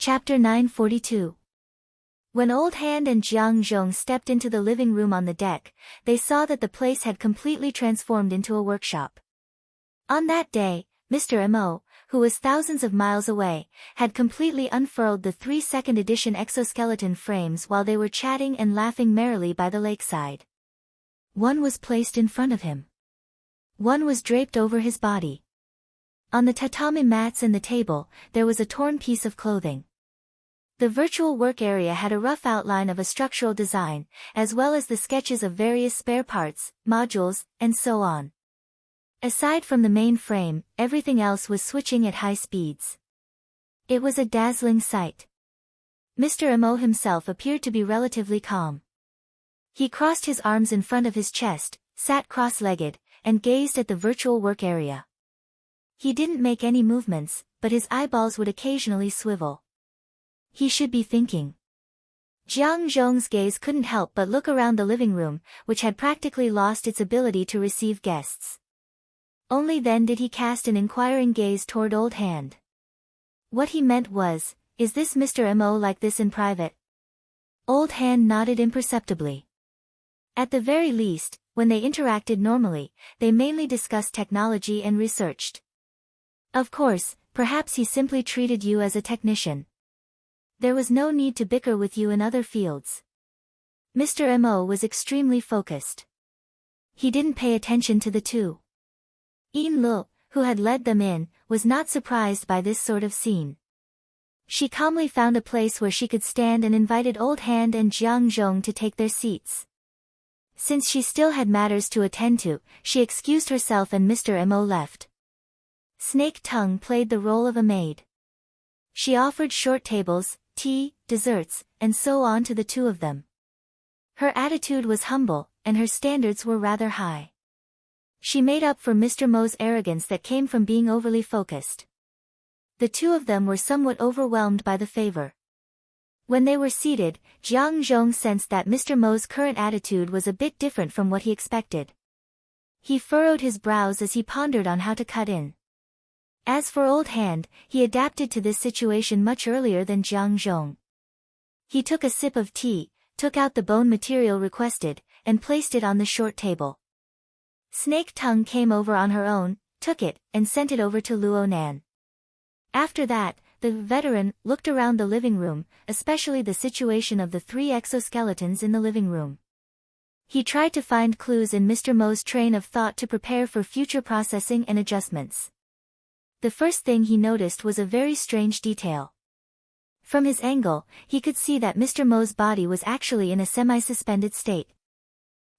Chapter 942. When Old Hand and Jiang Zhong stepped into the living room on the deck, they saw that the place had completely transformed into a workshop. On that day, Mr. Mo, who was thousands of miles away, had completely unfurled the 3 second edition exoskeleton frames while they were chatting and laughing merrily by the lakeside. One was placed in front of him. One was draped over his body. On the tatami mats and the table, there was a torn piece of clothing. The virtual work area had a rough outline of a structural design, as well as the sketches of various spare parts, modules, and so on. Aside from the main frame, everything else was switching at high speeds. It was a dazzling sight. Mr. Mo himself appeared to be relatively calm. He crossed his arms in front of his chest, sat cross-legged, and gazed at the virtual work area. He didn't make any movements, but his eyeballs would occasionally swivel. He should be thinking. Jiang Zhong's gaze couldn't help but look around the living room, which had practically lost its ability to receive guests. Only then did he cast an inquiring gaze toward Old Hand. What he meant was, is this Mr. Mo like this in private? Old Hand nodded imperceptibly. At the very least, when they interacted normally, they mainly discussed technology and researched. Of course, perhaps he simply treated you as a technician. There was no need to bicker with you in other fields. Mr. Mo was extremely focused. He didn't pay attention to the two. Yin Lu, who had led them in, was not surprised by this sort of scene. She calmly found a place where she could stand and invited Old Hand and Jiang Zhong to take their seats. Since she still had matters to attend to, she excused herself and Mr. Mo left. Snake Tongue played the role of a maid. She offered short tables, tea, desserts, and so on to the two of them. Her attitude was humble, and her standards were rather high. She made up for Mr. Mo's arrogance that came from being overly focused. The two of them were somewhat overwhelmed by the favor. When they were seated, Jiang Zhong sensed that Mr. Mo's current attitude was a bit different from what he expected. He furrowed his brows as he pondered on how to cut in. As for Old Hand, he adapted to this situation much earlier than Jiang Zhong. He took a sip of tea, took out the bone material requested, and placed it on the short table. Snake Tongue came over on her own, took it, and sent it over to Luo Nan. After that, the veteran looked around the living room, especially the situation of the 3 exoskeletons in the living room. He tried to find clues in Mr. Mo's train of thought to prepare for future processing and adjustments. The first thing he noticed was a very strange detail. From his angle, he could see that Mr. Mo's body was actually in a semi-suspended state.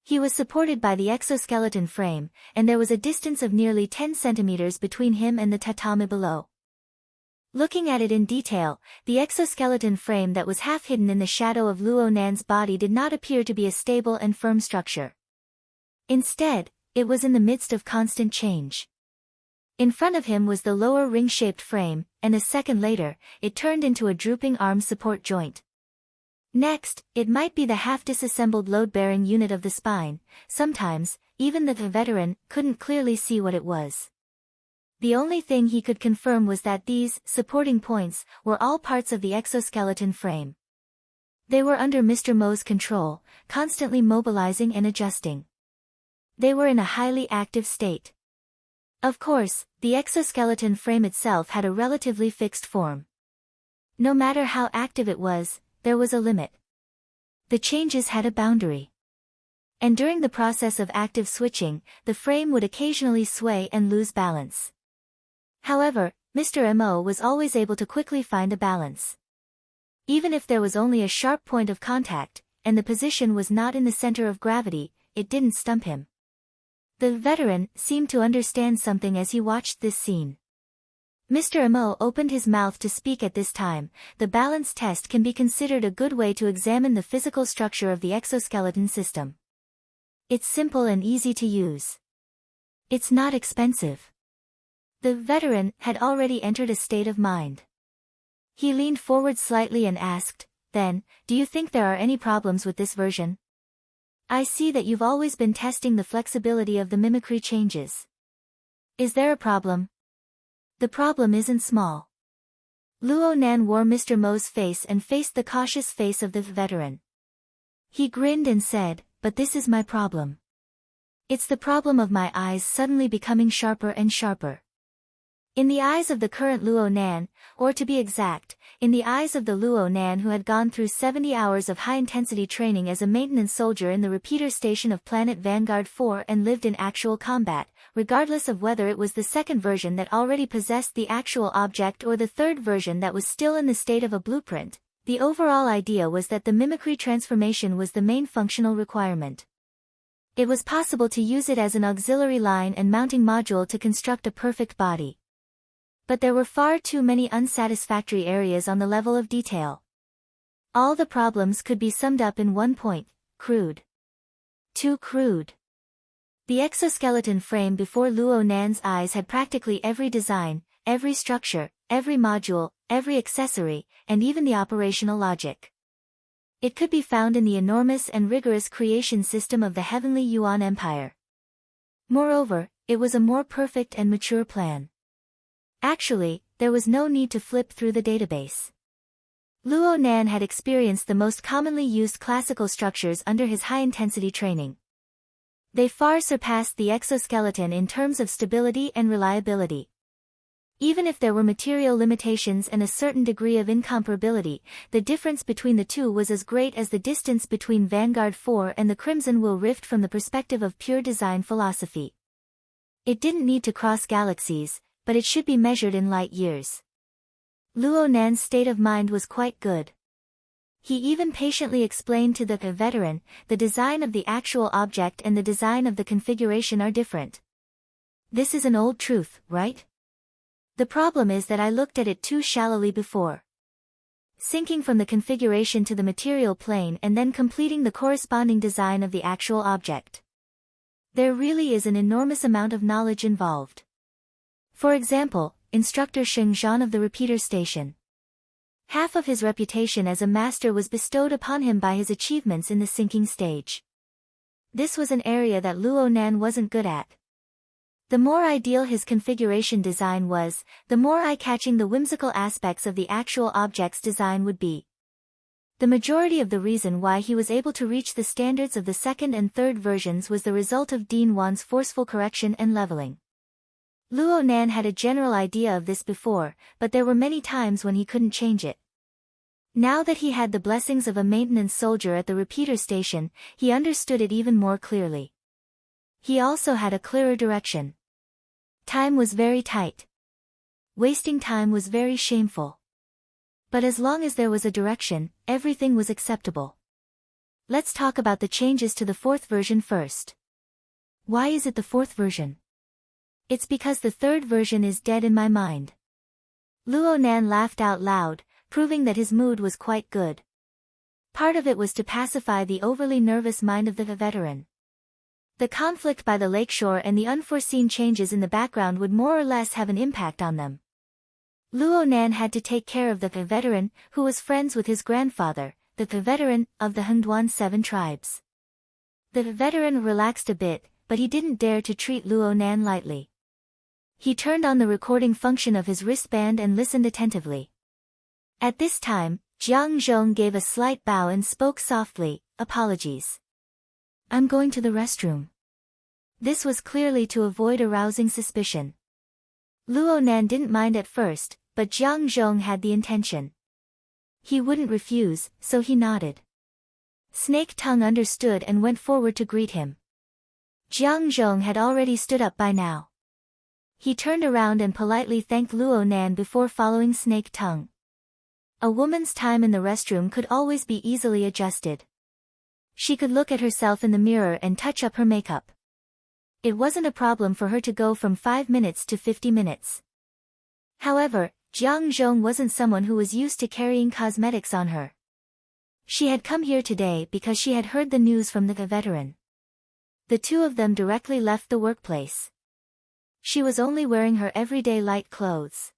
He was supported by the exoskeleton frame, and there was a distance of nearly 10 centimeters between him and the tatami below. Looking at it in detail, the exoskeleton frame that was half hidden in the shadow of Luo Nan's body did not appear to be a stable and firm structure. Instead, it was in the midst of constant change. In front of him was the lower ring-shaped frame, and a second later, it turned into a drooping arm support joint. Next, it might be the half-disassembled load-bearing unit of the spine. Sometimes, even the veteran couldn't clearly see what it was. The only thing he could confirm was that these supporting points were all parts of the exoskeleton frame. They were under Mr. Mo's control, constantly mobilizing and adjusting. They were in a highly active state. Of course, the exoskeleton frame itself had a relatively fixed form. No matter how active it was, there was a limit. The changes had a boundary. And during the process of active switching, the frame would occasionally sway and lose balance. However, Mr. Mo was always able to quickly find a balance. Even if there was only a sharp point of contact, and the position was not in the center of gravity, it didn't stump him. The veteran seemed to understand something as he watched this scene. Mr. Mo opened his mouth to speak at this time. The balance test can be considered a good way to examine the physical structure of the exoskeleton system. It's simple and easy to use. It's not expensive. The veteran had already entered a state of mind. He leaned forward slightly and asked, "Then, do you think there are any problems with this version? I see that you've always been testing the flexibility of the mimicry changes. Is there a problem?" "The problem isn't small. Luo Nan wore Mr. Mo's face and faced the cautious face of the veteran. He grinned and said, "But this is my problem. It's the problem of my eyes suddenly becoming sharper and sharper." In the eyes of the current Luo Nan, or to be exact, in the eyes of the Luo Nan who had gone through 70 hours of high-intensity training as a maintenance soldier in the repeater station of planet Vanguard 4 and lived in actual combat, regardless of whether it was the second version that already possessed the actual object or the third version that was still in the state of a blueprint, the overall idea was that the mimicry transformation was the main functional requirement. It was possible to use it as an auxiliary line and mounting module to construct a perfect body. But there were far too many unsatisfactory areas on the level of detail. All the problems could be summed up in one point: crude. Too crude. The exoskeleton frame before Luo Nan's eyes had practically every design, every structure, every module, every accessory, and even the operational logic. It could be found in the enormous and rigorous creation system of the heavenly Yuan Empire. Moreover, it was a more perfect and mature plan. Actually, there was no need to flip through the database. Luo Nan had experienced the most commonly used classical structures under his high-intensity training. They far surpassed the exoskeleton in terms of stability and reliability. Even if there were material limitations and a certain degree of incomparability, the difference between the two was as great as the distance between Vanguard 4 and the Crimson Will Rift from the perspective of pure design philosophy. It didn't need to cross galaxies, but it should be measured in light years. Luo Nan's state of mind was quite good. He even patiently explained to the veteran, the design of the actual object and the design of the configuration are different. This is an old truth, right? The problem is that I looked at it too shallowly before. Sinking from the configuration to the material plane and then completing the corresponding design of the actual object. There really is an enormous amount of knowledge involved. For example, instructor Sheng Zhan of the repeater station. Half of his reputation as a master was bestowed upon him by his achievements in the sinking stage. This was an area that Luo Nan wasn't good at. The more ideal his configuration design was, the more eye-catching the whimsical aspects of the actual object's design would be. The majority of the reason why he was able to reach the standards of the second and third versions was the result of Dean Wan's forceful correction and leveling. Luo Nan had a general idea of this before, but there were many times when he couldn't change it. Now that he had the blessings of a maintenance soldier at the repeater station, he understood it even more clearly. He also had a clearer direction. Time was very tight. Wasting time was very shameful. But as long as there was a direction, everything was acceptable. Let's talk about the changes to the fourth version first. Why is it the fourth version? It's because the third version is dead in my mind. Luo Nan laughed out loud, proving that his mood was quite good. Part of it was to pacify the overly nervous mind of the veteran. The conflict by the lakeshore and the unforeseen changes in the background would more or less have an impact on them. Luo Nan had to take care of the veteran, who was friends with his grandfather, the veteran of the Hengduan 7 tribes. The veteran relaxed a bit, but he didn't dare to treat Luo Nan lightly. He turned on the recording function of his wristband and listened attentively. At this time, Jiang Zhong gave a slight bow and spoke softly, "Apologies. I'm going to the restroom." This was clearly to avoid arousing suspicion. Luo Nan didn't mind at first, but Jiang Zhong had the intention. He wouldn't refuse, so he nodded. Snake Tongue understood and went forward to greet him. Jiang Zhong had already stood up by now. He turned around and politely thanked Luo Nan before following Snake Tongue. A woman's time in the restroom could always be easily adjusted. She could look at herself in the mirror and touch up her makeup. It wasn't a problem for her to go from 5 minutes to 50 minutes. However, Jiang Zhong wasn't someone who was used to carrying cosmetics on her. She had come here today because she had heard the news from the veteran. The two of them directly left the workplace. She was only wearing her everyday light clothes.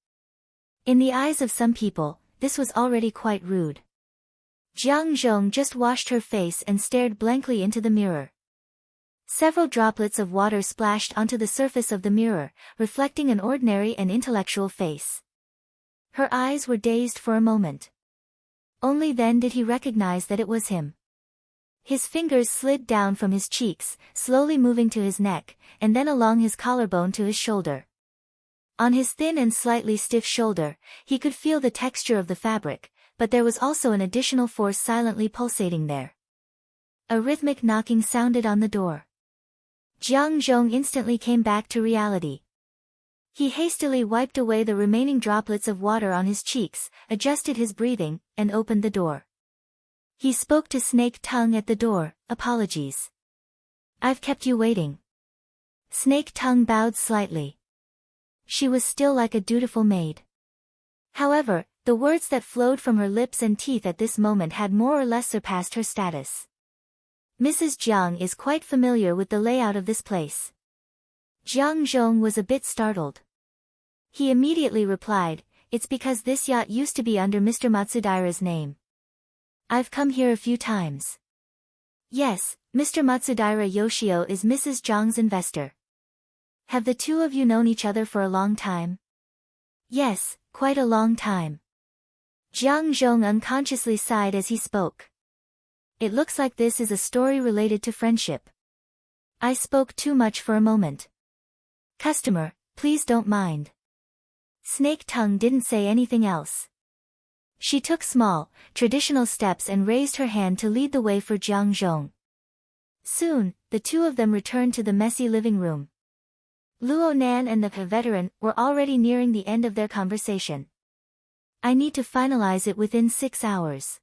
In the eyes of some people, this was already quite rude. Jiang Zhong just washed her face and stared blankly into the mirror. Several droplets of water splashed onto the surface of the mirror, reflecting an ordinary and intellectual face. Her eyes were dazed for a moment. Only then did he recognize that it was him. His fingers slid down from his cheeks, slowly moving to his neck, and then along his collarbone to his shoulder. On his thin and slightly stiff shoulder, he could feel the texture of the fabric, but there was also an additional force silently pulsating there. A rhythmic knocking sounded on the door. Jiang Zhong instantly came back to reality. He hastily wiped away the remaining droplets of water on his cheeks, adjusted his breathing, and opened the door. He spoke to Snake Tongue at the door. "Apologies. I've kept you waiting." Snake Tongue bowed slightly. She was still like a dutiful maid. However, the words that flowed from her lips and teeth at this moment had more or less surpassed her status. "Mrs. Jiang is quite familiar with the layout of this place." Jiang Zhong was a bit startled. He immediately replied, "It's because this yacht used to be under Mr. Matsudaira's name. I've come here a few times." "Yes, Mr. Matsudaira Yoshio is Mrs. Jiang's investor." "Have the two of you known each other for a long time?" "Yes, quite a long time." Jiang Zhong unconsciously sighed as he spoke. "It looks like this is a story related to friendship." I spoke too much for a moment. "Customer, please don't mind." Snake Tongue didn't say anything else. She took small, traditional steps and raised her hand to lead the way for Jiang Zhong. Soon, the two of them returned to the messy living room. Luo Nan and the veteran were already nearing the end of their conversation. "I need to finalize it within 6 hours.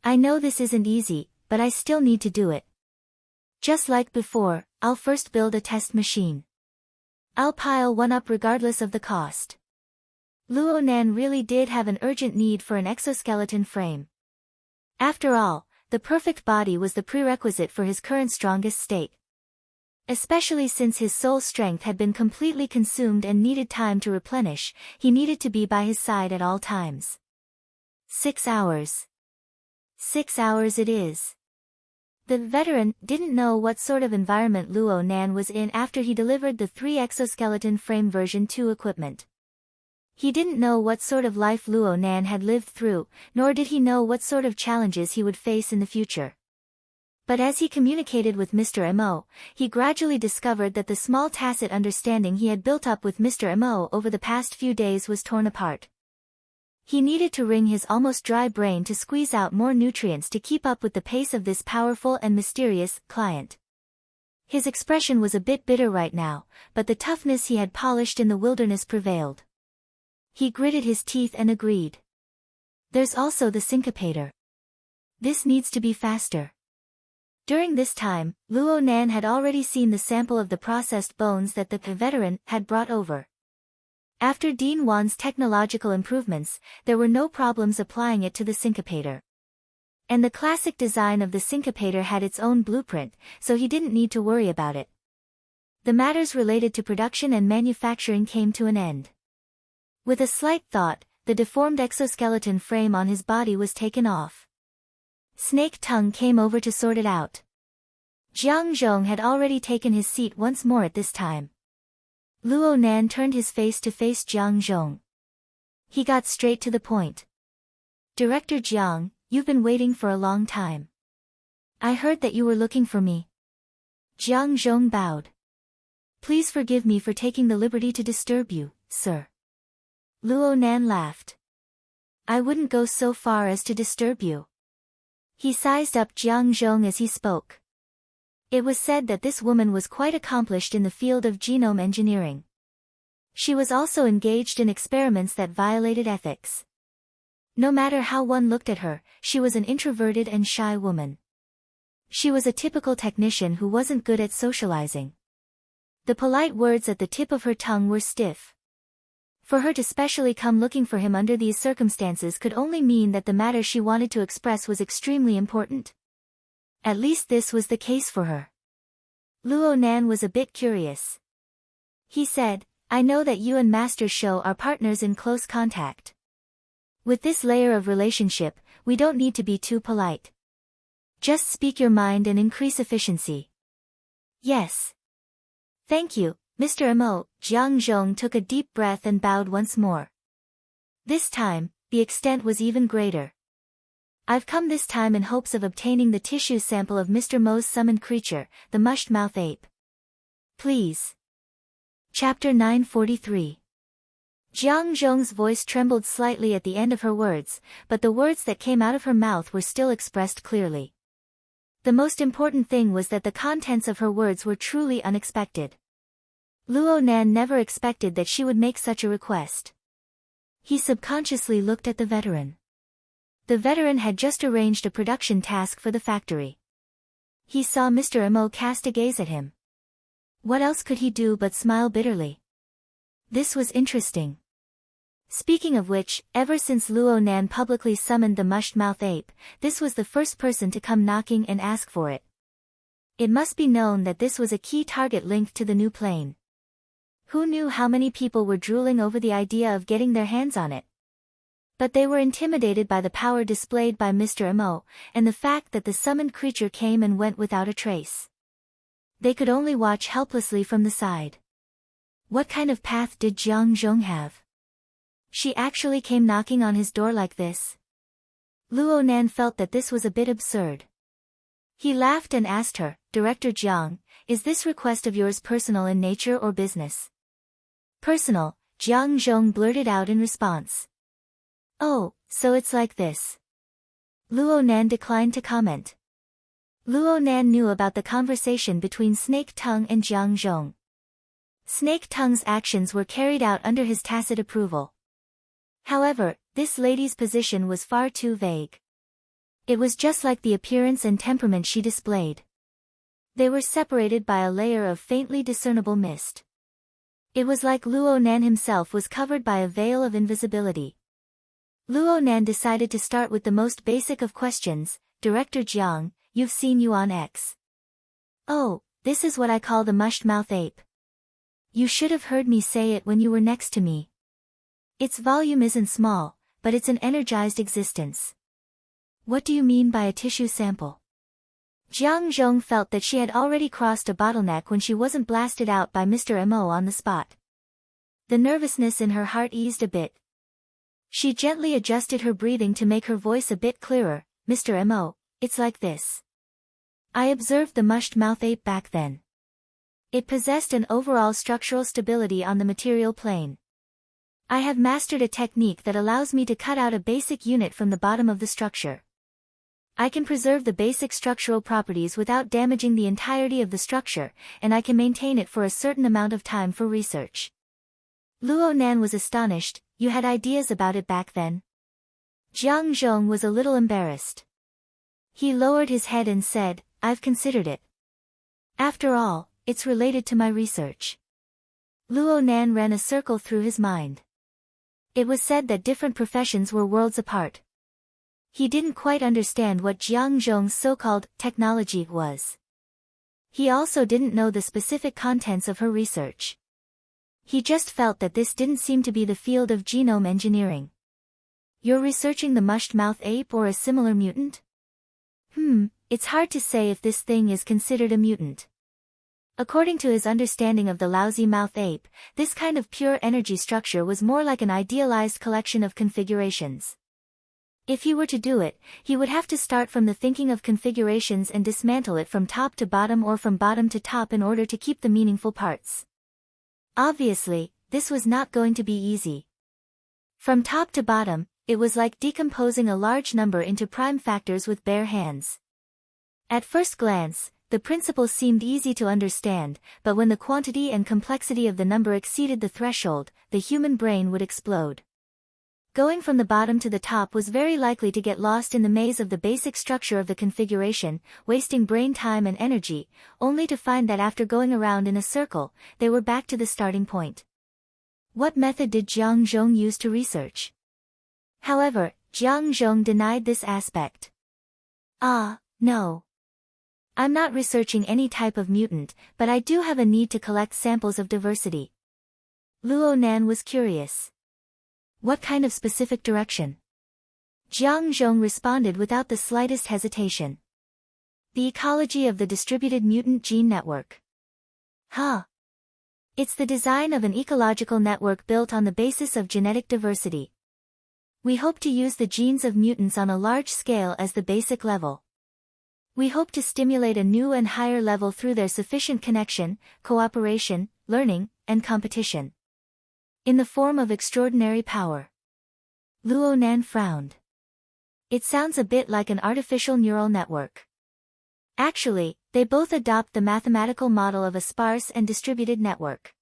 I know this isn't easy, but I still need to do it. Just like before, I'll first build a test machine. I'll pile one up regardless of the cost." Luo Nan really did have an urgent need for an exoskeleton frame. After all, the perfect body was the prerequisite for his current strongest state. Especially since his soul strength had been completely consumed and needed time to replenish, he needed to be by his side at all times. 6 hours. 6 hours it is. The veteran didn't know what sort of environment Luo Nan was in after he delivered the 3 exoskeleton frame version 2 equipment. He didn't know what sort of life Luo Nan had lived through, nor did he know what sort of challenges he would face in the future. But as he communicated with Mr. Mo, he gradually discovered that the small tacit understanding he had built up with Mr. Mo over the past few days was torn apart. He needed to wring his almost dry brain to squeeze out more nutrients to keep up with the pace of this powerful and mysterious client. His expression was a bit bitter right now, but the toughness he had polished in the wilderness prevailed. He gritted his teeth and agreed. "There's also the syncopator. This needs to be faster." During this time, Luo Nan had already seen the sample of the processed bones that the veteran had brought over. After Dean Wan's technological improvements, there were no problems applying it to the syncopator. And the classic design of the syncopator had its own blueprint, so he didn't need to worry about it. The matters related to production and manufacturing came to an end. With a slight thought, the deformed exoskeleton frame on his body was taken off. Snake Tongue came over to sort it out. Jiang Zhong had already taken his seat once more at this time. Luo Nan turned his face to face Jiang Zhong. He got straight to the point. "Director Jiang, you've been waiting for a long time. I heard that you were looking for me." Jiang Zhong bowed. "Please forgive me for taking the liberty to disturb you, sir." Luo Nan laughed. "I wouldn't go so far as to disturb you." He sized up Jiang Zhong as he spoke. It was said that this woman was quite accomplished in the field of genome engineering. She was also engaged in experiments that violated ethics. No matter how one looked at her, she was an introverted and shy woman. She was a typical technician who wasn't good at socializing. The polite words at the tip of her tongue were stiff. For her to specially come looking for him under these circumstances could only mean that the matter she wanted to express was extremely important. At least this was the case for her. Luo Nan was a bit curious. He said, "I know that you and Master Shou are partners in close contact. With this layer of relationship, we don't need to be too polite. Just speak your mind and increase efficiency." "Yes. Thank you, Mr. Mo." Jiang Zhong took a deep breath and bowed once more. This time, the extent was even greater. I've come this time in hopes of obtaining the tissue sample of Mr. Mo's summoned creature, the mushed-mouth ape. Please. Chapter 943. Jiang Zhong's voice trembled slightly at the end of her words, but the words that came out of her mouth were still expressed clearly. The most important thing was that the contents of her words were truly unexpected. Luo Nan never expected that she would make such a request. He subconsciously looked at the veteran. The veteran had just arranged a production task for the factory. He saw Mr. Mo cast a gaze at him. What else could he do but smile bitterly? This was interesting. Speaking of which, ever since Luo Nan publicly summoned the mushed-mouth ape, this was the first person to come knocking and ask for it. It must be known that this was a key target linked to the new plane. Who knew how many people were drooling over the idea of getting their hands on it? But they were intimidated by the power displayed by Mr. Mo, and the fact that the summoned creature came and went without a trace. They could only watch helplessly from the side. What kind of path did Jiang Zhong have? She actually came knocking on his door like this? Luo Nan felt that this was a bit absurd. He laughed and asked her, Director Jiang, is this request of yours personal in nature or business? Personal, Jiang Zhong blurted out in response. Oh, so it's like this. Luo Nan declined to comment. Luo Nan knew about the conversation between Snake Tongue and Jiang Zhong. Snake Tongue's actions were carried out under his tacit approval. However, this lady's position was far too vague. It was just like the appearance and temperament she displayed. They were separated by a layer of faintly discernible mist. It was like Luo Nan himself was covered by a veil of invisibility. Luo Nan decided to start with the most basic of questions. Director Jiang, you've seen Yuan X. Oh, this is what I call the mushed-mouth ape. You should have heard me say it when you were next to me. Its volume isn't small, but it's an energized existence. What do you mean by a tissue sample? Jiang Zhong felt that she had already crossed a bottleneck when she wasn't blasted out by Mr. Mo on the spot. The nervousness in her heart eased a bit. She gently adjusted her breathing to make her voice a bit clearer. Mr. Mo, it's like this. I observed the mushed-mouth ape back then. It possessed an overall structural stability on the material plane. I have mastered a technique that allows me to cut out a basic unit from the bottom of the structure. I can preserve the basic structural properties without damaging the entirety of the structure, and I can maintain it for a certain amount of time for research. Luo Nan was astonished. You had ideas about it back then? Jiang Zhong was a little embarrassed. He lowered his head and said, I've considered it. After all, it's related to my research. Luo Nan ran a circle through his mind. It was said that different professions were worlds apart. He didn't quite understand what Jiang Zhong's so-called technology was. He also didn't know the specific contents of her research. He just felt that this didn't seem to be the field of genome engineering. You're researching the mushed-mouth ape or a similar mutant? It's hard to say if this thing is considered a mutant. According to his understanding of the lousy mouth ape, this kind of pure energy structure was more like an idealized collection of configurations. If he were to do it, he would have to start from the thinking of configurations and dismantle it from top to bottom or from bottom to top in order to keep the meaningful parts. Obviously, this was not going to be easy. From top to bottom, it was like decomposing a large number into prime factors with bare hands. At first glance, the principle seemed easy to understand, but when the quantity and complexity of the number exceeded the threshold, the human brain would explode. Going from the bottom to the top was very likely to get lost in the maze of the basic structure of the configuration, wasting brain time and energy, only to find that after going around in a circle, they were back to the starting point. What method did Jiang Zhong use to research? However, Jiang Zhong denied this aspect. No. I'm not researching any type of mutant, but I do have a need to collect samples of diversity. Luo Nan was curious. What kind of specific direction? Jiang Zhong responded without the slightest hesitation. The ecology of the distributed mutant gene network. It's the design of an ecological network built on the basis of genetic diversity. We hope to use the genes of mutants on a large scale as the basic level. We hope to stimulate a new and higher level through their sufficient connection, cooperation, learning, and competition. In the form of extraordinary power. Luo Nan frowned. It sounds a bit like an artificial neural network. Actually, they both adopt the mathematical model of a sparse and distributed network.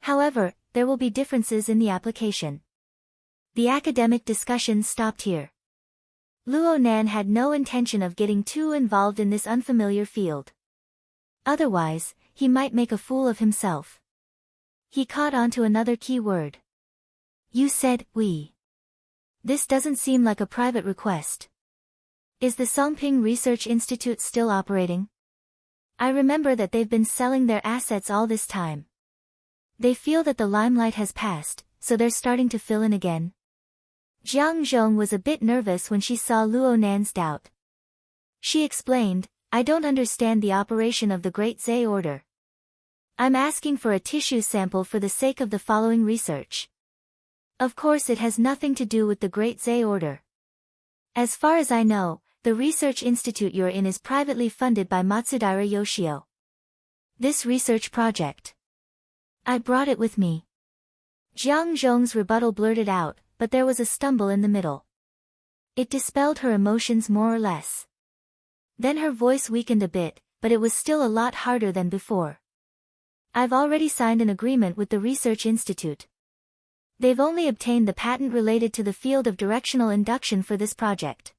However, there will be differences in the application. The academic discussion stopped here. Luo Nan had no intention of getting too involved in this unfamiliar field. Otherwise, he might make a fool of himself. He caught on to another key word. You said, we. This doesn't seem like a private request. Is the Songping Research Institute still operating? I remember that they've been selling their assets all this time. They feel that the limelight has passed, so they're starting to fill in again. Jiang Zhong was a bit nervous when she saw Luo Nan's doubt. She explained, I don't understand the operation of the Great Zay Order. I'm asking for a tissue sample for the sake of the following research. Of course it has nothing to do with the Great Zay Order. As far as I know, the research institute you're in is privately funded by Matsudaira Yoshio. This research project. I brought it with me. Jiang Zhong's rebuttal blurted out, but there was a stumble in the middle. It dispelled her emotions more or less. Then her voice weakened a bit, but it was still a lot harder than before. I've already signed an agreement with the Research Institute. They've only obtained the patent related to the field of directional induction for this project.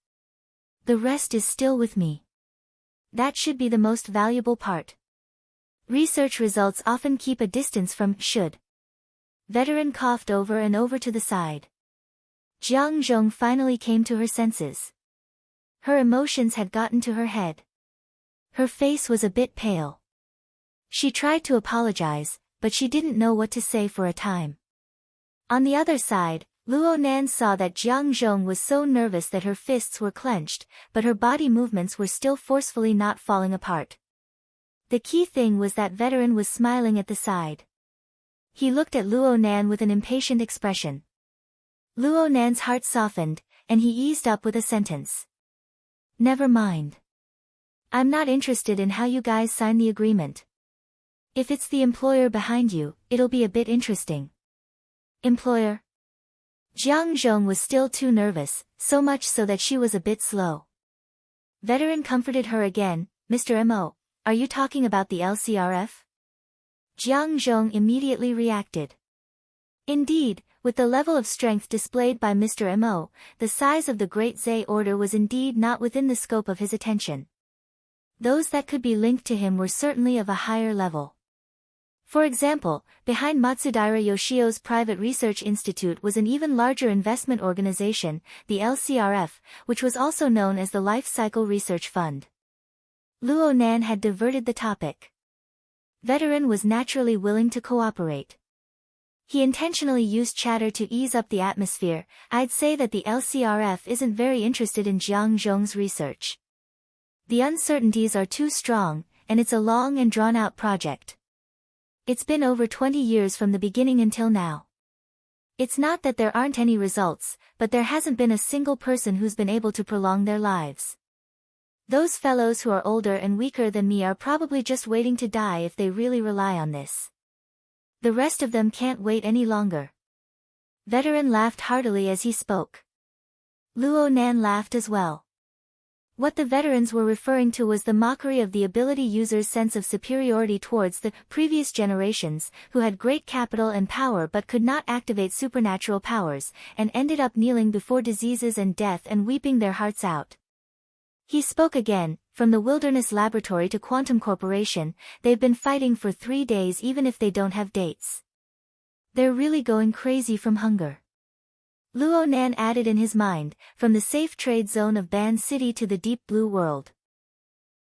The rest is still with me. That should be the most valuable part. Research results often keep a distance from should. Veteran coughed over and over to the side. Jiang Zhong finally came to her senses. Her emotions had gotten to her head. Her face was a bit pale. She tried to apologize, but she didn't know what to say for a time. On the other side, Luo Nan saw that Jiang Zhong was so nervous that her fists were clenched, but her body movements were still forcefully not falling apart. The key thing was that veteran was smiling at the side. He looked at Luo Nan with an impatient expression. Luo Nan's heart softened, and he eased up with a sentence. Never mind. I'm not interested in how you guys sign the agreement. If it's the employer behind you, it'll be a bit interesting. Employer? Jiang Zhong was still too nervous, so much so that she was a bit slow. Veteran comforted her again, Mr. Mo, are you talking about the LCRF? Jiang Zhong immediately reacted. Indeed, with the level of strength displayed by Mr. Mo, the size of the Great Zay Order was indeed not within the scope of his attention. Those that could be linked to him were certainly of a higher level. For example, behind Matsudaira Yoshio's private research institute was an even larger investment organization, the LCRF, which was also known as the Life Cycle Research Fund. Luo Nan had diverted the topic. Veteran was naturally willing to cooperate. He intentionally used chatter to ease up the atmosphere. I'd say that the LCRF isn't very interested in Jiang Zhong's research. The uncertainties are too strong, and it's a long and drawn-out project. It's been over 20 years from the beginning until now. It's not that there aren't any results, but there hasn't been a single person who's been able to prolong their lives. Those fellows who are older and weaker than me are probably just waiting to die if they really rely on this. The rest of them can't wait any longer. Veteran laughed heartily as he spoke. Luo Nan laughed as well. What the veterans were referring to was the mockery of the ability users' sense of superiority towards the previous generations, who had great capital and power but could not activate supernatural powers, and ended up kneeling before diseases and death and weeping their hearts out. He spoke again, from the Wilderness Laboratory to Quantum Corporation, they've been fighting for 3 days even if they don't have dates. They're really going crazy from hunger. Luo Nan added in his mind, from the safe trade zone of Ban City to the deep blue world.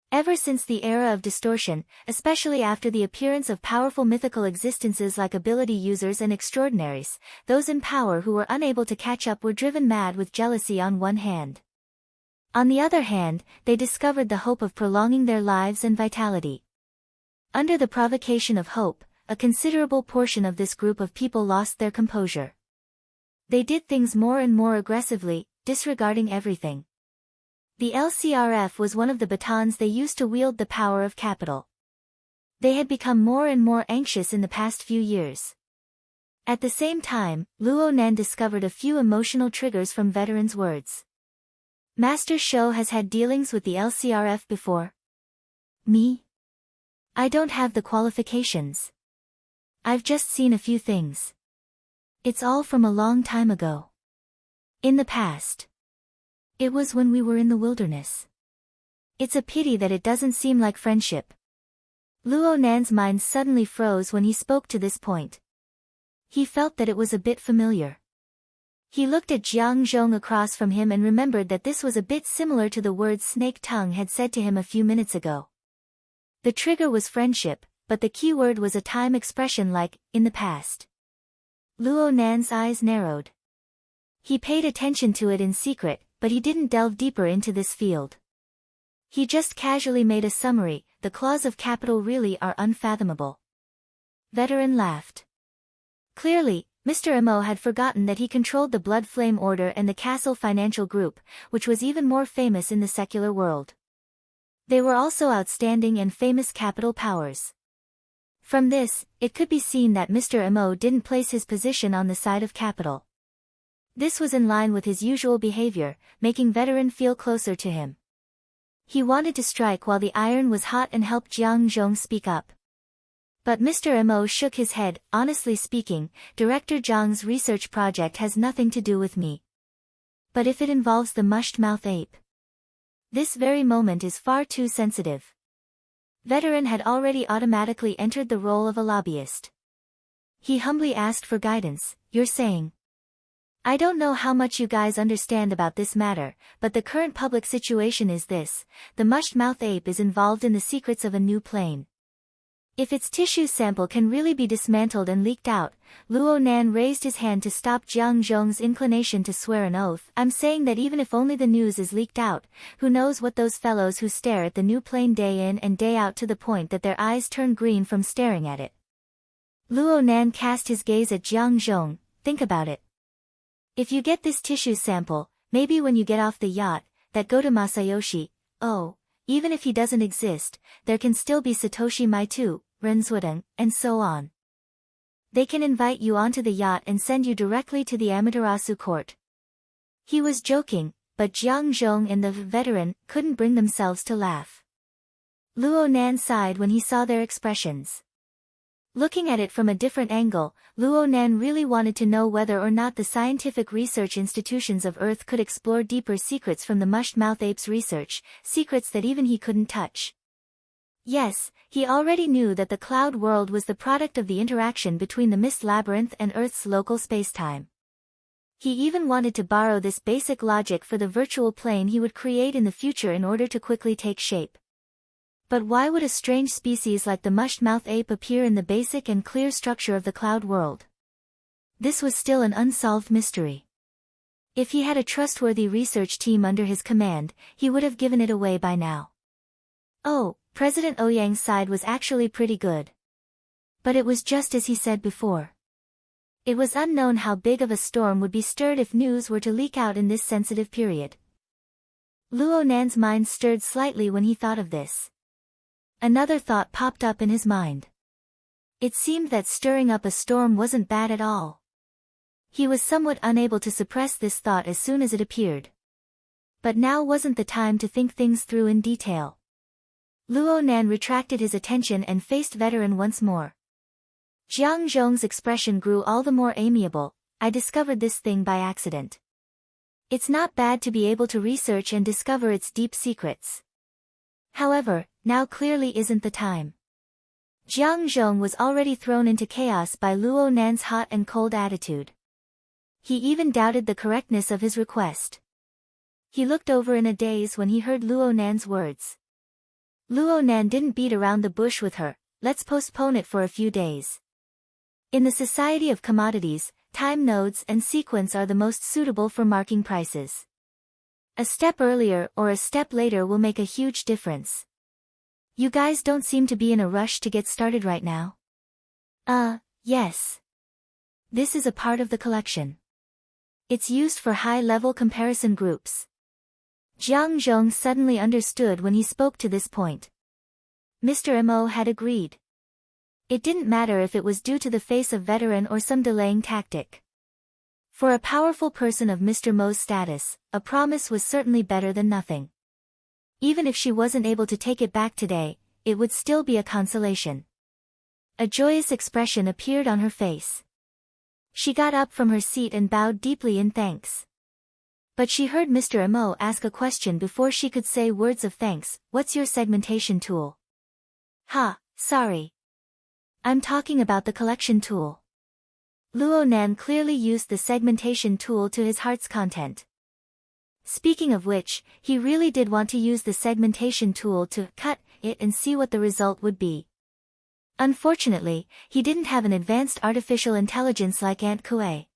Ever since the era of distortion, especially after the appearance of powerful mythical existences like ability users and extraordinaries, those in power who were unable to catch up were driven mad with jealousy on one hand. On the other hand, they discovered the hope of prolonging their lives and vitality. Under the provocation of hope, a considerable portion of this group of people lost their composure. They did things more and more aggressively, disregarding everything. The LCRF was one of the batons they used to wield the power of capital. They had become more and more anxious in the past few years. At the same time, Luo Nan discovered a few emotional triggers from veterans' words. Master Shou has had dealings with the LCRF before. Me? I don't have the qualifications. I've just seen a few things. It's all from a long time ago. In the past. It was when we were in the wilderness. It's a pity that it doesn't seem like friendship. Luo Nan's mind suddenly froze when he spoke to this point. He felt that it was a bit familiar. He looked at Jiang Zhong across from him and remembered that this was a bit similar to the words Snake Tongue had said to him a few minutes ago. The trigger was friendship, but the key word was a time expression like, in the past. Luo Nan's eyes narrowed. He paid attention to it in secret, but he didn't delve deeper into this field. He just casually made a summary, the claws of capital really are unfathomable. Veteran laughed. Clearly, Mr. Mo had forgotten that he controlled the Blood Flame Order and the Castle Financial Group, which was even more famous in the secular world. They were also outstanding and famous capital powers. From this, it could be seen that Mr. Mo didn't place his position on the side of capital. This was in line with his usual behavior, making Veteran feel closer to him. He wanted to strike while the iron was hot and help Jiang Zhong speak up. But Mr. Mo shook his head. Honestly speaking, Director Zhang's research project has nothing to do with me. But if it involves the mushed-mouth ape? This very moment is far too sensitive. Veteran had already automatically entered the role of a lobbyist. He humbly asked for guidance. You're saying? I don't know how much you guys understand about this matter, but the current public situation is this: the mushed-mouth ape is involved in the secrets of a new plane. If its tissue sample can really be dismantled and leaked out, Luo Nan raised his hand to stop Jiang Zhong's inclination to swear an oath. I'm saying that even if only the news is leaked out, who knows what those fellows who stare at the new plane day in and day out to the point that their eyes turn green from staring at it. Luo Nan cast his gaze at Jiang Zhong. Think about it. If you get this tissue sample, maybe when you get off the yacht, that go to Masayoshi, even if he doesn't exist, there can still be Satoshi Maitu, Renzwudeng, and so on. They can invite you onto the yacht and send you directly to the Amaterasu court. He was joking, but Jiang Zhong and the veteran couldn't bring themselves to laugh. Luo Nan sighed when he saw their expressions. Looking at it from a different angle, Luo Nan really wanted to know whether or not the scientific research institutions of Earth could explore deeper secrets from the mushed-mouth ape's research, secrets that even he couldn't touch. Yes, he already knew that the cloud world was the product of the interaction between the Mist Labyrinth and Earth's local spacetime. He even wanted to borrow this basic logic for the virtual plane he would create in the future in order to quickly take shape. But why would a strange species like the mushed-mouth ape appear in the basic and clear structure of the cloud world? This was still an unsolved mystery. If he had a trustworthy research team under his command, he would have given it away by now. President Ouyang's side was actually pretty good. But it was just as he said before. It was unknown how big of a storm would be stirred if news were to leak out in this sensitive period. Luo Nan's mind stirred slightly when he thought of this. Another thought popped up in his mind. It seemed that stirring up a storm wasn't bad at all. He was somewhat unable to suppress this thought as soon as it appeared. But now wasn't the time to think things through in detail. Luo Nan retracted his attention and faced Veteran once more. Jiang Zhong's expression grew all the more amiable. I discovered this thing by accident. It's not bad to be able to research and discover its deep secrets. However, now clearly isn't the time. Jiang Zhong was already thrown into chaos by Luo Nan's hot and cold attitude. He even doubted the correctness of his request. He looked over in a daze when he heard Luo Nan's words. Luo Nan didn't beat around the bush with her. Let's postpone it for a few days. In the Society of Commodities, time nodes and sequence are the most suitable for marking prices. A step earlier or a step later will make a huge difference. You guys don't seem to be in a rush to get started right now. Yes. This is a part of the collection. It's used for high-level comparison groups. Jiang Zhong suddenly understood when he spoke to this point. Mr. Mo had agreed. It didn't matter if it was due to the face of veteran or some delaying tactic. For a powerful person of Mr. Mo's status, a promise was certainly better than nothing. Even if she wasn't able to take it back today, it would still be a consolation. A joyous expression appeared on her face. She got up from her seat and bowed deeply in thanks. But she heard Mr. Mo ask a question before she could say words of thanks. What's your segmentation tool? Sorry. I'm talking about the collection tool. Luo Nan clearly used the segmentation tool to his heart's content. Speaking of which, he really did want to use the segmentation tool to cut it and see what the result would be. Unfortunately, he didn't have an advanced artificial intelligence like Aunt Kuei.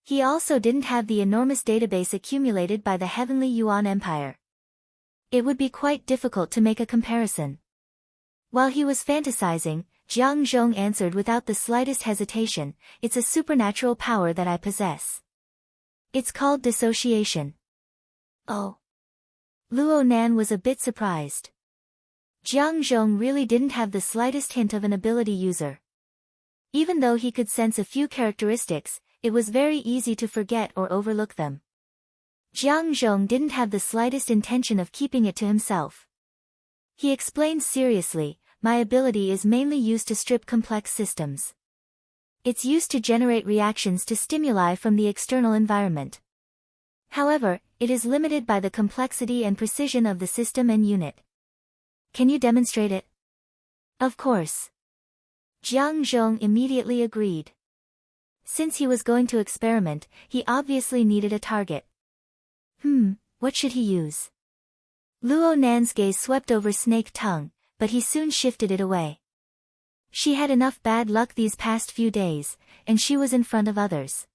He also didn't have the enormous database accumulated by the Heavenly Yuan Empire. It would be quite difficult to make a comparison. While he was fantasizing, Jiang Zhong answered without the slightest hesitation, it's a supernatural power that I possess. It's called dissociation. Oh. Luo Nan was a bit surprised. Jiang Zhong really didn't have the slightest hint of an ability user. Even though he could sense a few characteristics, it was very easy to forget or overlook them. Jiang Zhong didn't have the slightest intention of keeping it to himself. He explained seriously, my ability is mainly used to strip complex systems. It's used to generate reactions to stimuli from the external environment. However, it is limited by the complexity and precision of the system and unit. Can you demonstrate it? Of course. Jiang Zhong immediately agreed. Since he was going to experiment, he obviously needed a target. What should he use? Luo Nan's gaze swept over Snake Tongue, but he soon shifted it away. She had enough bad luck these past few days, and she was in front of others.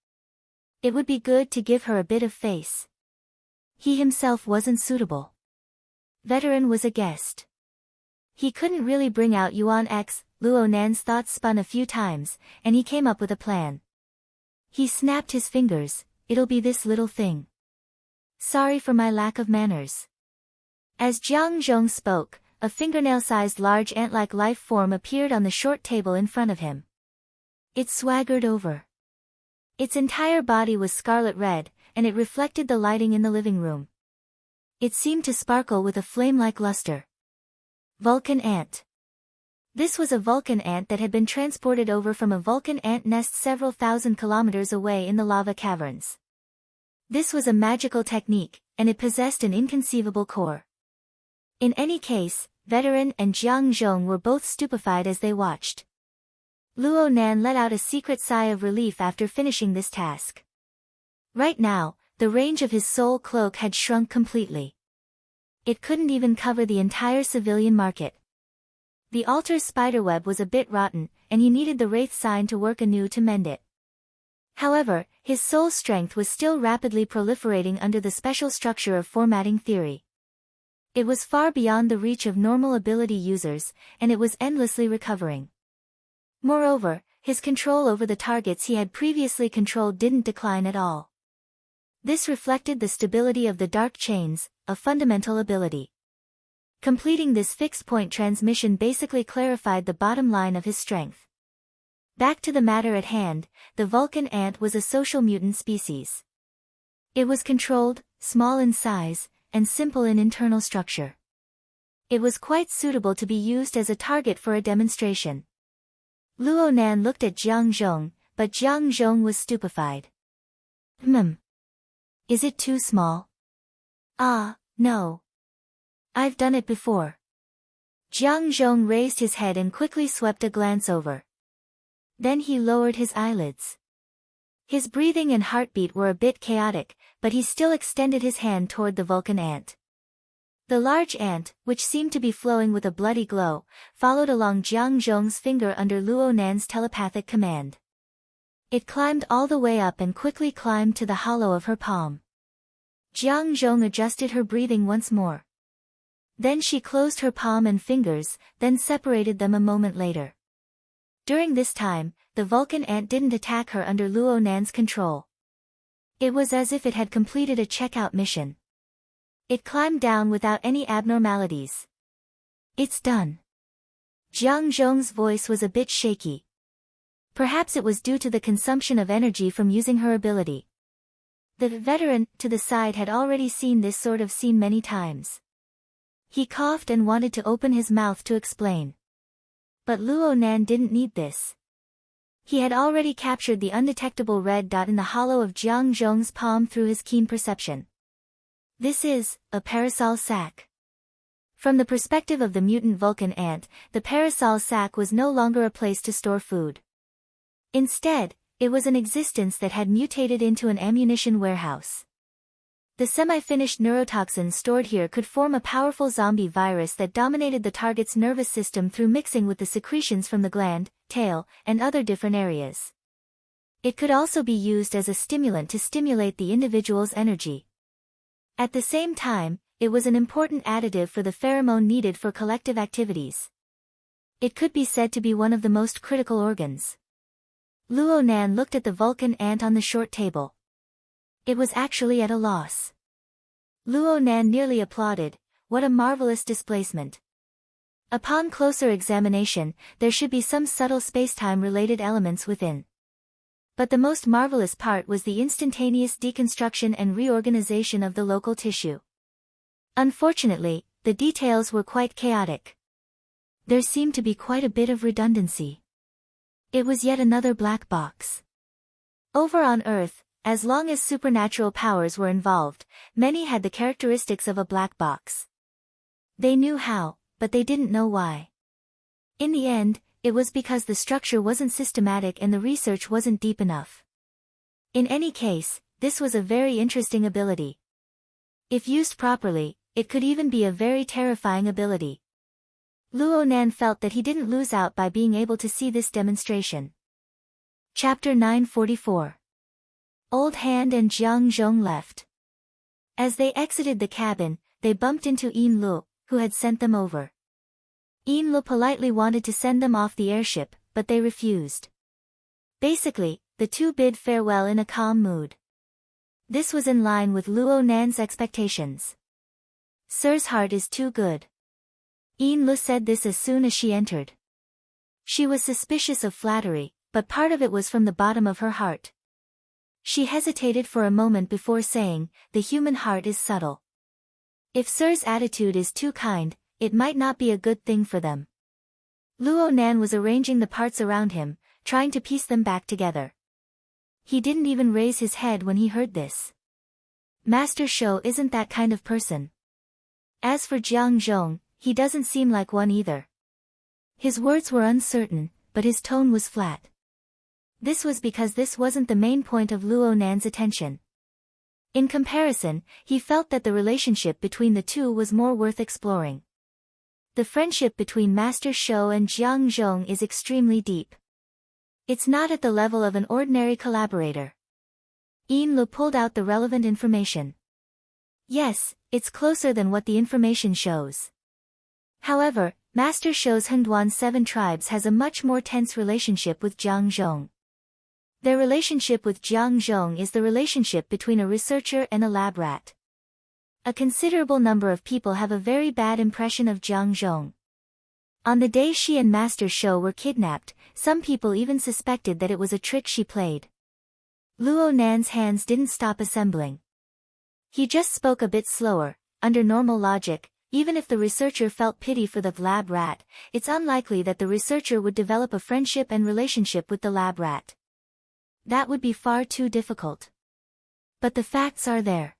It would be good to give her a bit of face. He himself wasn't suitable. Veteran was a guest. He couldn't really bring out Yuan X. Luo Nan's thoughts spun a few times, and he came up with a plan. He snapped his fingers, it'll be this little thing. Sorry for my lack of manners. As Jiang Zhong spoke, a fingernail-sized large ant-like life form appeared on the short table in front of him. It swaggered over. Its entire body was scarlet red, and it reflected the lighting in the living room. It seemed to sparkle with a flame-like luster. Vulcan ant. This was a Vulcan ant that had been transported over from a Vulcan ant nest several thousand kilometers away in the lava caverns. This was a magical technique, and it possessed an inconceivable core. In any case, Veteran and Jiang Zhong were both stupefied as they watched. Luo Nan let out a secret sigh of relief after finishing this task. Right now, the range of his soul cloak had shrunk completely. It couldn't even cover the entire civilian market. The altar's spiderweb was a bit rotten, and he needed the wraith sign to work anew to mend it. However, his soul strength was still rapidly proliferating under the special structure of formatting theory. It was far beyond the reach of normal ability users, and it was endlessly recovering. Moreover, his control over the targets he had previously controlled didn't decline at all. This reflected the stability of the dark chains, a fundamental ability. Completing this fixed-point transmission basically clarified the bottom line of his strength. Back to the matter at hand, the Vulcan ant was a social mutant species. It was controlled, small in size, and simple in internal structure. It was quite suitable to be used as a target for a demonstration. Luo Nan looked at Jiang Zhong, but Jiang Zhong was stupefied. Is it too small? No. I've done it before. Jiang Zhong raised his head and quickly swept a glance over. Then he lowered his eyelids. His breathing and heartbeat were a bit chaotic, but he still extended his hand toward the Vulcan ant. The large ant, which seemed to be flowing with a bloody glow, followed along Jiang Zhong's finger under Luo Nan's telepathic command. It climbed all the way up and quickly climbed to the hollow of her palm. Jiang Zhong adjusted her breathing once more. Then she closed her palm and fingers, then separated them a moment later. During this time, the Vulcan ant didn't attack her under Luo Nan's control. It was as if it had completed a checkout mission. It climbed down without any abnormalities. It's done. Jiang Zhong's voice was a bit shaky. Perhaps it was due to the consumption of energy from using her ability. The veteran, to the side, had already seen this sort of scene many times. He coughed and wanted to open his mouth to explain. But Luo Nan didn't need this. He had already captured the undetectable red dot in the hollow of Jiang Zhong's palm through his keen perception. This is a parasol sac. From the perspective of the mutant Vulcan ant, the parasol sac was no longer a place to store food. Instead, it was an existence that had mutated into an ammunition warehouse. The semi-finished neurotoxin stored here could form a powerful zombie virus that dominated the target's nervous system through mixing with the secretions from the gland, tail, and other different areas. It could also be used as a stimulant to stimulate the individual's energy. At the same time, it was an important additive for the pheromone needed for collective activities. It could be said to be one of the most critical organs. Luo Nan looked at the Vulcan ant on the short table. It was actually at a loss. Luo Nan nearly applauded. What a marvelous displacement. Upon closer examination, there should be some subtle space-time-related elements within. But the most marvelous part was the instantaneous deconstruction and reorganization of the local tissue. Unfortunately, the details were quite chaotic. There seemed to be quite a bit of redundancy. It was yet another black box. Over on Earth, as long as supernatural powers were involved, many had the characteristics of a black box. They knew how, but they didn't know why. In the end, it was because the structure wasn't systematic and the research wasn't deep enough. In any case, this was a very interesting ability. If used properly, it could even be a very terrifying ability. Luo Nan felt that he didn't lose out by being able to see this demonstration. Chapter 944. Old Hand and Jiang Zhong left. As they exited the cabin, they bumped into Yin Lu, who had sent them over. Yin Lu politely wanted to send them off the airship, but they refused. Basically, the two bid farewell in a calm mood. This was in line with Luo Nan's expectations. Sir's heart is too good. Yin Lu said this as soon as she entered. She was suspicious of flattery, but part of it was from the bottom of her heart. She hesitated for a moment before saying, the human heart is subtle. If Sir's attitude is too kind, it might not be a good thing for them. Luo Nan was arranging the parts around him, trying to piece them back together. He didn't even raise his head when he heard this. Master Shou isn't that kind of person. As for Jiang Zhong, he doesn't seem like one either. His words were uncertain, but his tone was flat. This was because this wasn't the main point of Luo Nan's attention. In comparison, he felt that the relationship between the two was more worth exploring. The friendship between Master Shou and Jiang Zhong is extremely deep. It's not at the level of an ordinary collaborator. Yin Lu pulled out the relevant information. Yes, it's closer than what the information shows. However, Master Shou's Hengduan 7 tribes has a much more tense relationship with Jiang Zhong. Their relationship with Jiang Zhong is the relationship between a researcher and a lab rat. A considerable number of people have a very bad impression of Jiang Zhong. On the day she and Master Shou were kidnapped, some people even suspected that it was a trick she played. Luo Nan's hands didn't stop assembling. He just spoke a bit slower. Under normal logic, even if the researcher felt pity for the lab rat, it's unlikely that the researcher would develop a friendship and relationship with the lab rat. That would be far too difficult. But the facts are there.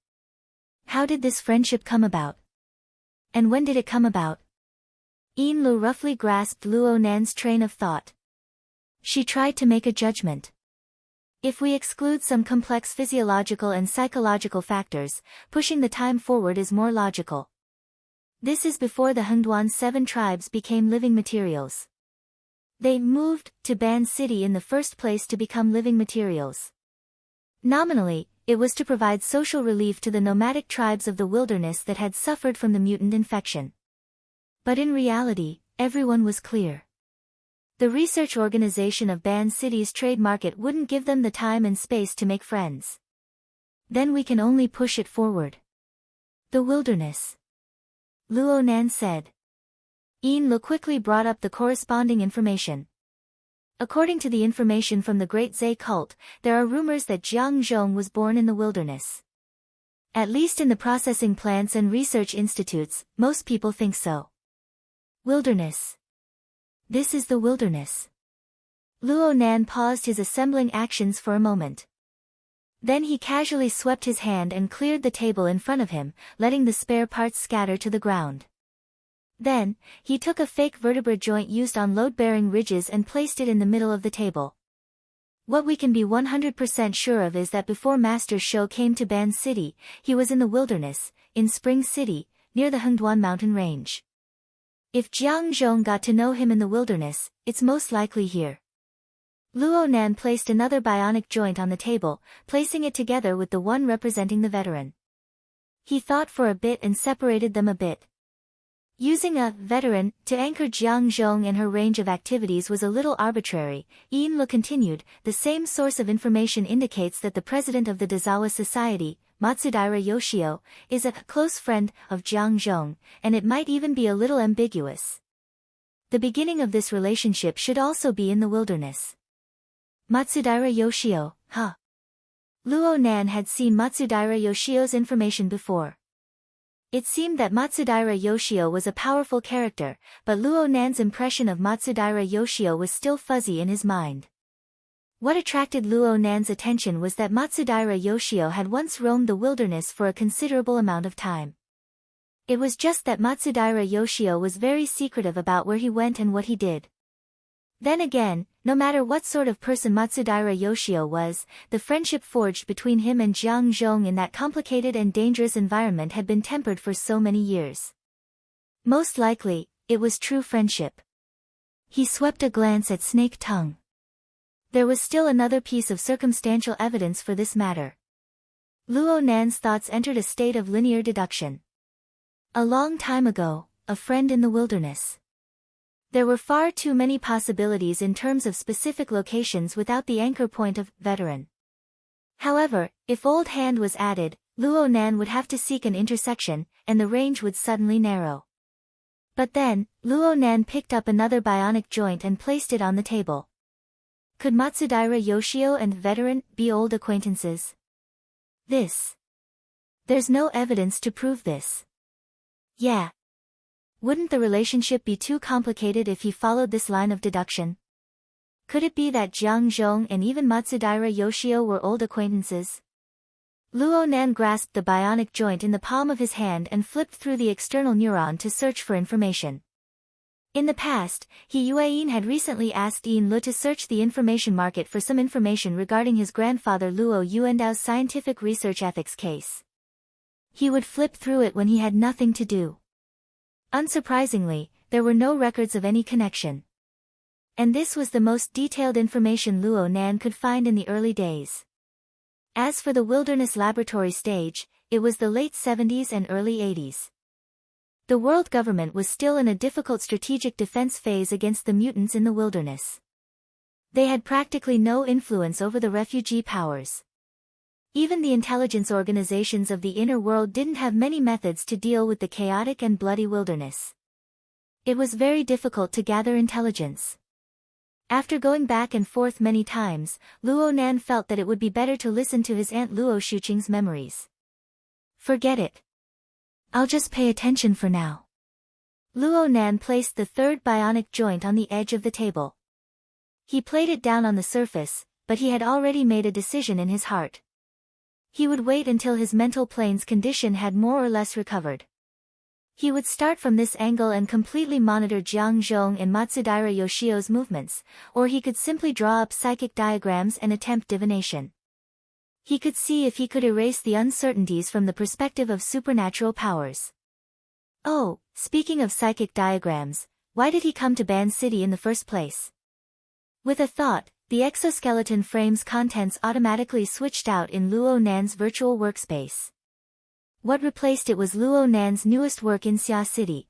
How did this friendship come about? And when did it come about? Yin Lu roughly grasped Luo Nan's train of thought. She tried to make a judgment. If we exclude some complex physiological and psychological factors, pushing the time forward is more logical. This is before the Hengduan 7 tribes became living materials. They moved to Ban City in the first place to become living materials. Nominally, it was to provide social relief to the nomadic tribes of the wilderness that had suffered from the mutant infection. But in reality, everyone was clear. The research organization of Ban City's trade market wouldn't give them the time and space to make friends. Then we can only push it forward. The wilderness. Luo Nan said. Yin Lu quickly brought up the corresponding information. According to the information from the Great Zhe cult, there are rumors that Jiang Zhong was born in the wilderness. At least in the processing plants and research institutes, most people think so. Wilderness. This is the wilderness. Luo Nan paused his assembling actions for a moment. Then he casually swept his hand and cleared the table in front of him, letting the spare parts scatter to the ground. Then, he took a fake vertebra joint used on load-bearing ridges and placed it in the middle of the table. What we can be 100% sure of is that before Master Shou came to Ban City, he was in the wilderness, in Spring City, near the Hengduan mountain range. If Jiang Zhong got to know him in the wilderness, it's most likely here. Luo Nan placed another bionic joint on the table, placing it together with the one representing the veteran. He thought for a bit and separated them a bit. Using a veteran to anchor Jiang Zhong and her range of activities was a little arbitrary. Yin Lu continued, the same source of information indicates that the president of the Dazawa Society, Matsudaira Yoshio, is a close friend of Jiang Zhong, and it might even be a little ambiguous. The beginning of this relationship should also be in the wilderness. Matsudaira Yoshio, huh? Luo Nan had seen Matsudaira Yoshio's information before. It seemed that Matsudaira Yoshio was a powerful character, but Luo Nan's impression of Matsudaira Yoshio was still fuzzy in his mind. What attracted Luo Nan's attention was that Matsudaira Yoshio had once roamed the wilderness for a considerable amount of time. It was just that Matsudaira Yoshio was very secretive about where he went and what he did. Then again, no matter what sort of person Matsudaira Yoshio was, the friendship forged between him and Jiang Zhong in that complicated and dangerous environment had been tempered for so many years. Most likely, it was true friendship. He swept a glance at Snake Tongue. There was still another piece of circumstantial evidence for this matter. Luo Nan's thoughts entered a state of linear deduction. A long time ago, a friend in the wilderness. There were far too many possibilities in terms of specific locations without the anchor point of veteran. However, if Old Hand was added, Luo Nan would have to seek an intersection, and the range would suddenly narrow. But then, Luo Nan picked up another bionic joint and placed it on the table. Could Matsudaira Yoshio and veteran be old acquaintances? There's no evidence to prove this. Yeah. Wouldn't the relationship be too complicated if he followed this line of deduction? Could it be that Jiang Zhong and even Matsudaira Yoshio were old acquaintances? Luo Nan grasped the bionic joint in the palm of his hand and flipped through the external neuron to search for information. In the past, Yueyin had recently asked Yin Lu to search the information market for some information regarding his grandfather Luo Yuandao's scientific research ethics case. He would flip through it when he had nothing to do. Unsurprisingly, there were no records of any connection. And this was the most detailed information Luo Nan could find in the early days. As for the wilderness laboratory stage, it was the late 70s and early 80s. The world government was still in a difficult strategic defense phase against the mutants in the wilderness. They had practically no influence over the refugee powers. Even the intelligence organizations of the inner world didn't have many methods to deal with the chaotic and bloody wilderness. It was very difficult to gather intelligence. After going back and forth many times, Luo Nan felt that it would be better to listen to his aunt Luo Shuqing's memories. Forget it. I'll just pay attention for now. Luo Nan placed the third bionic joint on the edge of the table. He played it down on the surface, but he had already made a decision in his heart. He would wait until his mental plane's condition had more or less recovered. He would start from this angle and completely monitor Jiang Zhong and Matsudaira Yoshio's movements, or he could simply draw up psychic diagrams and attempt divination. He could see if he could erase the uncertainties from the perspective of supernatural powers. Oh, speaking of psychic diagrams, why did he come to Ban City in the first place? With a thought, the exoskeleton frame's contents automatically switched out in Luo Nan's virtual workspace. What replaced it was Luo Nan's newest work in Xia City.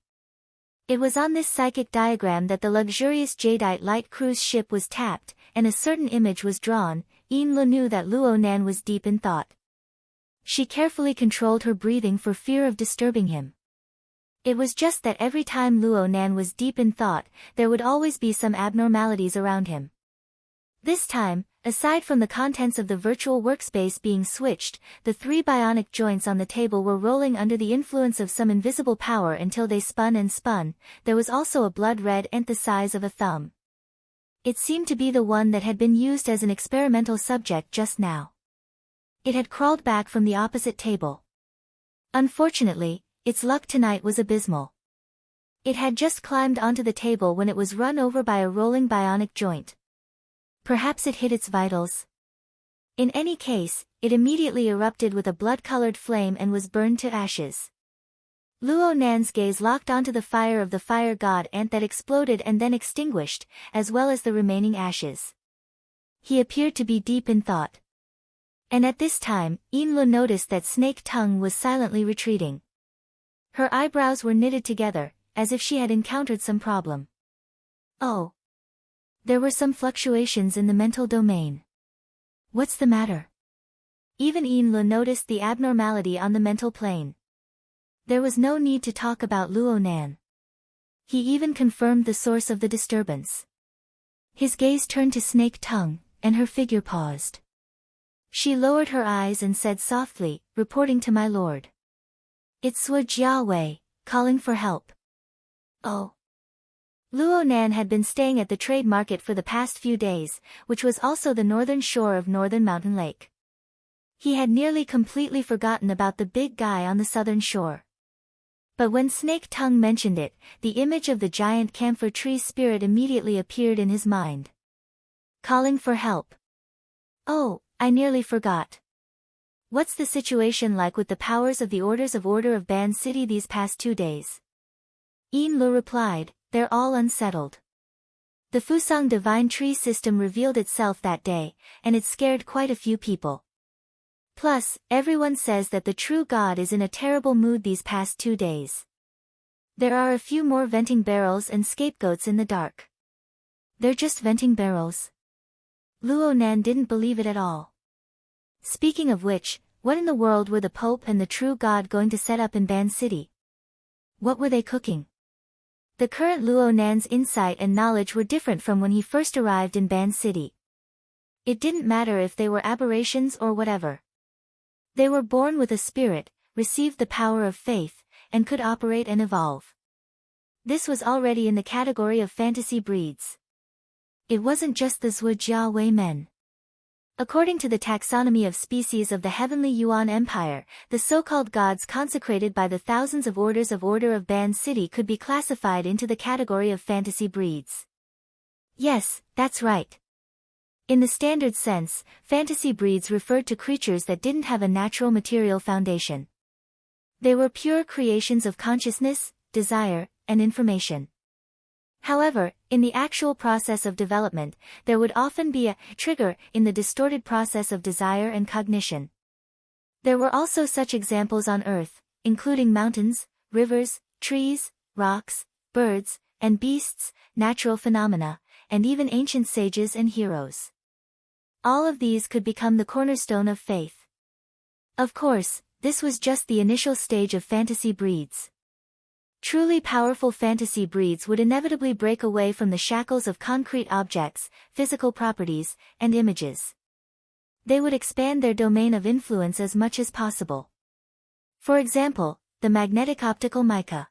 It was on this psychic diagram that the luxurious jadeite light cruise ship was tapped, and a certain image was drawn. Yin Lu knew that Luo Nan was deep in thought. She carefully controlled her breathing for fear of disturbing him. It was just that every time Luo Nan was deep in thought, there would always be some abnormalities around him. This time, aside from the contents of the virtual workspace being switched, the 3 bionic joints on the table were rolling under the influence of some invisible power until they spun and spun. There was also a blood red ant the size of a thumb. It seemed to be the one that had been used as an experimental subject just now. It had crawled back from the opposite table. Unfortunately, its luck tonight was abysmal. It had just climbed onto the table when it was run over by a rolling bionic joint. Perhaps it hit its vitals. In any case, it immediately erupted with a blood-colored flame and was burned to ashes. Luo Nan's gaze locked onto the fire of the fire god ant that exploded and then extinguished, as well as the remaining ashes. He appeared to be deep in thought. And at this time, Yinlu noticed that Snake Tongue was silently retreating. Her eyebrows were knitted together, as if she had encountered some problem. Oh. There were some fluctuations in the mental domain. What's the matter? Even Yinlu noticed the abnormality on the mental plane. There was no need to talk about Luo Nan. He even confirmed the source of the disturbance. His gaze turned to Snake Tongue, and her figure paused. She lowered her eyes and said softly, "Reporting to my lord." "It's Sui Jiawei, calling for help." "Oh." Luo Nan had been staying at the trade market for the past few days, which was also the northern shore of Northern Mountain Lake. He had nearly completely forgotten about the big guy on the southern shore. But when Snake Tongue mentioned it, the image of the giant camphor tree spirit immediately appeared in his mind. Calling for help. Oh, I nearly forgot. What's the situation like with the powers of the Orders of Order of Ban City these past 2 days? Yinlu replied, "They're all unsettled." The Fusang Divine Tree system revealed itself that day, and it scared quite a few people. Plus, everyone says that the true God is in a terrible mood these past 2 days. There are a few more venting barrels and scapegoats in the dark. They're just venting barrels? Luo Nan didn't believe it at all. Speaking of which, what in the world were the Pope and the true God going to set up in Ban City? What were they cooking? The current Luo Nan's insight and knowledge were different from when he first arrived in Ban City. It didn't matter if they were aberrations or whatever. They were born with a spirit, received the power of faith, and could operate and evolve. This was already in the category of fantasy breeds. It wasn't just the Zhujiawei men. According to the taxonomy of species of the Heavenly Yuan Empire, the so-called gods consecrated by the thousands of orders of Order of Ban City could be classified into the category of fantasy breeds. Yes, that's right. In the standard sense, fantasy breeds referred to creatures that didn't have a natural material foundation. They were pure creations of consciousness, desire, and information. However, in the actual process of development, there would often be a trigger in the distorted process of desire and cognition. There were also such examples on Earth, including mountains, rivers, trees, rocks, birds, and beasts, natural phenomena, and even ancient sages and heroes. All of these could become the cornerstone of faith. Of course, this was just the initial stage of fantasy breeds. Truly powerful fantasy breeds would inevitably break away from the shackles of concrete objects, physical properties, and images. They would expand their domain of influence as much as possible. For example, the magnetic optical mica.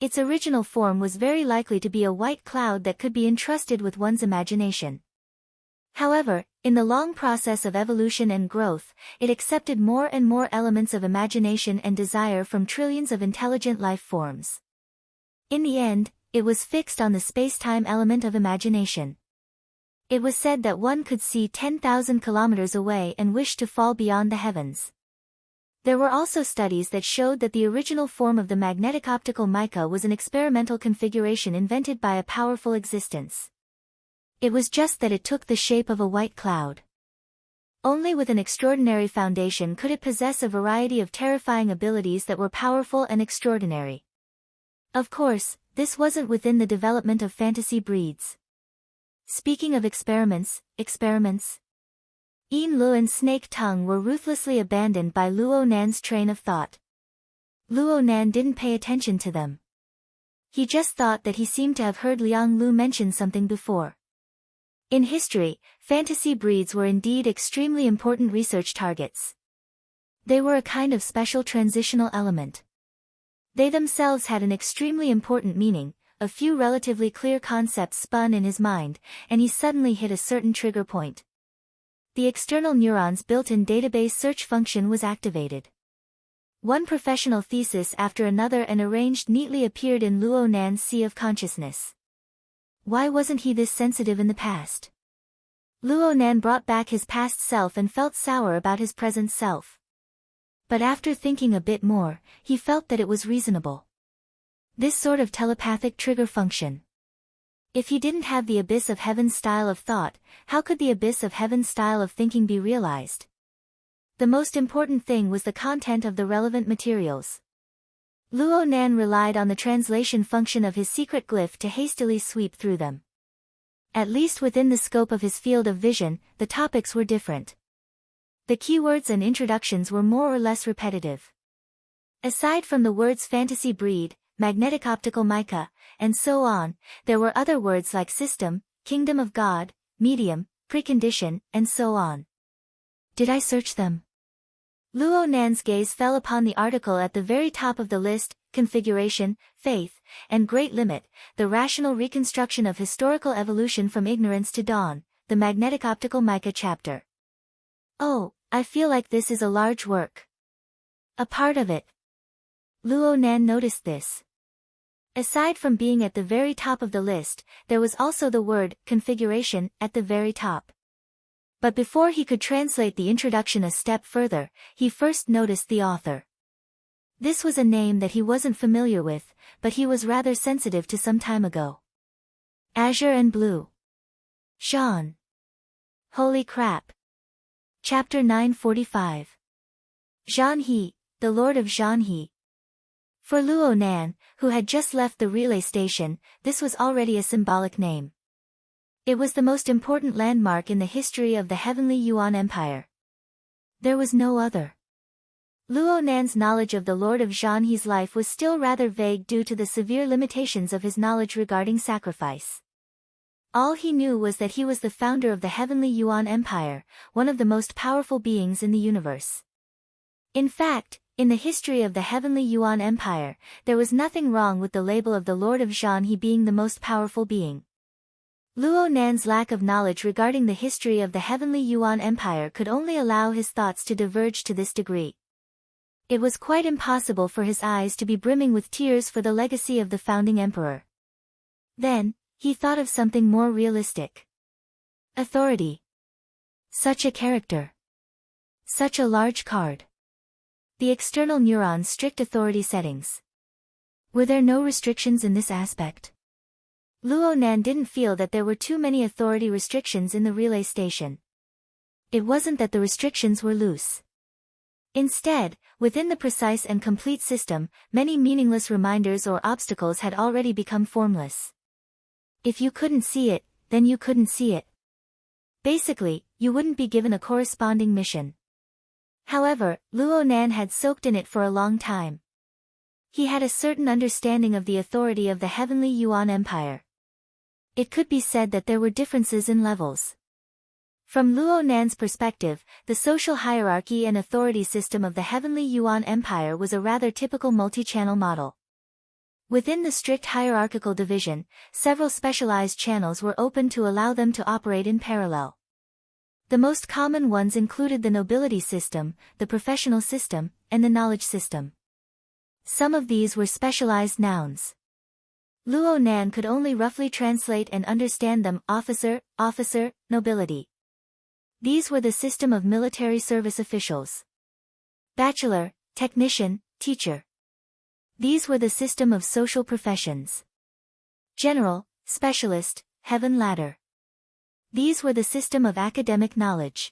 Its original form was very likely to be a white cloud that could be entrusted with one's imagination. However, in the long process of evolution and growth, it accepted more and more elements of imagination and desire from trillions of intelligent life forms. In the end, it was fixed on the space-time element of imagination. It was said that one could see 10,000 kilometers away and wish to fall beyond the heavens. There were also studies that showed that the original form of the magnetic optical mica was an experimental configuration invented by a powerful existence. It was just that it took the shape of a white cloud. Only with an extraordinary foundation could it possess a variety of terrifying abilities that were powerful and extraordinary. Of course, this wasn't within the development of fantasy breeds. Speaking of experiments. Yin Lu and Snake Tongue were ruthlessly abandoned by Luo Nan's train of thought. Luo Nan didn't pay attention to them. He just thought that he seemed to have heard Liang Lu mention something before. In history, fantasy breeds were indeed extremely important research targets. They were a kind of special transitional element. They themselves had an extremely important meaning. A few relatively clear concepts spun in his mind, and he suddenly hit a certain trigger point. The external neuron's built-in database search function was activated. One professional thesis after another and arranged neatly appeared in Luo Nan's sea of consciousness. Why wasn't he this sensitive in the past? Luo Nan brought back his past self and felt sour about his present self. But after thinking a bit more, he felt that it was reasonable. This sort of telepathic trigger function. If he didn't have the abyss of heaven's style of thought, how could the abyss of heaven's style of thinking be realized? The most important thing was the content of the relevant materials. Luo Nan relied on the translation function of his secret glyph to hastily sweep through them. At least within the scope of his field of vision, the topics were different. The keywords and introductions were more or less repetitive. Aside from the words fantasy breed, magnetic optical mica, and so on, there were other words like system, kingdom of God, medium, precondition, and so on. Did I search them? Luo Nan's gaze fell upon the article at the very top of the list, configuration, faith, and great limit, the rational reconstruction of historical evolution from ignorance to dawn, the magnetic optical mica chapter. Oh, I feel like this is a large work. A part of it. Luo Nan noticed this. Aside from being at the very top of the list, there was also the word, configuration, at the very top. But before he could translate the introduction a step further, he first noticed the author. This was a name that he wasn't familiar with, but he was rather sensitive to some time ago. Azure and Blue. Jean. Holy crap. Chapter 945. Jean He, the Lord of Jean He. For Luo Nan, who had just left the relay station, this was already a symbolic name. It was the most important landmark in the history of the Heavenly Yuan Empire. There was no other. Luo Nan's knowledge of the Lord of Jean He's life was still rather vague due to the severe limitations of his knowledge regarding sacrifice. All he knew was that he was the founder of the Heavenly Yuan Empire, one of the most powerful beings in the universe. In fact, in the history of the Heavenly Yuan Empire, there was nothing wrong with the label of the Lord of Jean He being the most powerful being. Luo Nan's lack of knowledge regarding the history of the Heavenly Yuan Empire could only allow his thoughts to diverge to this degree. It was quite impossible for his eyes to be brimming with tears for the legacy of the founding emperor. Then, he thought of something more realistic. Authority. Such a character. Such a large card. The external neuron's strict authority settings. Were there no restrictions in this aspect? Luo Nan didn't feel that there were too many authority restrictions in the relay station. It wasn't that the restrictions were loose. Instead, within the precise and complete system, many meaningless reminders or obstacles had already become formless. If you couldn't see it, then you couldn't see it. Basically, you wouldn't be given a corresponding mission. However, Luo Nan had soaked in it for a long time. He had a certain understanding of the authority of the Heavenly Yuan Empire. It could be said that there were differences in levels. From Luo Nan's perspective, the social hierarchy and authority system of the Heavenly Yuan Empire was a rather typical multi-channel model. Within the strict hierarchical division, several specialized channels were open to allow them to operate in parallel. The most common ones included the nobility system, the professional system, and the knowledge system. Some of these were specialized nouns. Luo Nan could only roughly translate and understand them: officer, nobility. These were the system of military service officials. Bachelor, technician, teacher. These were the system of social professions. General, specialist, heaven ladder. These were the system of academic knowledge.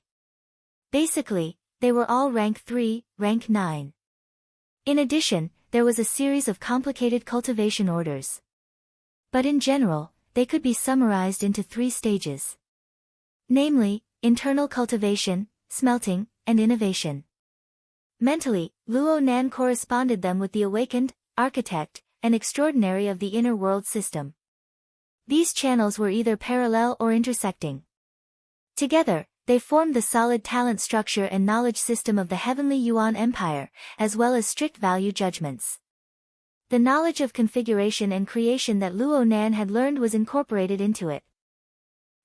Basically, they were all rank 3, rank 9. In addition, there was a series of complicated cultivation orders. But in general, they could be summarized into 3 stages. Namely, internal cultivation, smelting, and innovation. Mentally, Luo Nan corresponded them with the awakened, architect, and extraordinary of the inner world system. These channels were either parallel or intersecting. Together, they formed the solid talent structure and knowledge system of the heavenly Yuan Empire, as well as strict value judgments. The knowledge of configuration and creation that Luo Nan had learned was incorporated into it.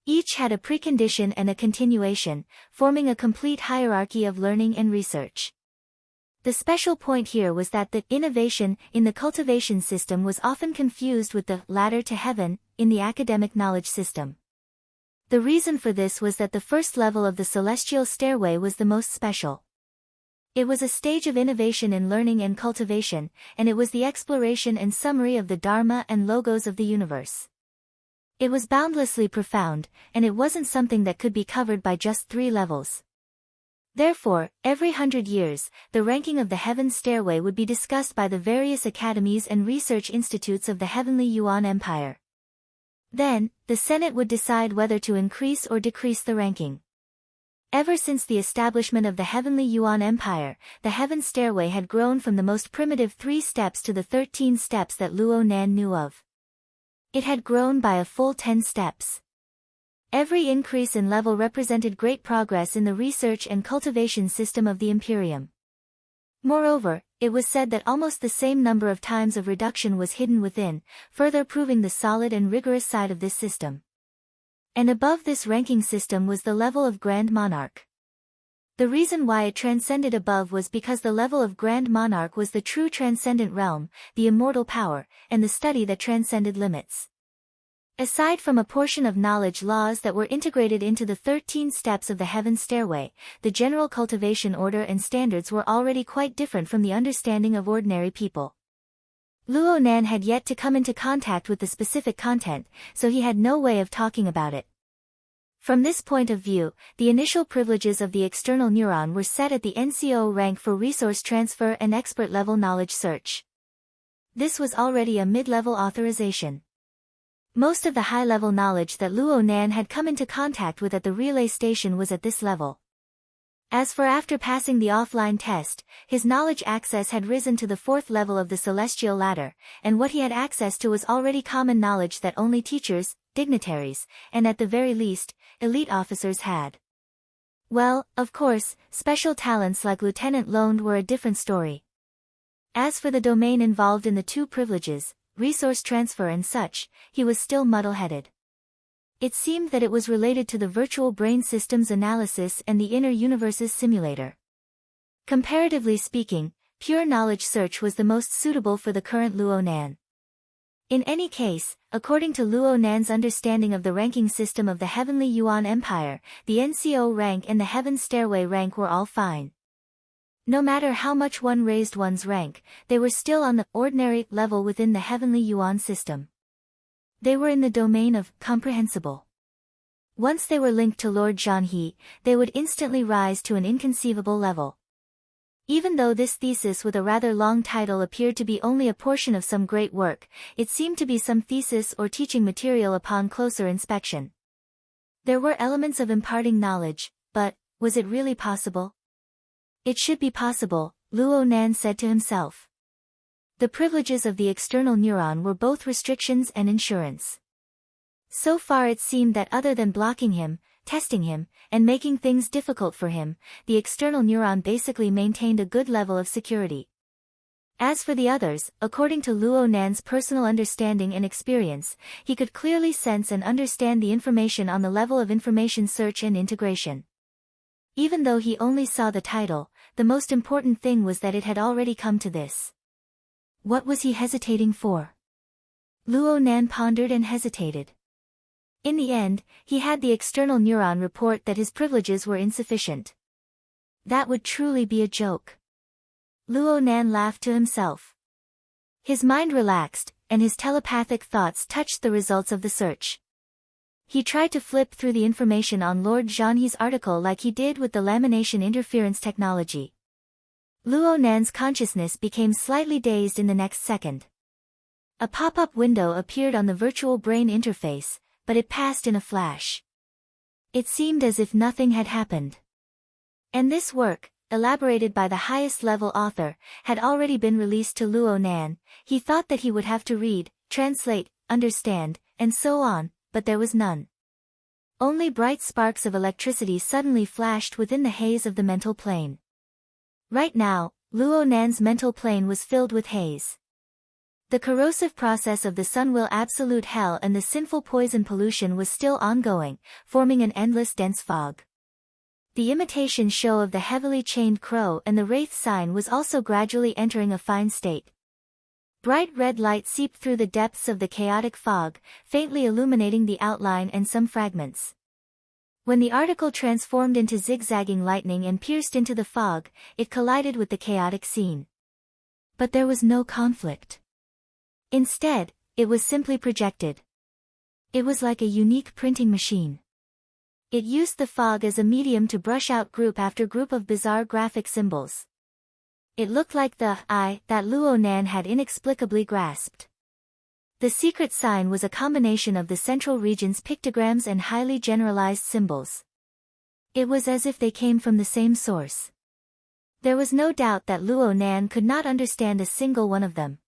Each had a precondition and a continuation, forming a complete hierarchy of learning and research. The special point here was that the innovation in the cultivation system was often confused with the ladder to heaven in the academic knowledge system. The reason for this was that the first level of the celestial stairway was the most special. It was a stage of innovation in learning and cultivation, and it was the exploration and summary of the Dharma and logos of the universe. It was boundlessly profound, and it wasn't something that could be covered by just 3 levels. Therefore, every 100 years, the ranking of the heaven stairway would be discussed by the various academies and research institutes of the heavenly Yuan Empire. Then, the Senate would decide whether to increase or decrease the ranking. Ever since the establishment of the heavenly Yuan Empire, the heaven stairway had grown from the most primitive 3 steps to the 13 steps that Luo Nan knew of. It had grown by a full 10 steps. Every increase in level represented great progress in the research and cultivation system of the Imperium. Moreover, it was said that almost the same number of times of reduction was hidden within, further proving the solid and rigorous side of this system. And above this ranking system was the level of Grand Monarch. The reason why it transcended above was because the level of Grand Monarch was the true transcendent realm, the immortal power, and the study that transcended limits. Aside from a portion of knowledge laws that were integrated into the 13 steps of the heaven stairway, the general cultivation order and standards were already quite different from the understanding of ordinary people. Luo Nan had yet to come into contact with the specific content, so he had no way of talking about it. From this point of view, the initial privileges of the external neuron were set at the NCO rank for resource transfer and expert-level knowledge search. This was already a mid-level authorization. Most of the high-level knowledge that Luo Nan had come into contact with at the relay station was at this level. As for after passing the offline test, his knowledge access had risen to the 4th level of the celestial ladder, and what he had access to was already common knowledge that only teachers, dignitaries, and at the very least, elite officers had. Well, of course, special talents like Lieutenant Loaned were a different story. As for the domain involved in the 2 privileges, resource transfer and such, he was still muddle-headed. It seemed that it was related to the virtual brain systems analysis and the inner universe's simulator. Comparatively speaking, pure knowledge search was the most suitable for the current Luo Nan. In any case, according to Luo Nan's understanding of the ranking system of the heavenly Yuan Empire, the NCO rank and the heaven stairway rank were all fine. No matter how much one raised one's rank, they were still on the ordinary level within the heavenly Yuan system. They were in the domain of comprehensible. Once they were linked to Lord Zhanhe, they would instantly rise to an inconceivable level. Even though this thesis with a rather long title appeared to be only a portion of some great work, it seemed to be some thesis or teaching material upon closer inspection. There were elements of imparting knowledge, but, was it really possible? It should be possible, Luo Nan said to himself. The privileges of the external neuron were both restrictions and insurance. So far it seemed that other than blocking him, testing him, and making things difficult for him, the external neuron basically maintained a good level of security. As for the others, according to Luo Nan's personal understanding and experience, he could clearly sense and understand the information on the level of information search and integration. Even though he only saw the title, the most important thing was that it had already come to this. What was he hesitating for? Luo Nan pondered and hesitated. In the end, he had the external neuron report that his privileges were insufficient. That would truly be a joke. Luo Nan laughed to himself. His mind relaxed, and his telepathic thoughts touched the results of the search. He tried to flip through the information on Lord Zhanhe's article like he did with the lamination interference technology. Luo Nan's consciousness became slightly dazed in the next second. A pop-up window appeared on the virtual brain interface, but it passed in a flash. It seemed as if nothing had happened. And this work, elaborated by the highest-level author, had already been released to Luo Nan. He thought that he would have to read, translate, understand, and so on, but there was none. Only bright sparks of electricity suddenly flashed within the haze of the mental plane. Right now, Luo Nan's mental plane was filled with haze. The corrosive process of the Sunwheel absolute hell and the sinful poison pollution was still ongoing, forming an endless dense fog. The imitation show of the heavily chained crow and the wraith sign was also gradually entering a fine state. Bright red light seeped through the depths of the chaotic fog, faintly illuminating the outline and some fragments. When the article transformed into zigzagging lightning and pierced into the fog, it collided with the chaotic scene. But there was no conflict. Instead, it was simply projected. It was like a unique printing machine. It used the fog as a medium to brush out group after group of bizarre graphic symbols. It looked like the I that Luo Nan had inexplicably grasped. The secret sign was a combination of the central region's pictograms and highly generalized symbols. It was as if they came from the same source. There was no doubt that Luo Nan could not understand a single one of them.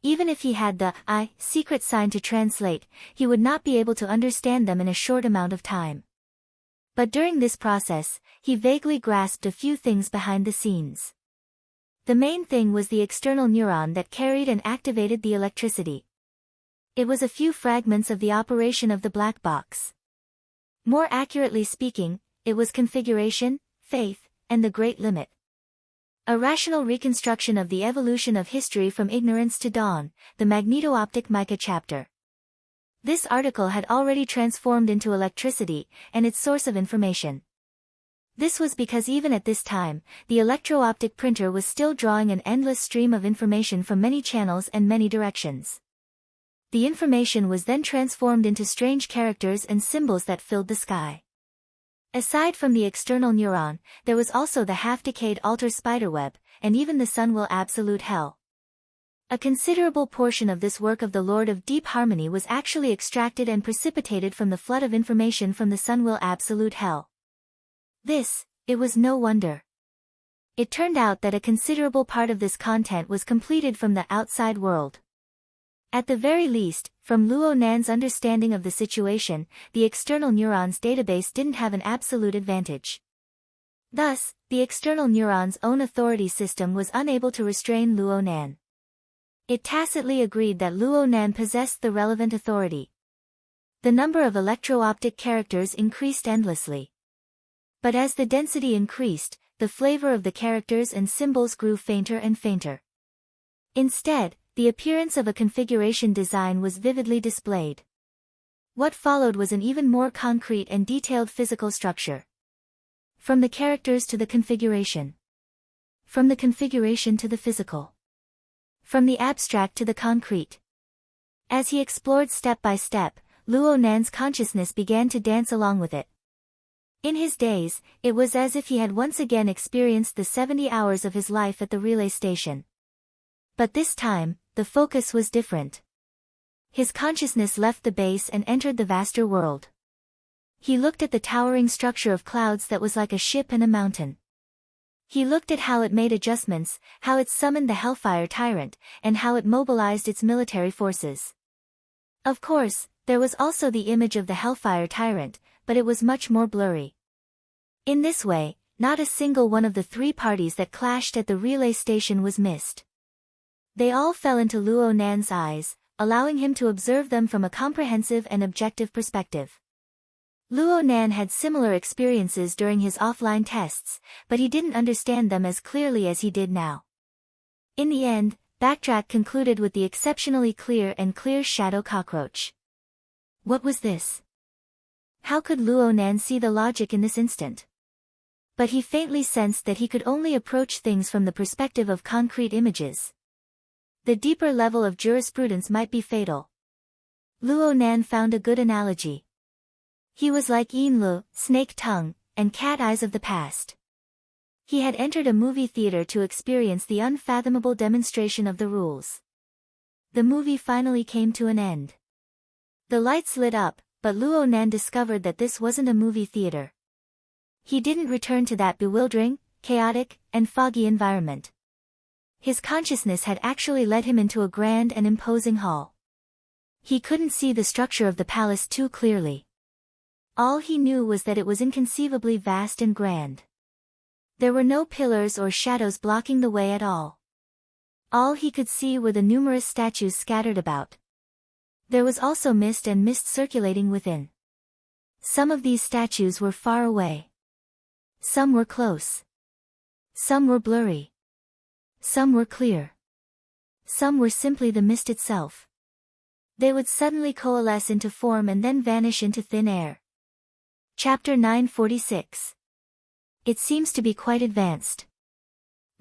Even if he had the I secret sign to translate, he would not be able to understand them in a short amount of time. But during this process, he vaguely grasped a few things behind the scenes. The main thing was the external neuron that carried and activated the electricity. It was a few fragments of the operation of the black box. More accurately speaking, it was configuration, faith, and the great limit. A rational reconstruction of the evolution of history from ignorance to dawn, the magneto-optic mica chapter. This article had already transformed into electricity, and its source of information. This was because even at this time, the electro-optic printer was still drawing an endless stream of information from many channels and many directions. The information was then transformed into strange characters and symbols that filled the sky. Aside from the external neuron, there was also the half-decayed altar spiderweb, and even the Sunwheel absolute hell. A considerable portion of this work of the Lord of Deep Harmony was actually extracted and precipitated from the flood of information from the Sunwheel absolute hell. It was no wonder. It turned out that a considerable part of this content was completed from the outside world. At the very least, from Luo Nan's understanding of the situation, the external neuron's database didn't have an absolute advantage. Thus, the external neuron's own authority system was unable to restrain Luo Nan. It tacitly agreed that Luo Nan possessed the relevant authority. The number of electro-optic characters increased endlessly. But as the density increased, the flavor of the characters and symbols grew fainter and fainter. Instead, the appearance of a configuration design was vividly displayed. What followed was an even more concrete and detailed physical structure. From the characters to the configuration. From the configuration to the physical. From the abstract to the concrete. As he explored step by step, Luo Nan's consciousness began to dance along with it. In his daze, it was as if he had once again experienced the 70 hours of his life at the relay station. But this time, the focus was different. His consciousness left the base and entered the vaster world. He looked at the towering structure of clouds that was like a ship and a mountain. He looked at how it made adjustments, how it summoned the Hellfire Tyrant, and how it mobilized its military forces. Of course, there was also the image of the Hellfire Tyrant, but it was much more blurry. In this way, not a single one of the three parties that clashed at the relay station was missed. They all fell into Luo Nan's eyes, allowing him to observe them from a comprehensive and objective perspective. Luo Nan had similar experiences during his offline tests, but he didn't understand them as clearly as he did now. In the end, Backtrack concluded with the exceptionally clear shadow cockroach. What was this? How could Luo Nan see the logic in this instant? But he faintly sensed that he could only approach things from the perspective of concrete images. The deeper level of jurisprudence might be fatal. Luo Nan found a good analogy. He was like Yinlu, snake tongue, and cat eyes of the past. He had entered a movie theater to experience the unfathomable demonstration of the rules. The movie finally came to an end. The lights lit up, but Luo Nan discovered that this wasn't a movie theater. He didn't return to that bewildering, chaotic, and foggy environment. His consciousness had actually led him into a grand and imposing hall. He couldn't see the structure of the palace too clearly. All he knew was that it was inconceivably vast and grand. There were no pillars or shadows blocking the way at all. All he could see were the numerous statues scattered about. There was also mist and mist circulating within. Some of these statues were far away. Some were close. Some were blurry. Some were clear. Some were simply the mist itself. They would suddenly coalesce into form and then vanish into thin air. Chapter 946. It seems to be quite advanced.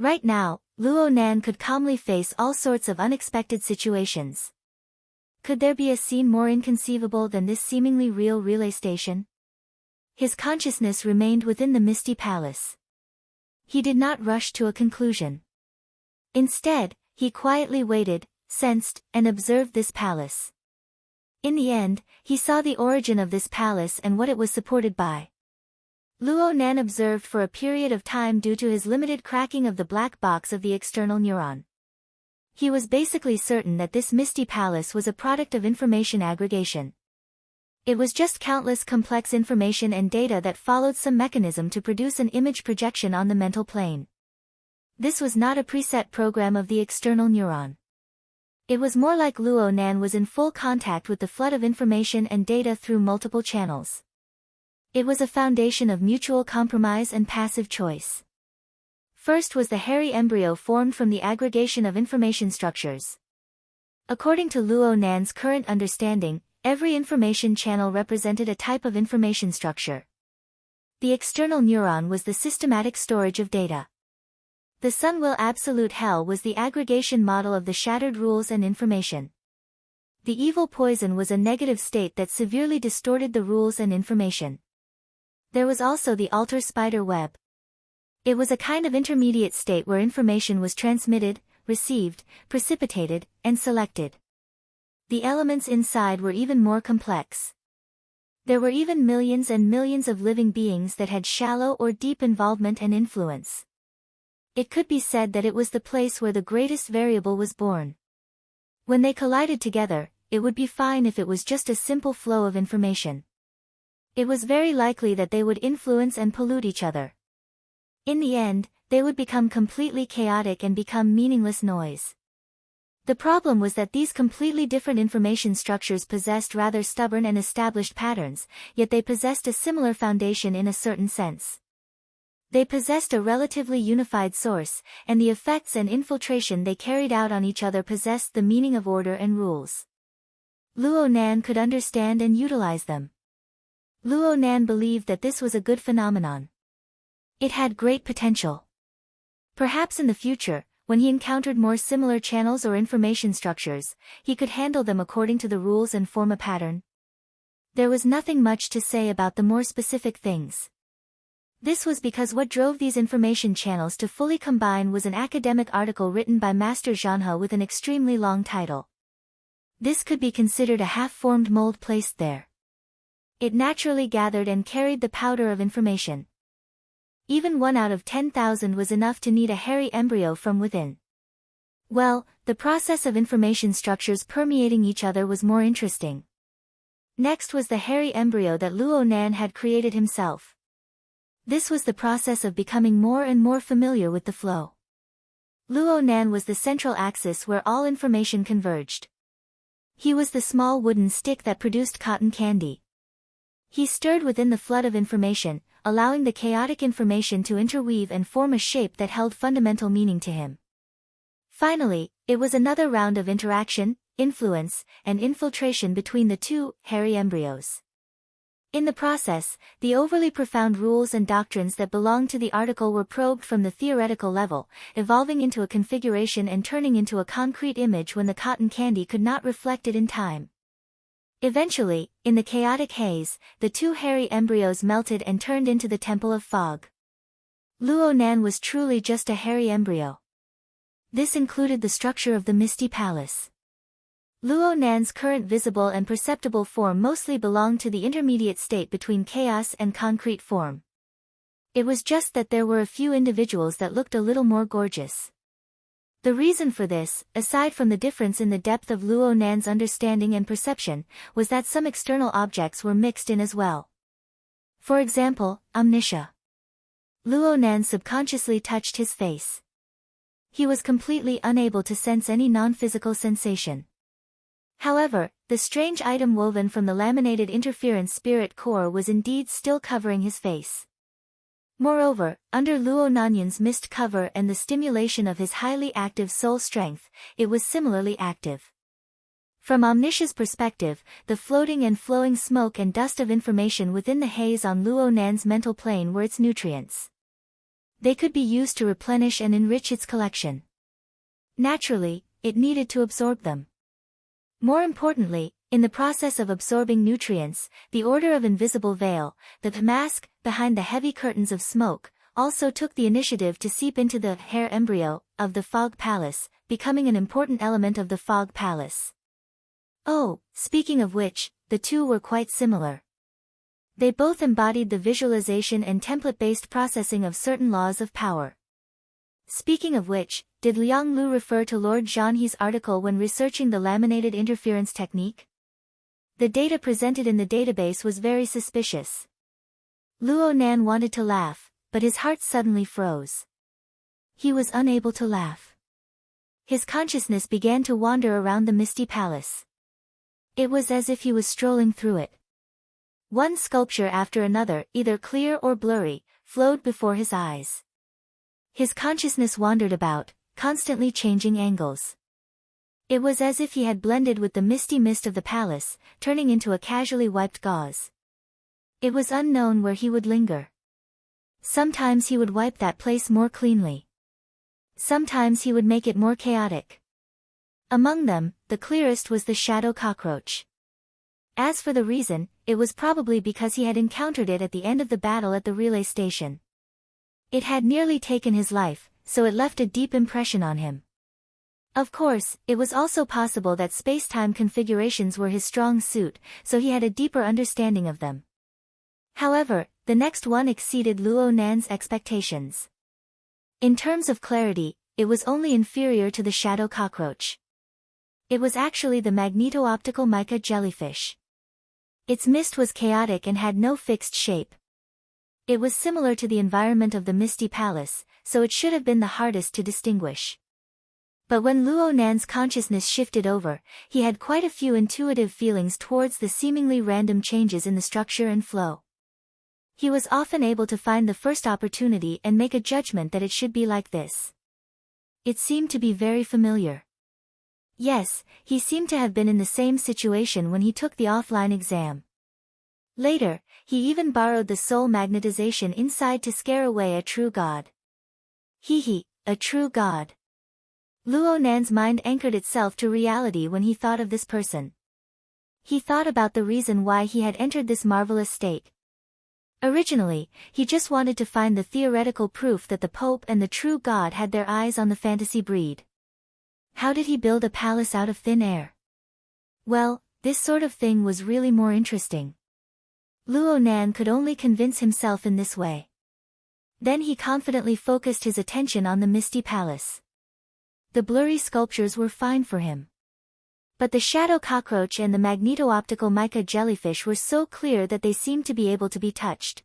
Right now, Luo Nan could calmly face all sorts of unexpected situations. Could there be a scene more inconceivable than this seemingly real relay station? His consciousness remained within the misty palace. He did not rush to a conclusion. Instead, he quietly waited, sensed, and observed this palace. In the end, he saw the origin of this palace and what it was supported by. Luo Nan observed for a period of time due to his limited cracking of the black box of the external neuron. He was basically certain that this misty palace was a product of information aggregation. It was just countless complex information and data that followed some mechanism to produce an image projection on the mental plane. This was not a preset program of the external neuron. It was more like Luo Nan was in full contact with the flood of information and data through multiple channels. It was a foundation of mutual compromise and passive choice. First was the hairy embryo formed from the aggregation of information structures. According to Luo Nan's current understanding, every information channel represented a type of information structure. The external neuron was the systematic storage of data. The sun will absolute hell was the aggregation model of the shattered rules and information. The evil poison was a negative state that severely distorted the rules and information. There was also the alter spider web. It was a kind of intermediate state where information was transmitted, received, precipitated, and selected. The elements inside were even more complex. There were even millions and millions of living beings that had shallow or deep involvement and influence. It could be said that it was the place where the greatest variable was born. When they collided together, it would be fine if it was just a simple flow of information. It was very likely that they would influence and pollute each other. In the end, they would become completely chaotic and become meaningless noise. The problem was that these completely different information structures possessed rather stubborn and established patterns, yet they possessed a similar foundation in a certain sense. They possessed a relatively unified source, and the effects and infiltration they carried out on each other possessed the meaning of order and rules. Luo Nan could understand and utilize them. Luo Nan believed that this was a good phenomenon. It had great potential. Perhaps in the future, when he encountered more similar channels or information structures, he could handle them according to the rules and form a pattern. There was nothing much to say about the more specific things. This was because what drove these information channels to fully combine was an academic article written by Master Zhanhe with an extremely long title. This could be considered a half-formed mold placed there. It naturally gathered and carried the powder of information. Even 1 out of 10,000 was enough to knead a hairy embryo from within. Well, the process of information structures permeating each other was more interesting. Next was the hairy embryo that Luo Nan had created himself. This was the process of becoming more and more familiar with the flow. Luo Nan was the central axis where all information converged. He was the small wooden stick that produced cotton candy. He stirred within the flood of information, allowing the chaotic information to interweave and form a shape that held fundamental meaning to him. Finally, it was another round of interaction, influence, and infiltration between the two hairy embryos. In the process, the overly profound rules and doctrines that belonged to the article were probed from the theoretical level, evolving into a configuration and turning into a concrete image when the cotton candy could not reflect it in time. Eventually, in the chaotic haze, the two hairy embryos melted and turned into the Temple of Fog. Luo Nan was truly just a hairy embryo. This included the structure of the Misty Palace. Luo Nan's current visible and perceptible form mostly belonged to the intermediate state between chaos and concrete form. It was just that there were a few individuals that looked a little more gorgeous. The reason for this, aside from the difference in the depth of Luo Nan's understanding and perception, was that some external objects were mixed in as well. For example, amnesia. Luo Nan subconsciously touched his face. He was completely unable to sense any non-physical sensation. However, the strange item woven from the laminated interference spirit core was indeed still covering his face. Moreover, under Luo Nanyan's mist cover and the stimulation of his highly active soul strength, it was similarly active. From Omniscia's perspective, the floating and flowing smoke and dust of information within the haze on Luo Nan's mental plane were its nutrients. They could be used to replenish and enrich its collection. Naturally, it needed to absorb them. More importantly, in the process of absorbing nutrients, the Order of Invisible Veil, the mask behind the heavy curtains of smoke, also took the initiative to seep into the hair embryo of the Fog Palace, becoming an important element of the Fog Palace. Oh, speaking of which, the two were quite similar. They both embodied the visualization and template-based processing of certain laws of power. Speaking of which, did Liang Lu refer to Lord Zhanhe's article when researching the laminated interference technique? The data presented in the database was very suspicious. Luo Nan wanted to laugh, but his heart suddenly froze. He was unable to laugh. His consciousness began to wander around the misty palace. It was as if he was strolling through it. One sculpture after another, either clear or blurry, flowed before his eyes. His consciousness wandered about, constantly changing angles. It was as if he had blended with the misty mist of the palace, turning into a casually wiped gauze. It was unknown where he would linger. Sometimes he would wipe that place more cleanly. Sometimes he would make it more chaotic. Among them, the clearest was the shadow cockroach. As for the reason, it was probably because he had encountered it at the end of the battle at the relay station. It had nearly taken his life, so it left a deep impression on him. Of course, it was also possible that space-time configurations were his strong suit, so he had a deeper understanding of them. However, the next one exceeded Luo Nan's expectations. In terms of clarity, it was only inferior to the shadow cockroach. It was actually the magneto-optical mica jellyfish. Its mist was chaotic and had no fixed shape. It was similar to the environment of the Misty Palace, so it should have been the hardest to distinguish. But when Luo Nan's consciousness shifted over, he had quite a few intuitive feelings towards the seemingly random changes in the structure and flow. He was often able to find the first opportunity and make a judgment that it should be like this. It seemed to be very familiar. Yes, he seemed to have been in the same situation when he took the offline exam. Later, he even borrowed the soul magnetization inside to scare away a true god. A true god. Luo Nan's mind anchored itself to reality when he thought of this person. He thought about the reason why he had entered this marvelous state. Originally, he just wanted to find the theoretical proof that the Pope and the true god had their eyes on the fantasy breed. How did he build a palace out of thin air? Well, this sort of thing was really more interesting. Luo Nan could only convince himself in this way. Then he confidently focused his attention on the misty palace. The blurry sculptures were fine for him. But the shadow cockroach and the magneto-optical mica jellyfish were so clear that they seemed to be able to be touched.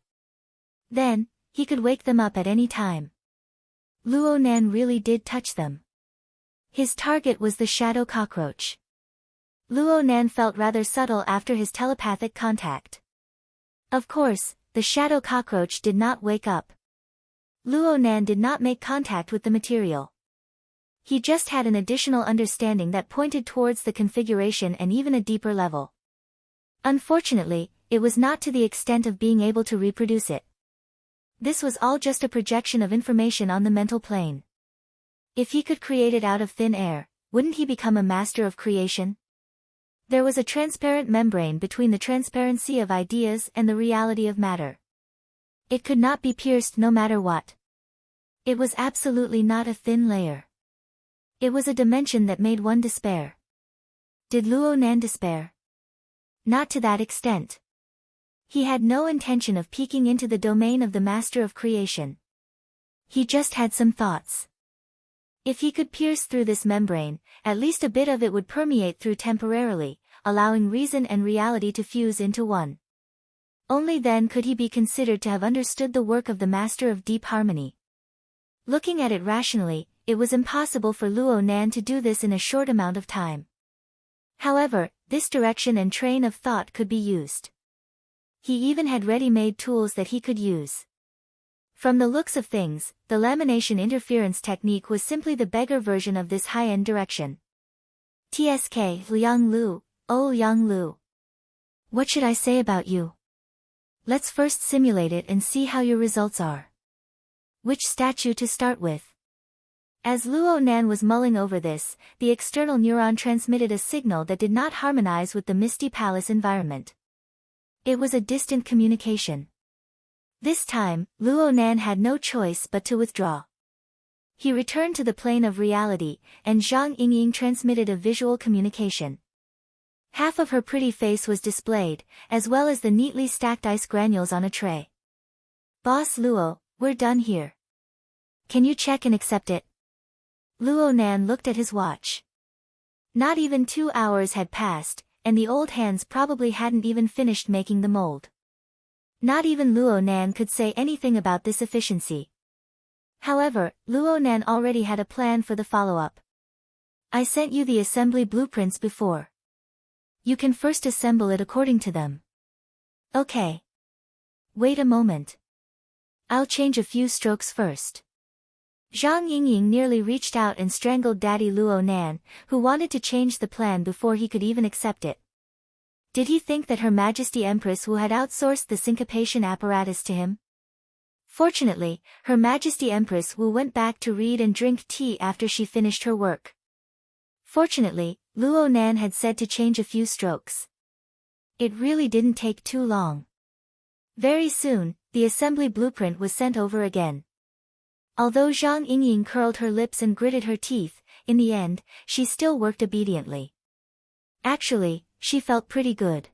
Then, he could wake them up at any time. Luo Nan really did touch them. His target was the shadow cockroach. Luo Nan felt rather subtle after his telepathic contact. Of course, the shadow cockroach did not wake up. Luo Nan did not make contact with the material. He just had an additional understanding that pointed towards the configuration and even a deeper level. Unfortunately, it was not to the extent of being able to reproduce it. This was all just a projection of information on the mental plane. If he could create it out of thin air, wouldn't he become a master of creation? There was a transparent membrane between the transparency of ideas and the reality of matter. It could not be pierced no matter what. It was absolutely not a thin layer. It was a dimension that made one despair. Did Luo Nan despair? Not to that extent. He had no intention of peeking into the domain of the master of creation. He just had some thoughts. If he could pierce through this membrane, at least a bit of it would permeate through temporarily, allowing reason and reality to fuse into one. Only then could he be considered to have understood the work of the master of deep harmony. Looking at it rationally, it was impossible for Luo Nan to do this in a short amount of time. However, this direction and train of thought could be used. He even had ready-made tools that he could use. From the looks of things, the lamination interference technique was simply the beggar version of this high-end direction. TSK Liang Lu, oh Liang Lu. What should I say about you? Let's first simulate it and see how your results are. Which statue to start with? As Luo Nan was mulling over this, the external neuron transmitted a signal that did not harmonize with the misty palace environment. It was a distant communication. This time, Luo Nan had no choice but to withdraw. He returned to the plane of reality, and Zhang Yingying transmitted a visual communication. Half of her pretty face was displayed, as well as the neatly stacked ice granules on a tray. Boss Luo, we're done here. Can you check and accept it? Luo Nan looked at his watch. Not even 2 hours had passed, and the old hands probably hadn't even finished making the mold. Not even Luo Nan could say anything about this efficiency. However, Luo Nan already had a plan for the follow-up. I sent you the assembly blueprints before. You can first assemble it according to them. Okay. Wait a moment. I'll change a few strokes first. Zhang Yingying nearly reached out and strangled Daddy Luo Nan, who wanted to change the plan before he could even accept it. Did he think that Her Majesty Empress Wu had outsourced the syncopation apparatus to him? Fortunately, Her Majesty Empress Wu went back to read and drink tea after she finished her work. Fortunately, Luo Nan had said to change a few strokes. It really didn't take too long. Very soon, the assembly blueprint was sent over again. Although Zhang Yingying curled her lips and gritted her teeth, in the end, she still worked obediently. Actually, she felt pretty good.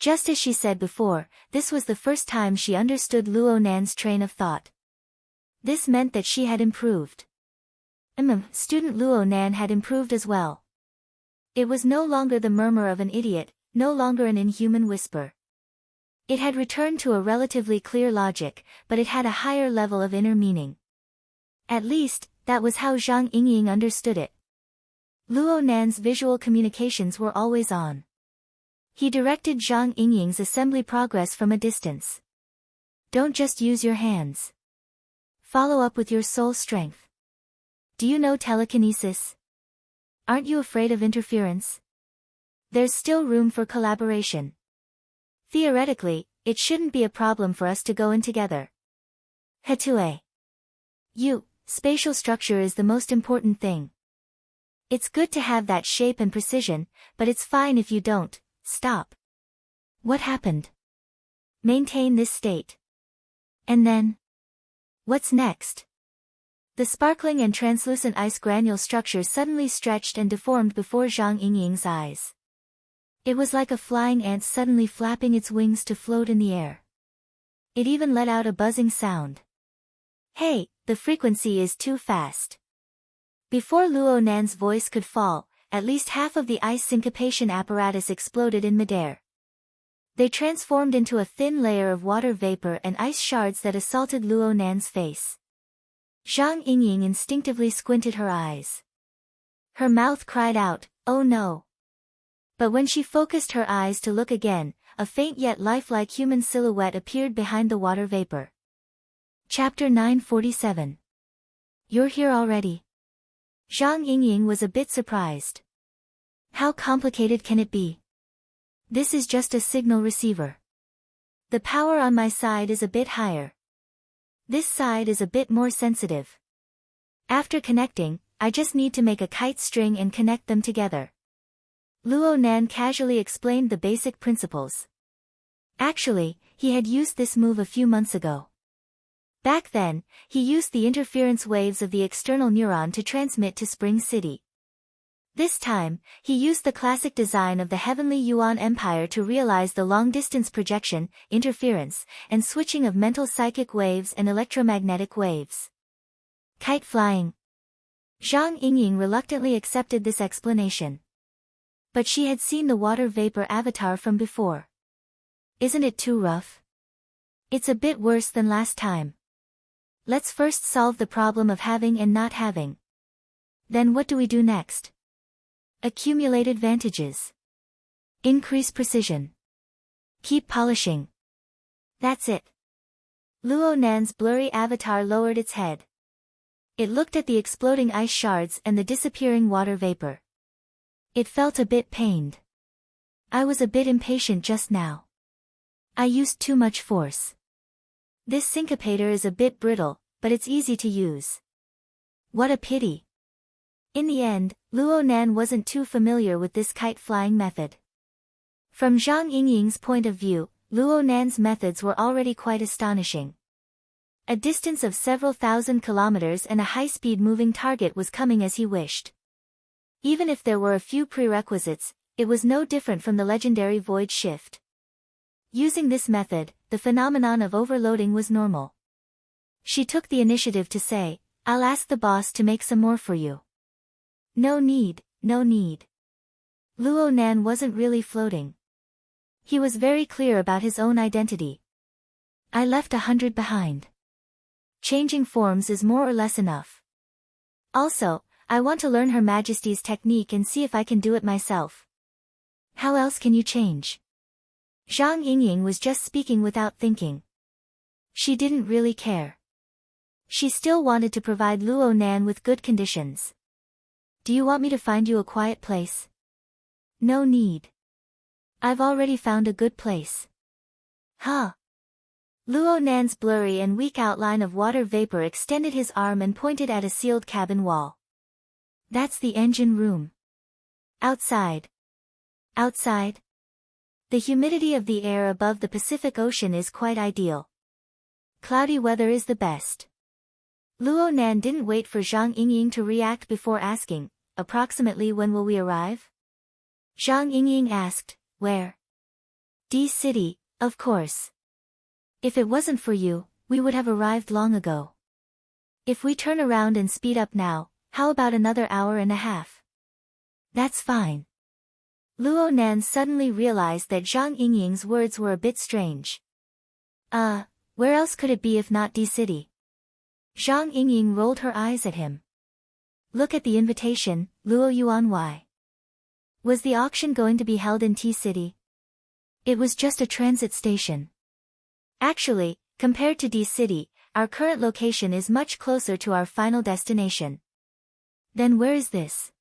Just as she said before, this was the first time she understood Luo Nan's train of thought. This meant that she had improved. Student Luo Nan had improved as well. It was no longer the murmur of an idiot, no longer an inhuman whisper. It had returned to a relatively clear logic, but it had a higher level of inner meaning. At least, that was how Zhang Yingying understood it. Luo Nan's visual communications were always on. He directed Zhang Yingying's assembly progress from a distance. Don't just use your hands. Follow up with your soul strength. Do you know telekinesis? Aren't you afraid of interference? There's still room for collaboration. Theoretically, it shouldn't be a problem for us to go in together. Hetue. Spatial structure is the most important thing. It's good to have that shape and precision, but it's fine if you don't. Stop. What happened? Maintain this state. And then? What's next? The sparkling and translucent ice granule structure suddenly stretched and deformed before Zhang Yingying's eyes. It was like a flying ant suddenly flapping its wings to float in the air. It even let out a buzzing sound. Hey, the frequency is too fast. Before Luo Nan's voice could fall, at least half of the ice syncopation apparatus exploded in midair. They transformed into a thin layer of water vapor and ice shards that assaulted Luo Nan's face. Zhang Yingying instinctively squinted her eyes. Her mouth cried out, "Oh no!" But when she focused her eyes to look again, a faint yet lifelike human silhouette appeared behind the water vapor. Chapter 947. You're here already? Zhang Yingying was a bit surprised. How complicated can it be? This is just a signal receiver. The power on my side is a bit higher. This side is a bit more sensitive. After connecting, I just need to make a kite string and connect them together. Luo Nan casually explained the basic principles. Actually, he had used this move a few months ago. Back then, he used the interference waves of the external neuron to transmit to Spring City. This time, he used the classic design of the heavenly Yuan Empire to realize the long-distance projection, interference, and switching of mental psychic waves and electromagnetic waves. Kite flying. Zhang Yingying reluctantly accepted this explanation. But she had seen the water vapor avatar from before. Isn't it too rough? It's a bit worse than last time. Let's first solve the problem of having and not having. Then what do we do next? Accumulate advantages. Increase precision. Keep polishing. That's it. Luo Nan's blurry avatar lowered its head. It looked at the exploding ice shards and the disappearing water vapor. It felt a bit pained. I was a bit impatient just now. I used too much force. This syncopator is a bit brittle, but it's easy to use. What a pity. In the end, Luo Nan wasn't too familiar with this kite-flying method. From Zhang Yingying's point of view, Luo Nan's methods were already quite astonishing. A distance of several thousand kilometers and a high-speed moving target was coming as he wished. Even if there were a few prerequisites, it was no different from the legendary void shift. Using this method, the phenomenon of overloading was normal. She took the initiative to say, "I'll ask the boss to make some more for you." No need, no need. Luo Nan wasn't really floating. He was very clear about his own identity. I left 100 behind. Changing forms is more or less enough. Also, I want to learn Her Majesty's technique and see if I can do it myself. How else can you change? Zhang Yingying was just speaking without thinking. She didn't really care. She still wanted to provide Luo Nan with good conditions. Do you want me to find you a quiet place? No need. I've already found a good place. Huh? Luo Nan's blurry and weak outline of water vapor extended his arm and pointed at a sealed cabin wall. That's the engine room. Outside. Outside? The humidity of the air above the Pacific Ocean is quite ideal. Cloudy weather is the best. Luo Nan didn't wait for Zhang Yingying to react before asking, approximately when will we arrive? Zhang Yingying asked, where? D City, of course. If it wasn't for you, we would have arrived long ago. If we turn around and speed up now, how about another hour and a half? That's fine. Luo Nan suddenly realized that Zhang Yingying's words were a bit strange. Where else could it be if not D City? Zhang Yingying rolled her eyes at him. Look at the invitation, Luo Yuan Y. Was the auction going to be held in T City? It was just a transit station. Actually, compared to D City, our current location is much closer to our final destination. Then where is this?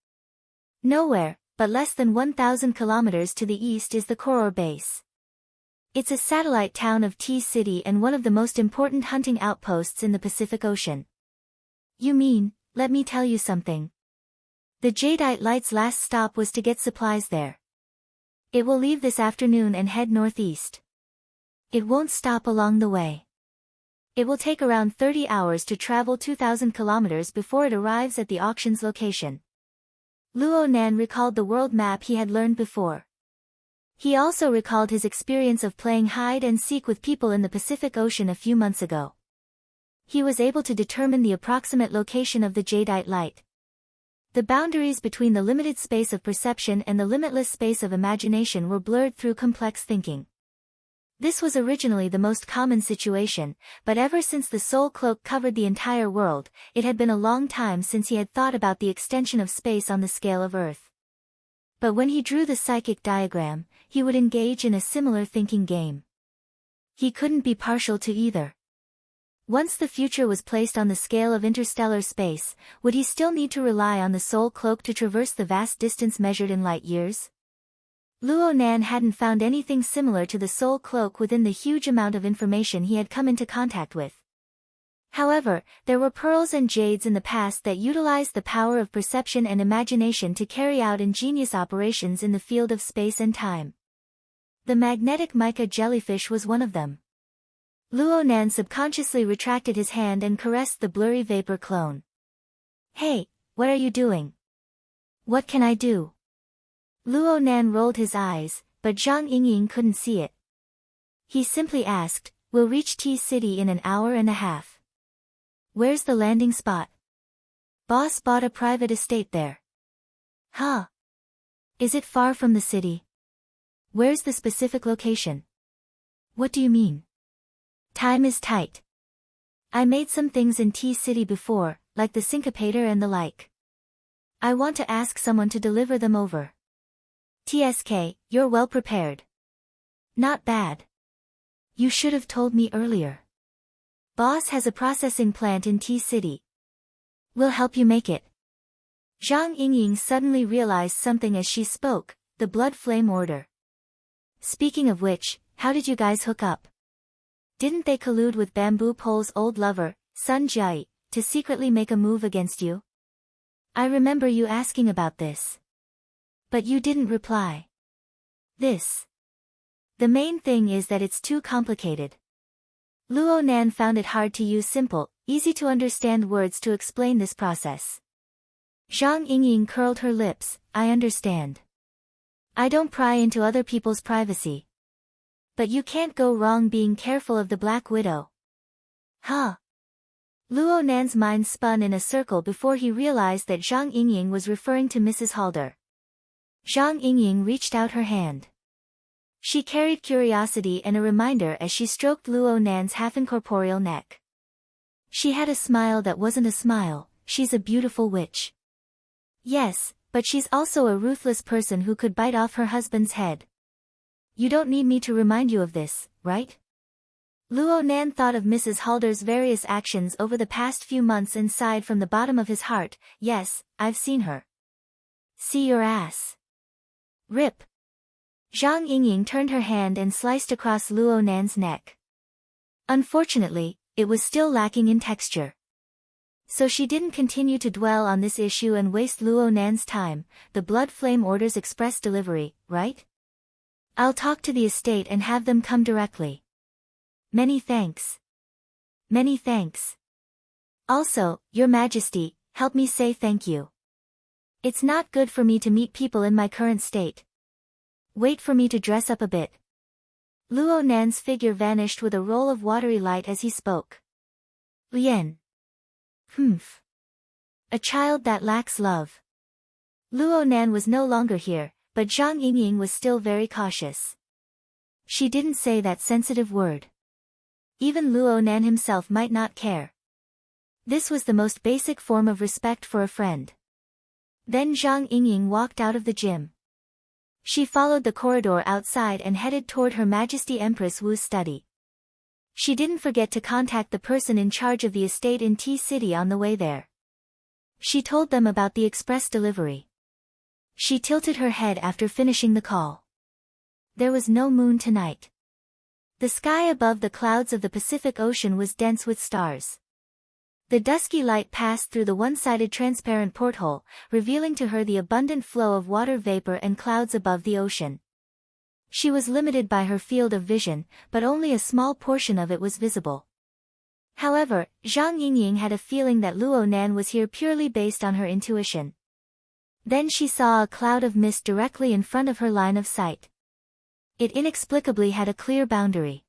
Nowhere, but less than 1,000 kilometers to the east is the Koror base. It's a satellite town of T City and one of the most important hunting outposts in the Pacific Ocean. You mean, let me tell you something. The Jadeite Light's last stop was to get supplies there. It will leave this afternoon and head northeast. It won't stop along the way. It will take around 30 hours to travel 2,000 kilometers before it arrives at the auction's location. Luo Nan recalled the world map he had learned before. He also recalled his experience of playing hide and seek with people in the Pacific Ocean a few months ago. He was able to determine the approximate location of the Jadeite Light. The boundaries between the limited space of perception and the limitless space of imagination were blurred through complex thinking. This was originally the most common situation, but ever since the soul cloak covered the entire world, it had been a long time since he had thought about the extension of space on the scale of Earth. But when he drew the psychic diagram, he would engage in a similar thinking game. He couldn't be partial to either. Once the future was placed on the scale of interstellar space, would he still need to rely on the soul cloak to traverse the vast distance measured in light years? Luo Nan hadn't found anything similar to the soul cloak within the huge amount of information he had come into contact with. However, there were pearls and jades in the past that utilized the power of perception and imagination to carry out ingenious operations in the field of space and time. The magnetic mica jellyfish was one of them. Luo Nan subconsciously retracted his hand and caressed the blurry vapor clone. Hey, what are you doing? What can I do? Luo Nan rolled his eyes, but Zhang Yingying couldn't see it. He simply asked, we'll reach Tea City in an hour and a half. Where's the landing spot? Boss bought a private estate there. Huh? Is it far from the city? Where's the specific location? What do you mean? Time is tight. I made some things in Tea City before, like the syncopator and the like. I want to ask someone to deliver them over. TSK, you're well prepared. Not bad. You should have told me earlier. Boss has a processing plant in Tea City. We'll help you make it. Zhang Yingying suddenly realized something as she spoke, the blood flame order. Speaking of which, how did you guys hook up? Didn't they collude with Bamboo Pole's old lover, Sun Jiai, to secretly make a move against you? I remember you asking about this. But you didn't reply. The main thing is that it's too complicated. Luo Nan found it hard to use simple, easy to understand words to explain this process. Zhang Yingying curled her lips, I understand. I don't pry into other people's privacy. But you can't go wrong being careful of the Black Widow. Huh? Luo Nan's mind spun in a circle before he realized that Zhang Yingying was referring to Mrs. Halder. Zhang Yingying reached out her hand. She carried curiosity and a reminder as she stroked Luo Nan's half-incorporeal neck. She had a smile that wasn't a smile, she's a beautiful witch. Yes, but she's also a ruthless person who could bite off her husband's head. You don't need me to remind you of this, right? Luo Nan thought of Mrs. Halder's various actions over the past few months and sighed from the bottom of his heart, yes, I've seen her. See your ass. Rip. Zhang Yingying turned her hand and sliced across Luo Nan's neck. Unfortunately, it was still lacking in texture. So she didn't continue to dwell on this issue and waste Luo Nan's time, the blood flame orders express delivery, right? I'll talk to the estate and have them come directly. Many thanks. Many thanks. Also, Your Majesty, help me say thank you. It's not good for me to meet people in my current state. Wait for me to dress up a bit. Luo Nan's figure vanished with a roll of watery light as he spoke. Lien. Humph. A child that lacks love. Luo Nan was no longer here, but Zhang Yingying was still very cautious. She didn't say that sensitive word. Even Luo Nan himself might not care. This was the most basic form of respect for a friend. Then Zhang Yingying walked out of the gym. She followed the corridor outside and headed toward Her Majesty Empress Wu's study. She didn't forget to contact the person in charge of the estate in Tea City on the way there. She told them about the express delivery. She tilted her head after finishing the call. There was no moon tonight. The sky above the clouds of the Pacific Ocean was dense with stars. The dusky light passed through the one-sided transparent porthole, revealing to her the abundant flow of water vapor and clouds above the ocean. She was limited by her field of vision, but only a small portion of it was visible. However, Zhang Yingying had a feeling that Luo Nan was here purely based on her intuition. Then she saw a cloud of mist directly in front of her line of sight. It inexplicably had a clear boundary.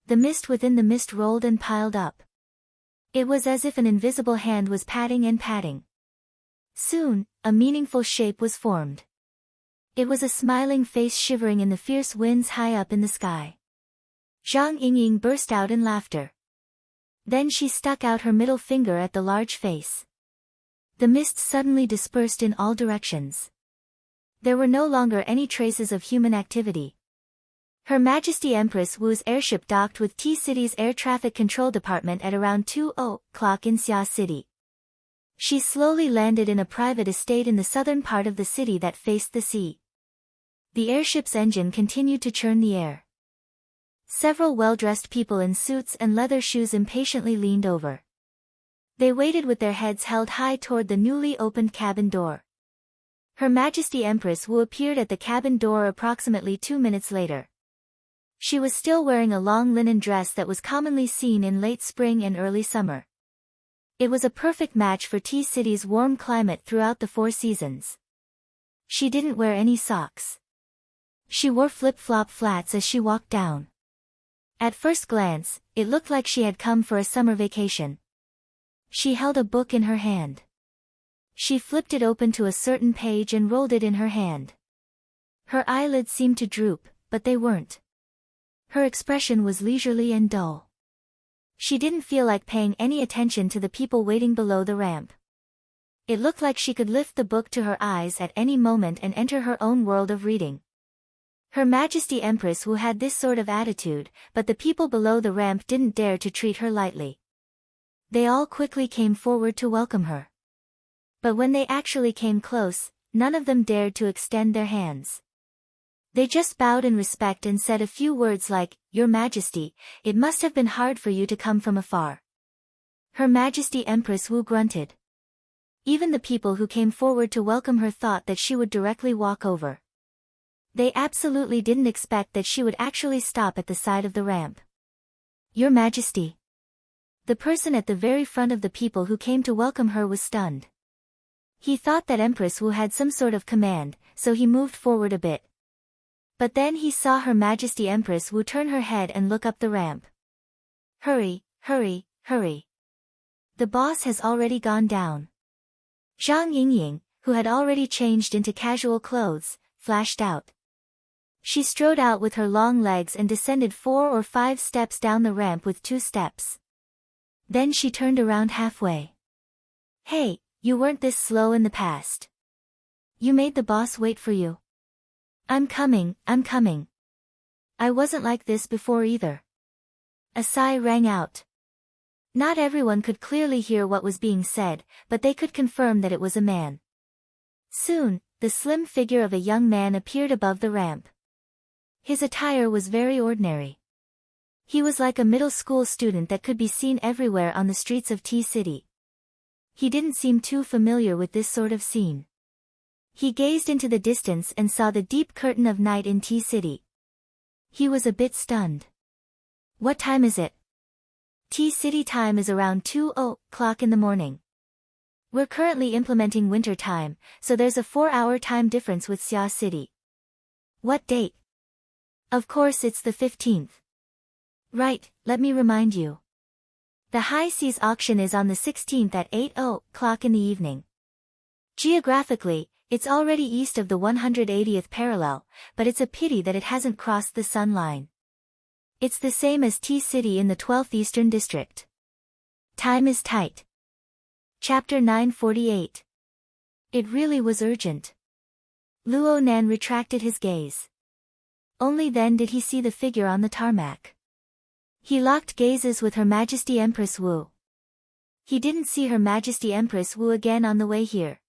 The mist within the mist rolled and piled up. It was as if an invisible hand was patting and patting. Soon, a meaningful shape was formed. It was a smiling face shivering in the fierce winds high up in the sky. Zhang Yingying burst out in laughter. Then she stuck out her middle finger at the large face. The mist suddenly dispersed in all directions. There were no longer any traces of human activity. Her Majesty Empress Wu's airship docked with Tea City's Air Traffic Control Department at around 2:00 in Xia City. She slowly landed in a private estate in the southern part of the city that faced the sea. The airship's engine continued to churn the air. Several well-dressed people in suits and leather shoes impatiently leaned over. They waited with their heads held high toward the newly opened cabin door. Her Majesty Empress Wu appeared at the cabin door approximately 2 minutes later. She was still wearing a long linen dress that was commonly seen in late spring and early summer. It was a perfect match for Tea City's warm climate throughout the 4 seasons. She didn't wear any socks. She wore flip-flop flats as she walked down. At first glance, it looked like she had come for a summer vacation. She held a book in her hand. She flipped it open to a certain page and rolled it in her hand. Her eyelids seemed to droop, but they weren't. Her expression was leisurely and dull. She didn't feel like paying any attention to the people waiting below the ramp. It looked like she could lift the book to her eyes at any moment and enter her own world of reading. Her Majesty Empress Wu had this sort of attitude, but the people below the ramp didn't dare to treat her lightly. They all quickly came forward to welcome her. But when they actually came close, none of them dared to extend their hands. They just bowed in respect and said a few words like, "Your Majesty, it must have been hard for you to come from afar." Her Majesty Empress Wu grunted. Even the people who came forward to welcome her thought that she would directly walk over. They absolutely didn't expect that she would actually stop at the side of the ramp. "Your Majesty." The person at the very front of the people who came to welcome her was stunned. He thought that Empress Wu had some sort of command, so he moved forward a bit. But then he saw Her Majesty Empress Wu turn her head and look up the ramp. "Hurry, hurry, hurry. The boss has already gone down." Zhang Yingying, who had already changed into casual clothes, flashed out. She strode out with her long legs and descended 4 or 5 steps down the ramp with 2 steps. Then she turned around halfway. "Hey, you weren't this slow in the past. You made the boss wait for you." I'm coming. I wasn't like this before either." A sigh rang out. Not everyone could clearly hear what was being said, but they could confirm that it was a man. Soon, the slim figure of a young man appeared above the ramp. His attire was very ordinary. He was like a middle school student that could be seen everywhere on the streets of T-City. He didn't seem too familiar with this sort of scene. He gazed into the distance and saw the deep curtain of night in T-City. He was a bit stunned. "What time is it?" T-City time is around 2:00 in the morning. We're currently implementing winter time, so there's a 4-hour time difference with Xia City. "What date?" "Of course it's the 15th. "Right, let me remind you. The High Seas auction is on the 16th at 8:00 in the evening. Geographically, it's already east of the 180th parallel, but it's a pity that it hasn't crossed the sun line. It's the same as T-City in the 12th Eastern District. Time is tight." Chapter 948. It really was urgent. Luo Nan retracted his gaze. Only then did he see the figure on the tarmac. He locked gazes with Her Majesty Empress Wu. He didn't see Her Majesty Empress Wu again on the way here.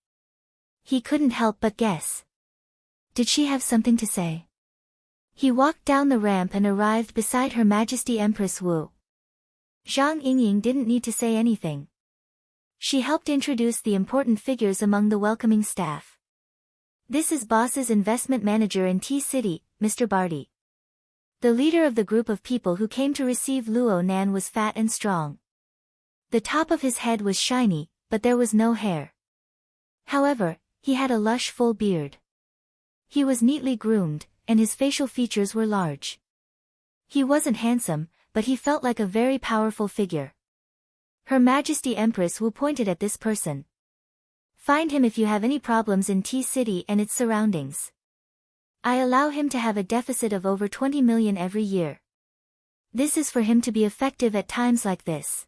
He couldn't help but guess. Did she have something to say? He walked down the ramp and arrived beside Her Majesty Empress Wu. Zhang Yingying didn't need to say anything. She helped introduce the important figures among the welcoming staff. "This is Boss's investment manager in T-City, Mr. Barty." The leader of the group of people who came to receive Luo Nan was fat and strong. The top of his head was shiny, but there was no hair. However, he had a lush full beard. He was neatly groomed, and his facial features were large. He wasn't handsome, but he felt like a very powerful figure. Her Majesty Empress Wu pointed at this person. "Find him if you have any problems in T-City and its surroundings. I allow him to have a deficit of over 20 million every year. This is for him to be effective at times like this."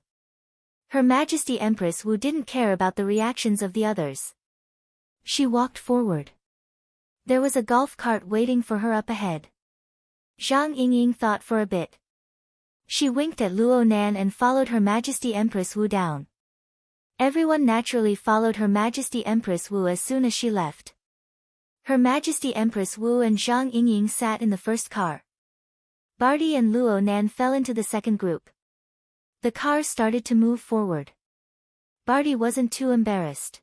Her Majesty Empress Wu didn't care about the reactions of the others. She walked forward. There was a golf cart waiting for her up ahead. Zhang Yingying thought for a bit. She winked at Luo Nan and followed Her Majesty Empress Wu down. Everyone naturally followed Her Majesty Empress Wu as soon as she left. Her Majesty Empress Wu and Zhang Yingying sat in the first car. Barty and Luo Nan fell into the second group. The car started to move forward. Barty wasn't too embarrassed.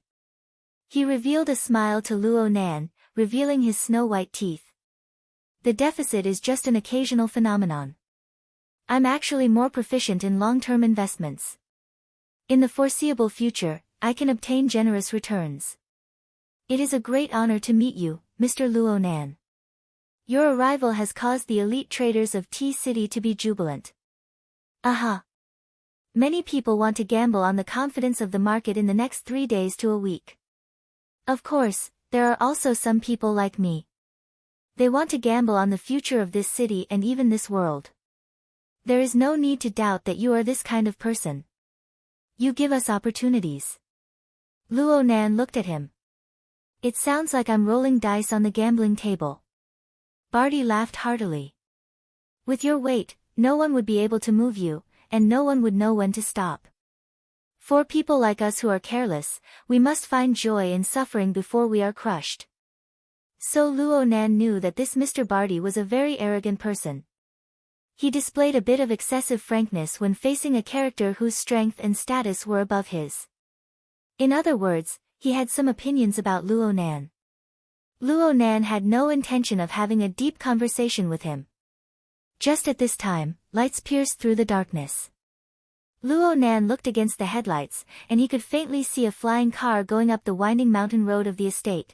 He revealed a smile to Luo Nan, revealing his snow-white teeth. "The deficit is just an occasional phenomenon. I'm actually more proficient in long-term investments. In the foreseeable future, I can obtain generous returns. It is a great honor to meet you, Mr. Luonan. Your arrival has caused the elite traders of T-City to be jubilant. Aha! Many people want to gamble on the confidence of the market in the next 3 days to a week. Of course, there are also some people like me. They want to gamble on the future of this city and even this world. There is no need to doubt that you are this kind of person. You give us opportunities. Luonan looked at him. It sounds like I'm rolling dice on the gambling table. Barty laughed heartily. With your weight, no one would be able to move you, and no one would know when to stop. For people like us who are careless, we must find joy in suffering before we are crushed. So Luonan knew that this Mr. Barty was a very arrogant person. He displayed a bit of excessive frankness when facing a character whose strength and status were above his. In other words, he had some opinions about Luonan. Luonan had no intention of having a deep conversation with him. Just at this time, lights pierced through the darkness. Luonan looked against the headlights, and he could faintly see a flying car going up the winding mountain road of the estate.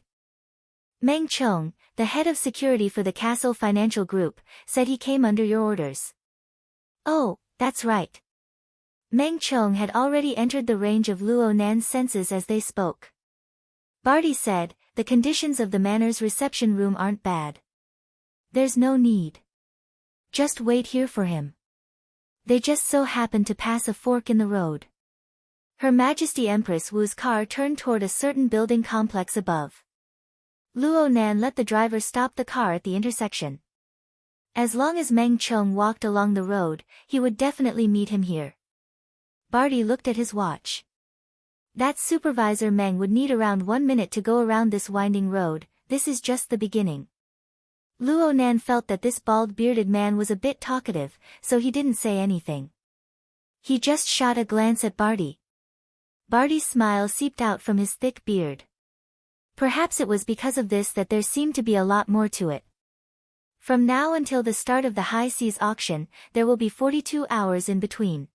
Meng Chong, the head of security for the Castle Financial Group, said he came under your orders. Oh, that's right. Meng Chong had already entered the range of Luonan's senses as they spoke. Barty said, the conditions of the manor's reception room aren't bad. There's no need. Just wait here for him. They just so happened to pass a fork in the road. Her Majesty Empress Wu's car turned toward a certain building complex above. Luonan let the driver stop the car at the intersection. As long as Meng Chong walked along the road, he would definitely meet him here. Barty looked at his watch. That supervisor Meng would need around 1 minute to go around this winding road. This is just the beginning. Luonan felt that this bald-bearded man was a bit talkative, so he didn't say anything. He just shot a glance at Barty. Barty's smile seeped out from his thick beard. Perhaps it was because of this that there seemed to be a lot more to it. From now until the start of the high seas auction, there will be 42 hours in between.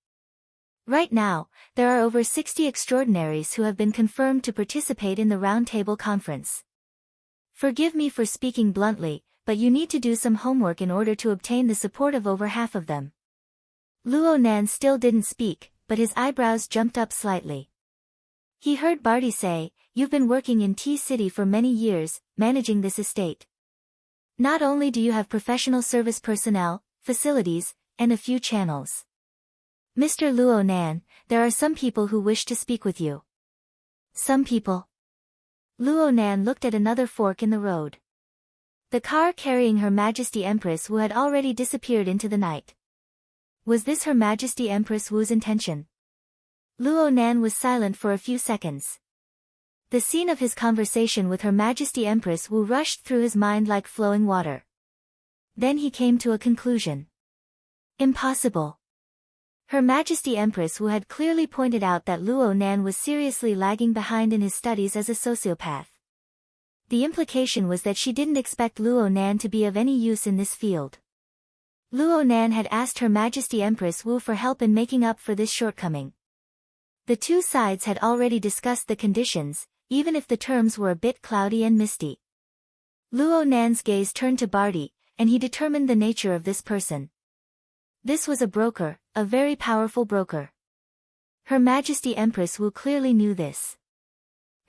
Right now, there are over 60 extraordinaries who have been confirmed to participate in the roundtable conference. Forgive me for speaking bluntly, but you need to do some homework in order to obtain the support of over half of them. Luonan still didn't speak, but his eyebrows jumped up slightly. He heard Barty say, you've been working in T-City for many years, managing this estate. Not only do you have professional service personnel, facilities, and a few channels. Mr. Luonan, there are some people who wish to speak with you. Some people? Luonan looked at another fork in the road. The car carrying Her Majesty Empress Wu had already disappeared into the night. Was this Her Majesty Empress Wu's intention? Luonan was silent for a few seconds. The scene of his conversation with Her Majesty Empress Wu rushed through his mind like flowing water. Then he came to a conclusion. Impossible. Her Majesty Empress Wu had clearly pointed out that Luonan was seriously lagging behind in his studies as a sociopath. The implication was that she didn't expect Luonan to be of any use in this field. Luonan had asked Her Majesty Empress Wu for help in making up for this shortcoming. The two sides had already discussed the conditions, even if the terms were a bit cloudy and misty. Luonan's gaze turned to Barty, and he determined the nature of this person. This was a broker, a very powerful broker. Her Majesty Empress Wu clearly knew this.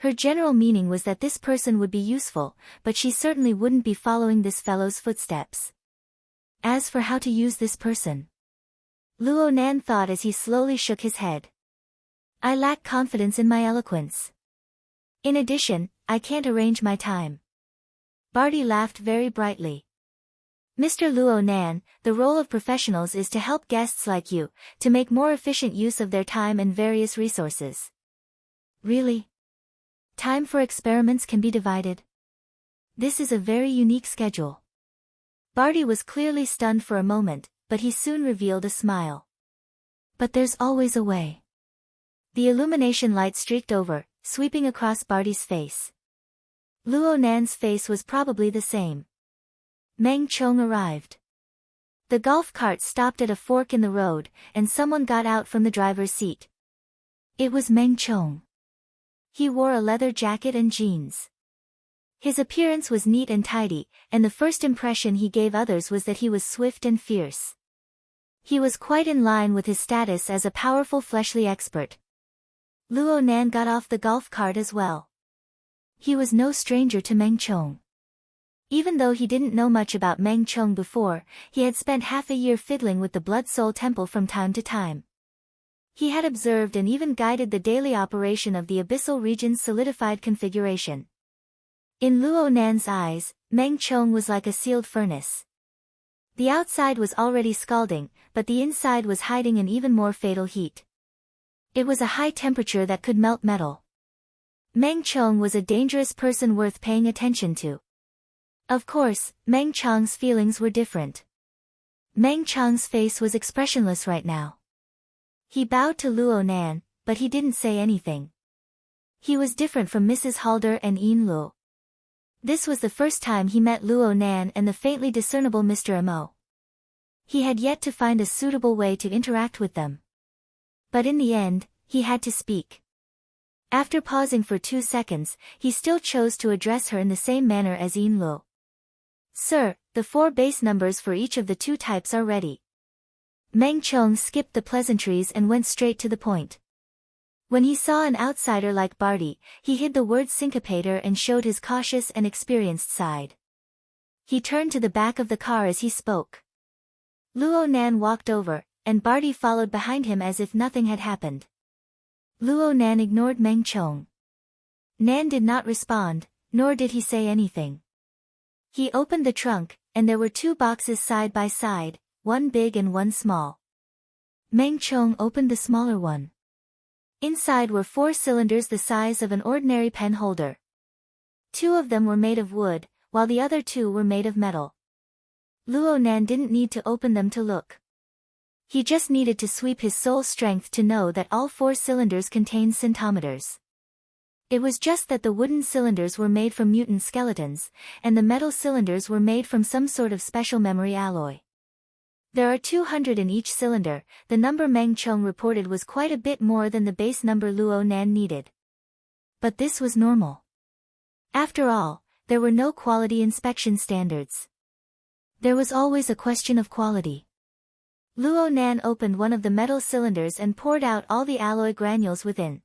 Her general meaning was that this person would be useful, but she certainly wouldn't be following this fellow's footsteps. As for how to use this person, Luonan thought as he slowly shook his head. I lack confidence in my eloquence. In addition, I can't arrange my time. Barty laughed very brightly. Mr. Luonan, the role of professionals is to help guests like you, to make more efficient use of their time and various resources. Really? Time for experiments can be divided. This is a very unique schedule. Barty was clearly stunned for a moment, but he soon revealed a smile. But there's always a way. The illumination light streaked over, sweeping across Barty's face. Luonan's face was probably the same. Meng Chong arrived. The golf cart stopped at a fork in the road, and someone got out from the driver's seat. It was Meng Chong. He wore a leather jacket and jeans. His appearance was neat and tidy, and the first impression he gave others was that he was swift and fierce. He was quite in line with his status as a powerful fleshly expert. Luo Nan got off the golf cart as well. He was no stranger to Meng Chong. Even though he didn't know much about Meng Chong before, he had spent half a year fiddling with the Blood Soul Temple from time to time. He had observed and even guided the daily operation of the abyssal region's solidified configuration. In Luo Nan's eyes, Meng Chong was like a sealed furnace. The outside was already scalding, but the inside was hiding an even more fatal heat. It was a high temperature that could melt metal. Meng Chong was a dangerous person worth paying attention to. Of course, Meng Chong's feelings were different. Meng Chong's face was expressionless right now. He bowed to Luo Nan, but he didn't say anything. He was different from Mrs. Halder and Yin Luo. This was the first time he met Luo Nan and the faintly discernible Mr. Mo. He had yet to find a suitable way to interact with them. But in the end, he had to speak. After pausing for 2 seconds, he still chose to address her in the same manner as Yin Luo. Sir, the 4 base numbers for each of the 2 types are ready. Meng Chong skipped the pleasantries and went straight to the point. When he saw an outsider like Barty, he hid the word syncopator and showed his cautious and experienced side. He turned to the back of the car as he spoke. Luo Nan walked over, and Barty followed behind him as if nothing had happened. Luo Nan ignored Meng Chong. Nan did not respond, nor did he say anything. He opened the trunk, and there were 2 boxes side by side, one big and one small. Meng Chong opened the smaller one. Inside were 4 cylinders the size of an ordinary pen holder. 2 of them were made of wood, while the other 2 were made of metal. Luo Nan didn't need to open them to look. He just needed to sweep his soul strength to know that all 4 cylinders contained scintometers. It was just that the wooden cylinders were made from mutant skeletons, and the metal cylinders were made from some sort of special memory alloy. There are 200 in each cylinder. The number Meng Chong reported was quite a bit more than the base number Luo Nan needed. But this was normal. After all, there were no quality inspection standards. There was always a question of quality. Luo Nan opened one of the metal cylinders and poured out all the alloy granules within.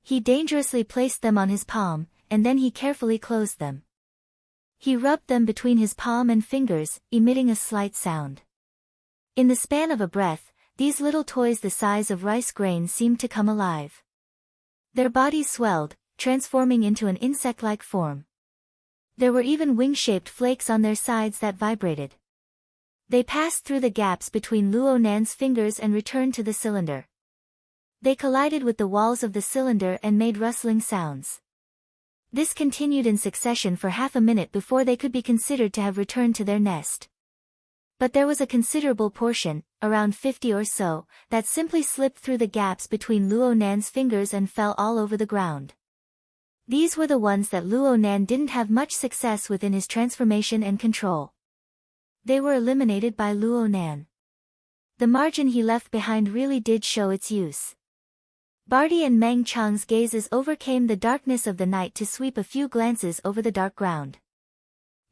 He dangerously placed them on his palm, and then he carefully closed them. He rubbed them between his palm and fingers, emitting a slight sound. In the span of a breath, these little toys the size of rice grains seemed to come alive. Their bodies swelled, transforming into an insect-like form. There were even wing-shaped flakes on their sides that vibrated. They passed through the gaps between Luo Nan's fingers and returned to the cylinder. They collided with the walls of the cylinder and made rustling sounds. This continued in succession for half a minute before they could be considered to have returned to their nest. But there was a considerable portion, around 50 or so, that simply slipped through the gaps between Luo Nan's fingers and fell all over the ground. These were the ones that Luo Nan didn't have much success with in his transformation and control. They were eliminated by Luo Nan. The margin he left behind really did show its use. Barty and Meng Chong's gazes overcame the darkness of the night to sweep a few glances over the dark ground.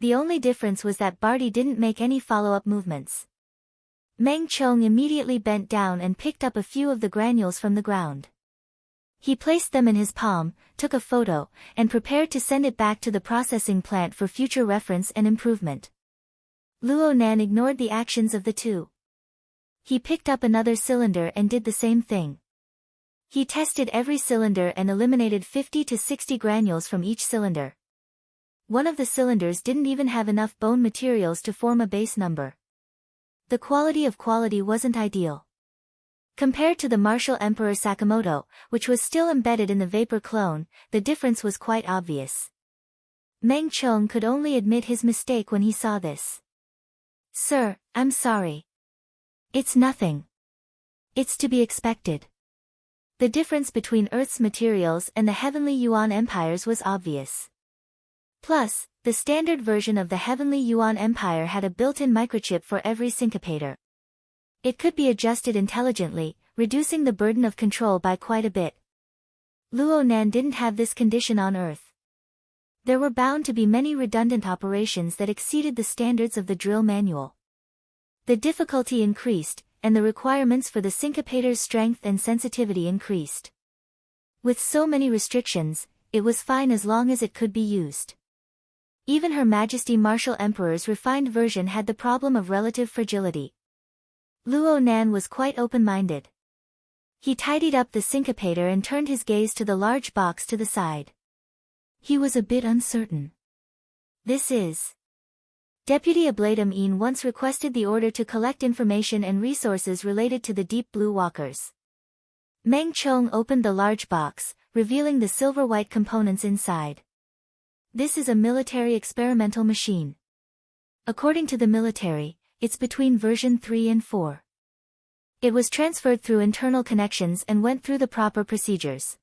The only difference was that Barty didn't make any follow-up movements. Meng Chong immediately bent down and picked up a few of the granules from the ground. He placed them in his palm, took a photo, and prepared to send it back to the processing plant for future reference and improvement. Luo Nan ignored the actions of the 2. He picked up another cylinder and did the same thing. He tested every cylinder and eliminated 50 to 60 granules from each cylinder. One of the cylinders didn't even have enough bone materials to form a base number. The quality of quality wasn't ideal. Compared to the Martial Emperor Sakamoto, which was still embedded in the vapor clone, the difference was quite obvious. Meng Chong could only admit his mistake when he saw this. Sir, I'm sorry. It's nothing. It's to be expected. The difference between Earth's materials and the Heavenly Yuan Empires was obvious. Plus, the standard version of the Heavenly Yuan Empire had a built-in microchip for every syncopator. It could be adjusted intelligently, reducing the burden of control by quite a bit. Luo Nan didn't have this condition on Earth. There were bound to be many redundant operations that exceeded the standards of the drill manual. The difficulty increased, and the requirements for the syncopator's strength and sensitivity increased. With so many restrictions, it was fine as long as it could be used. Even Her Majesty Martial Emperor's refined version had the problem of relative fragility. Luo Nan was quite open-minded. He tidied up the syncopator and turned his gaze to the large box to the side. He was a bit uncertain. This is... Deputy Ablatum Een once requested the order to collect information and resources related to the Deep Blue Walkers. Meng Chong opened the large box, revealing the silver-white components inside. This is a military experimental machine. According to the military, it's between version 3 and 4. It was transferred through internal connections and went through the proper procedures.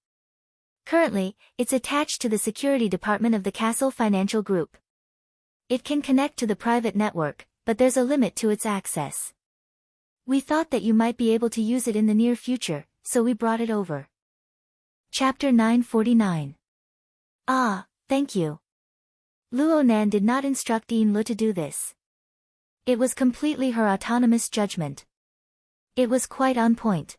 Currently, it's attached to the security department of the Castle Financial Group. It can connect to the private network, but there's a limit to its access. We thought that you might be able to use it in the near future, so we brought it over. Chapter 949. Ah, thank you. Luo Nan did not instruct Yin Lu to do this. It was completely her autonomous judgment. It was quite on point.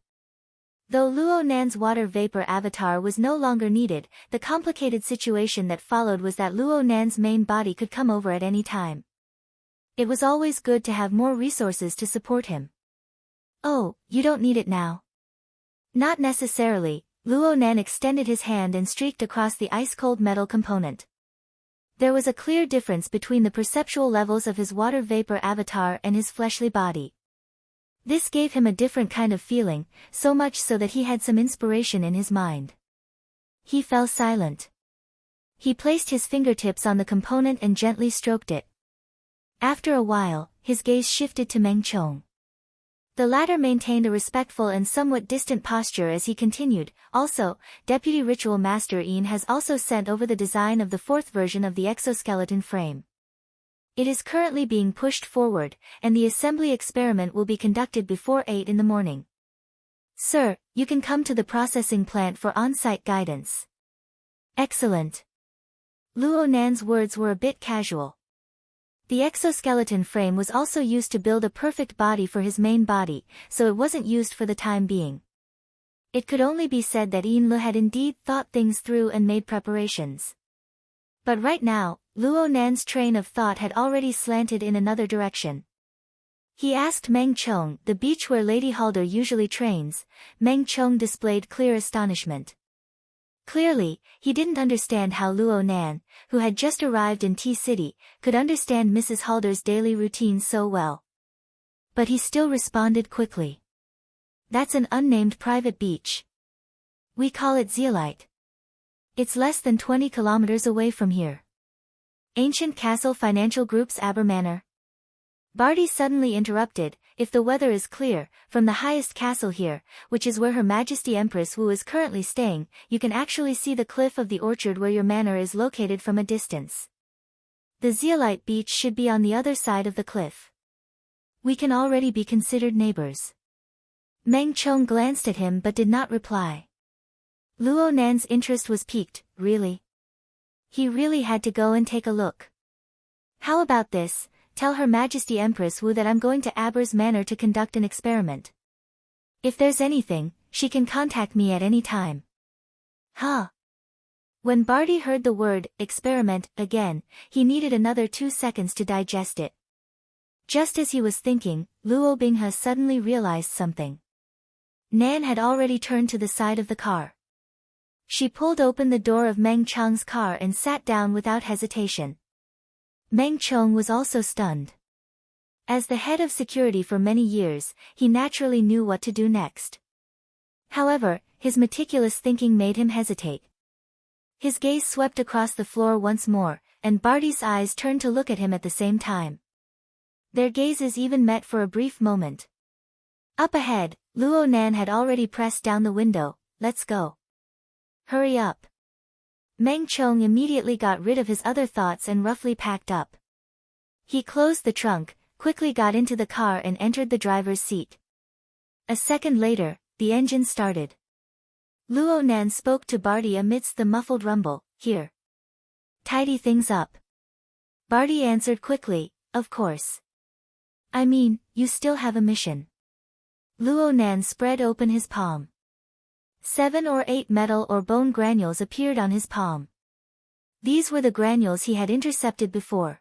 Though Luo Nan's water vapor avatar was no longer needed, the complicated situation that followed was that Luo Nan's main body could come over at any time. It was always good to have more resources to support him. Oh, you don't need it now. Not necessarily. Luo Nan extended his hand and streaked across the ice-cold metal component. There was a clear difference between the perceptual levels of his water vapor avatar and his fleshly body. This gave him a different kind of feeling, so much so that he had some inspiration in his mind. He fell silent. He placed his fingertips on the component and gently stroked it. After a while, his gaze shifted to Meng Chong. The latter maintained a respectful and somewhat distant posture as he continued. Also, Deputy Ritual Master Een has also sent over the design of the 4th version of the exoskeleton frame. It is currently being pushed forward, and the assembly experiment will be conducted before 8 in the morning. Sir, you can come to the processing plant for on-site guidance. Excellent. Luo Nan's words were a bit casual. The exoskeleton frame was also used to build a perfect body for his main body, so it wasn't used for the time being. It could only be said that Yin Lu had indeed thought things through and made preparations. But right now, Luo Nan's train of thought had already slanted in another direction. He asked Meng Chong, the beach where Lady Halder usually trains. Meng Chong displayed clear astonishment. Clearly, he didn't understand how Luo Nan, who had just arrived in T-City, could understand Mrs. Halder's daily routine so well. But he still responded quickly. That's an unnamed private beach. We call it Zeolite. It's less than 20 kilometers away from here. Ancient Castle Financial Group's Aber Manor. Barty suddenly interrupted. If the weather is clear, from the highest castle here, which is where Her Majesty Empress Wu is currently staying, you can actually see the cliff of the orchard where your manor is located from a distance. The Zeolite beach should be on the other side of the cliff. We can already be considered neighbors. Meng Chong glanced at him but did not reply. Luo Nan's interest was piqued. Really? He really had to go and take a look. How about this? Tell Her Majesty Empress Wu that I'm going to Aber's Manor to conduct an experiment. If there's anything, she can contact me at any time. Huh? When Barty heard the word, experiment, again, he needed another 2 seconds to digest it. Just as he was thinking, Luo Binghe suddenly realized something. Nan had already turned to the side of the car. She pulled open the door of Meng Chong's car and sat down without hesitation. Meng Chong was also stunned. As the head of security for many years, he naturally knew what to do next. However, his meticulous thinking made him hesitate. His gaze swept across the floor once more, and Barty's eyes turned to look at him at the same time. Their gazes even met for a brief moment. Up ahead, Luo Nan had already pressed down the window. Let's go. Hurry up. Meng Chong immediately got rid of his other thoughts and roughly packed up. He closed the trunk, quickly got into the car and entered the driver's seat. A second later, the engine started. Luo Nan spoke to Barty amidst the muffled rumble. Here. Tidy things up. Barty answered quickly, of course. I mean, you still have a mission. Luo Nan spread open his palm. 7 or 8 metal or bone granules appeared on his palm. These were the granules he had intercepted before.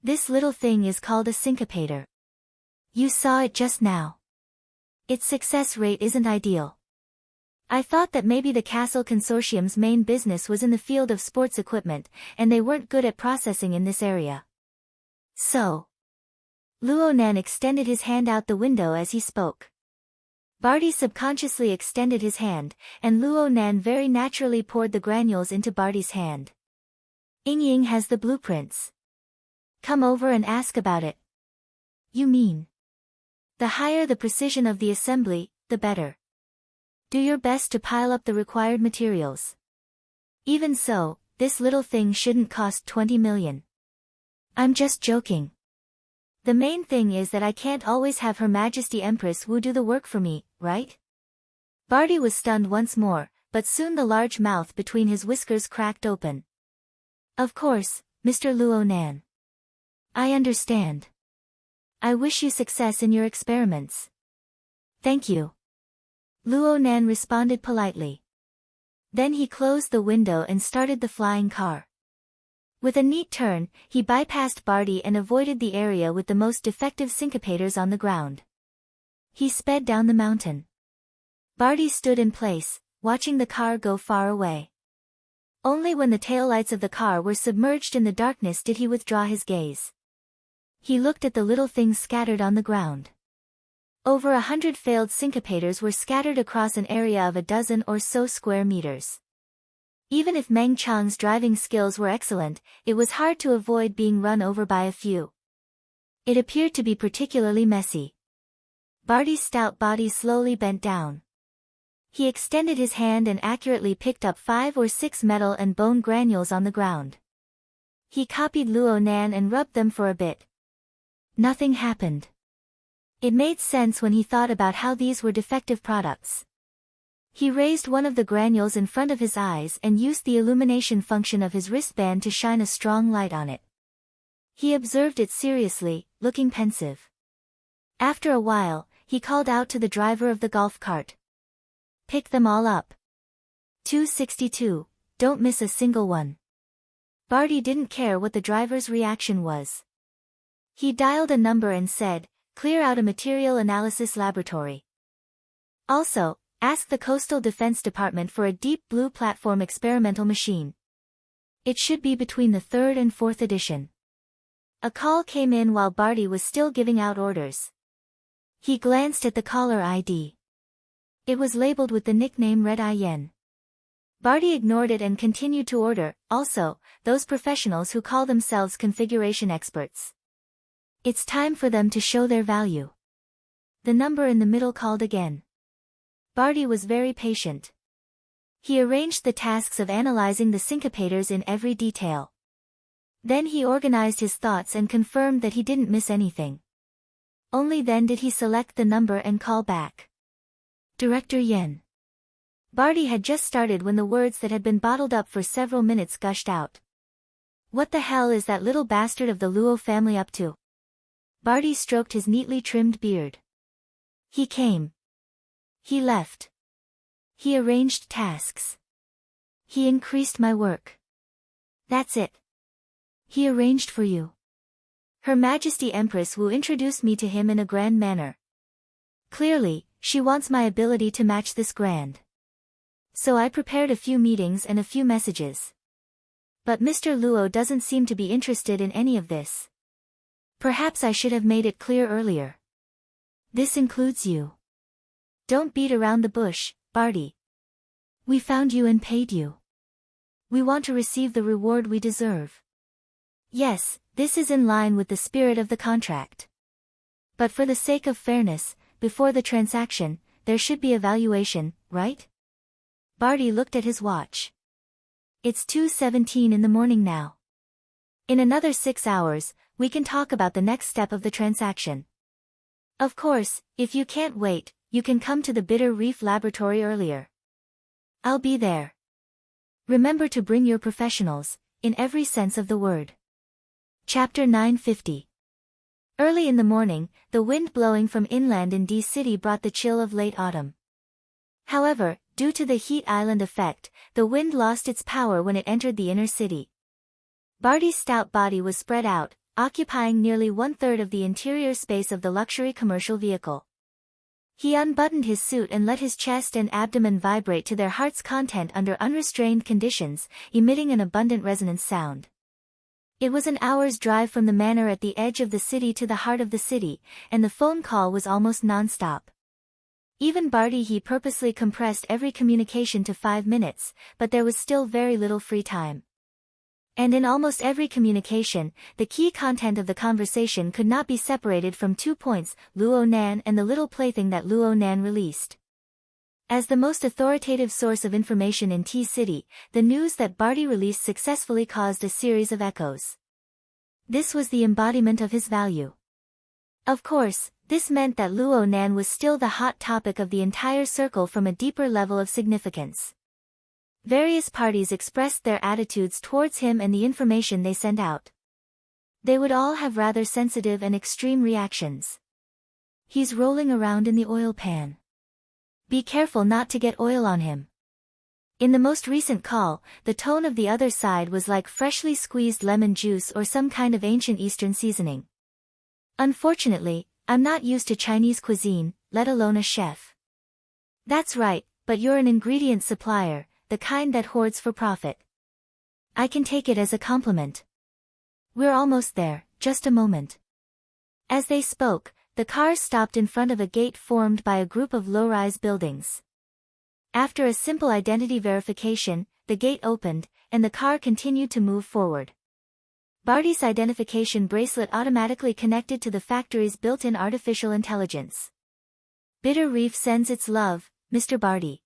This little thing is called a syncopator. You saw it just now. Its success rate isn't ideal. I thought that maybe the Castle Consortium's main business was in the field of sports equipment, and they weren't good at processing in this area. So. Luo Nan extended his hand out the window as he spoke. Barty subconsciously extended his hand, and Luo Nan very naturally poured the granules into Barty's hand. Ying has the blueprints. Come over and ask about it. You mean? The higher the precision of the assembly, the better. Do your best to pile up the required materials. Even so, this little thing shouldn't cost 20 million. I'm just joking. The main thing is that I can't always have Her Majesty Empress Wu do the work for me, right? Barty was stunned once more, but soon the large mouth between his whiskers cracked open. Of course, Mr. Luo Nan. I understand. I wish you success in your experiments. Thank you. Luo Nan responded politely. Then he closed the window and started the flying car. With a neat turn, he bypassed Barty and avoided the area with the most defective syncopators on the ground. He sped down the mountain. Barty stood in place, watching the car go far away. Only when the taillights of the car were submerged in the darkness did he withdraw his gaze. He looked at the little things scattered on the ground. Over 100 failed syncopators were scattered across an area of a dozen or so square meters. Even if Meng Chang's driving skills were excellent, it was hard to avoid being run over by a few. It appeared to be particularly messy. Barty's stout body slowly bent down. He extended his hand and accurately picked up 5 or 6 metal and bone granules on the ground. He copied Luo Nan and rubbed them for a bit. Nothing happened. It made sense when he thought about how these were defective products. He raised one of the granules in front of his eyes and used the illumination function of his wristband to shine a strong light on it. He observed it seriously, looking pensive. After a while, he called out to the driver of the golf cart. Pick them all up. 262, don't miss a single one. Barty didn't care what the driver's reaction was. He dialed a number and said, clear out a material analysis laboratory. Also, ask the Coastal Defense Department for a deep blue platform experimental machine. It should be between the 3rd and 4th edition. A call came in while Barty was still giving out orders. He glanced at the caller ID. It was labeled with the nickname Red Eye Yen. Barty ignored it and continued to order, also, those professionals who call themselves configuration experts. It's time for them to show their value. The number in the middle called again. Barty was very patient. He arranged the tasks of analyzing the syncopators in every detail. Then he organized his thoughts and confirmed that he didn't miss anything. Only then did he select the number and call back. Director Yen. Barty had just started when the words that had been bottled up for several minutes gushed out. What the hell is that little bastard of the Luo family up to? Barty stroked his neatly trimmed beard. He came. He left. He arranged tasks. He increased my work. That's it. He arranged for you. Her Majesty Empress Wu introduced me to him in a grand manner. Clearly, she wants my ability to match this grand. So I prepared a few meetings and a few messages. But Mr. Luo doesn't seem to be interested in any of this. Perhaps I should have made it clear earlier. This includes you. Don't beat around the bush, Barty. We found you and paid you. We want to receive the reward we deserve. Yes, this is in line with the spirit of the contract. But for the sake of fairness, before the transaction, there should be a valuation, right? Barty looked at his watch. It's 2:17 in the morning now. In another 6 hours, we can talk about the next step of the transaction. Of course, if you can't wait, you can come to the Bitter Reef Laboratory earlier. I'll be there. Remember to bring your professionals, in every sense of the word. Chapter 950. Early in the morning, the wind blowing from inland in D City brought the chill of late autumn. However, due to the heat island effect, the wind lost its power when it entered the inner city. Barty's stout body was spread out, occupying nearly 1/3 of the interior space of the luxury commercial vehicle. He unbuttoned his suit and let his chest and abdomen vibrate to their heart's content under unrestrained conditions, emitting an abundant resonance sound. It was an hour's drive from the manor at the edge of the city to the heart of the city, and the phone call was almost non-stop. Even Barty he purposely compressed every communication to 5 minutes, but there was still very little free time. And in almost every communication, the key content of the conversation could not be separated from 2 points, Luo Nan and the little plaything that Luo Nan released. As the most authoritative source of information in T City, the news that Barty released successfully caused a series of echoes. This was the embodiment of his value. Of course, this meant that Luo Nan was still the hot topic of the entire circle from a deeper level of significance. Various parties expressed their attitudes towards him and the information they sent out. They would all have rather sensitive and extreme reactions. He's rolling around in the oil pan. Be careful not to get oil on him. In the most recent call, the tone of the other side was like freshly squeezed lemon juice or some kind of ancient Eastern seasoning. Unfortunately, I'm not used to Chinese cuisine, let alone a chef. That's right, but you're an ingredient supplier, the kind that hoards for profit. I can take it as a compliment. We're almost there, just a moment. As they spoke, the cars stopped in front of a gate formed by a group of low-rise buildings. After a simple identity verification, the gate opened, and the car continued to move forward. Barty's identification bracelet automatically connected to the factory's built-in artificial intelligence. Bitter Reef sends its love, Mr. Barty.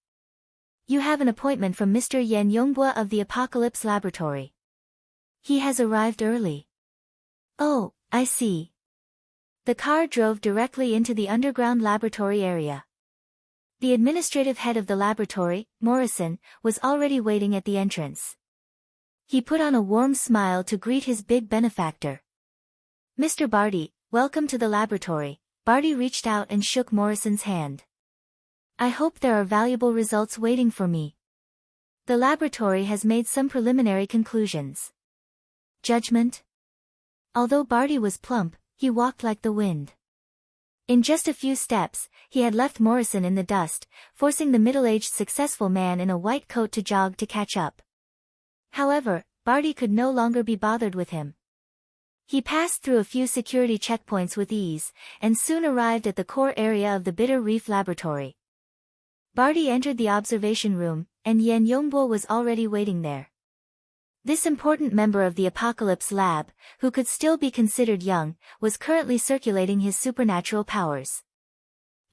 You have an appointment from Mr. Yan Yongbua of the Apocalypse Laboratory. He has arrived early. Oh, I see. The car drove directly into the underground laboratory area. The administrative head of the laboratory, Morrison, was already waiting at the entrance. He put on a warm smile to greet his big benefactor. Mr. Barty, welcome to the laboratory. Barty reached out and shook Morrison's hand. I hope there are valuable results waiting for me. The laboratory has made some preliminary conclusions. Judgment? Although Barty was plump, he walked like the wind. In just a few steps, he had left Morrison in the dust, forcing the middle-aged successful man in a white coat to jog to catch up. However, Barty could no longer be bothered with him. He passed through a few security checkpoints with ease, and soon arrived at the core area of the Bitter Reef Laboratory. Barty entered the observation room, and Yan Yongbo was already waiting there. This important member of the Apocalypse Lab, who could still be considered young, was currently circulating his supernatural powers.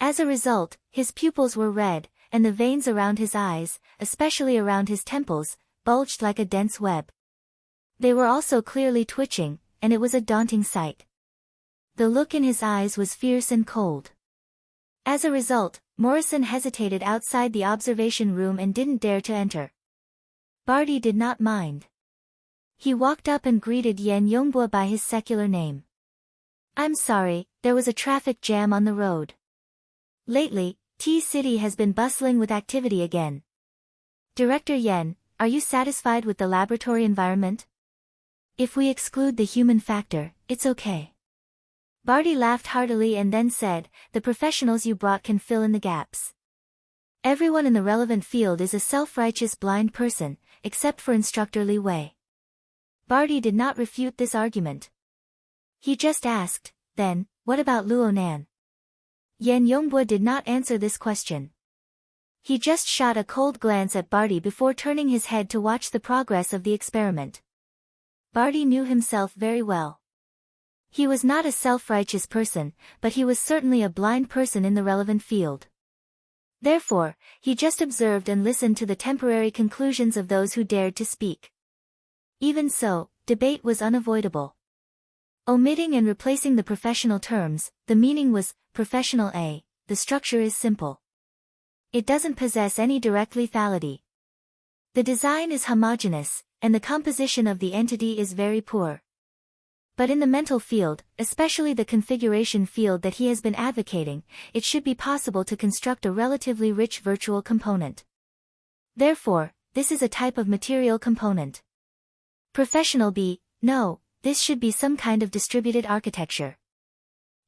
As a result, his pupils were red, and the veins around his eyes, especially around his temples, bulged like a dense web. They were also clearly twitching, and it was a daunting sight. The look in his eyes was fierce and cold. As a result, Morrison hesitated outside the observation room and didn't dare to enter. Barty did not mind. He walked up and greeted Yan Yongbua by his secular name. I'm sorry, there was a traffic jam on the road. Lately, T City has been bustling with activity again. Director Yan, are you satisfied with the laboratory environment? If we exclude the human factor, it's okay. Barty laughed heartily and then said, the professionals you brought can fill in the gaps. Everyone in the relevant field is a self-righteous blind person, except for Instructor Li Wei. Barty did not refute this argument. He just asked, then, what about Luo Nan? Yan Yongbua did not answer this question. He just shot a cold glance at Barty before turning his head to watch the progress of the experiment. Barty knew himself very well. He was not a self-righteous person, but he was certainly a blind person in the relevant field. Therefore, he just observed and listened to the temporary conclusions of those who dared to speak. Even so, debate was unavoidable. Omitting and replacing the professional terms, the meaning was, professional A, the structure is simple. It doesn't possess any direct lethality. The design is homogeneous, and the composition of the entity is very poor. But in the mental field, especially the configuration field that he has been advocating, it should be possible to construct a relatively rich virtual component. Therefore, this is a type of material component. Professional B, no, this should be some kind of distributed architecture.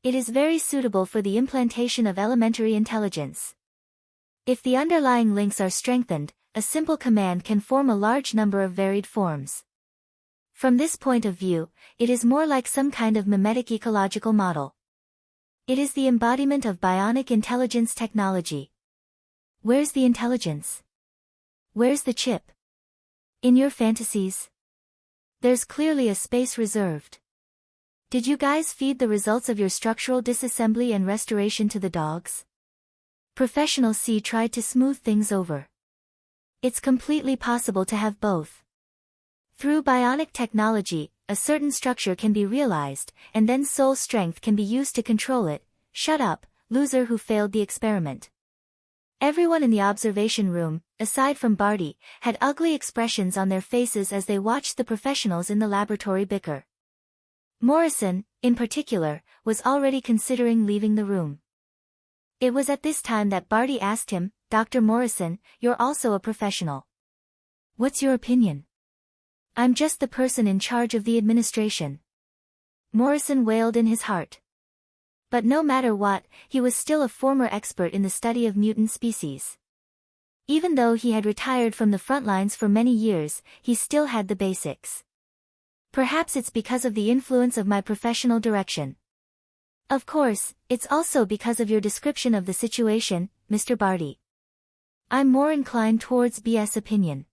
It is very suitable for the implantation of elementary intelligence. If the underlying links are strengthened, a simple command can form a large number of varied forms. From this point of view, it is more like some kind of mimetic ecological model. It is the embodiment of bionic intelligence technology. Where's the intelligence? Where's the chip? In your fantasies? There's clearly a space reserved. Did you guys feed the results of your structural disassembly and restoration to the dogs? Professional C tried to smooth things over. It's completely possible to have both. Through bionic technology, a certain structure can be realized, and then soul strength can be used to control it. Shut up, loser who failed the experiment. Everyone in the observation room, aside from Barty, had ugly expressions on their faces as they watched the professionals in the laboratory bicker. Morrison, in particular, was already considering leaving the room. It was at this time that Barty asked him, "Dr. Morrison, you're also a professional. What's your opinion?" "I'm just the person in charge of the administration." Morrison wailed in his heart. But no matter what, he was still a former expert in the study of mutant species. Even though he had retired from the front lines for many years, he still had the basics. Perhaps it's because of the influence of my professional direction. Of course, it's also because of your description of the situation, Mr. Barty. I'm more inclined towards BS opinion.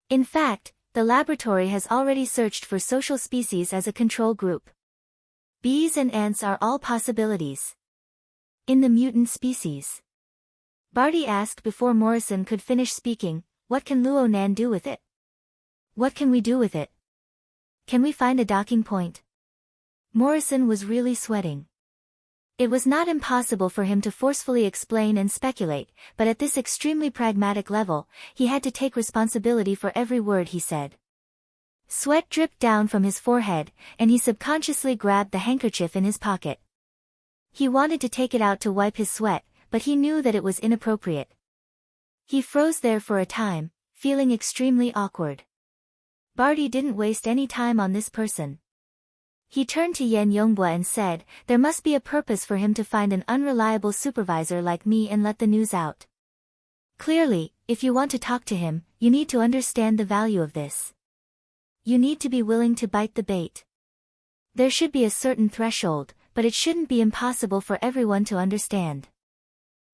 In fact, the laboratory has already searched for social species as a control group. Bees and ants are all possibilities. In the mutant species. Barty asked before Morrison could finish speaking, "What can Luo Nan do with it? What can we do with it? Can we find a docking point?" Morrison was really sweating. It was not impossible for him to forcefully explain and speculate, but at this extremely pragmatic level, he had to take responsibility for every word he said. Sweat dripped down from his forehead, and he subconsciously grabbed the handkerchief in his pocket. He wanted to take it out to wipe his sweat, but he knew that it was inappropriate. He froze there for a time, feeling extremely awkward. Barty didn't waste any time on this person. He turned to Yan Yongbua and said, "There must be a purpose for him to find an unreliable supervisor like me and let the news out. Clearly, if you want to talk to him, you need to understand the value of this. You need to be willing to bite the bait. There should be a certain threshold, but it shouldn't be impossible for everyone to understand."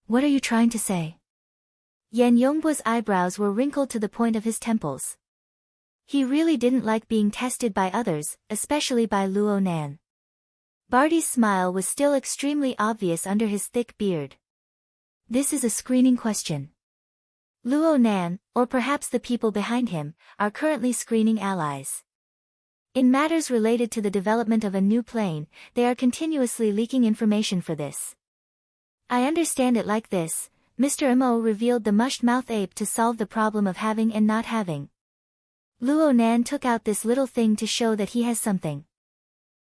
"What are you trying to say?" Yan Yongbua's eyebrows were wrinkled to the point of his temples. He really didn't like being tested by others, especially by Luo Nan. Barty's smile was still extremely obvious under his thick beard. "This is a screening question. Luo Nan, or perhaps the people behind him, are currently screening allies. In matters related to the development of a new plane, they are continuously leaking information for this. I understand it like this: Mr. Mo revealed the mushed-mouth ape to solve the problem of having and not having. Luo Nan took out this little thing to show that he has something.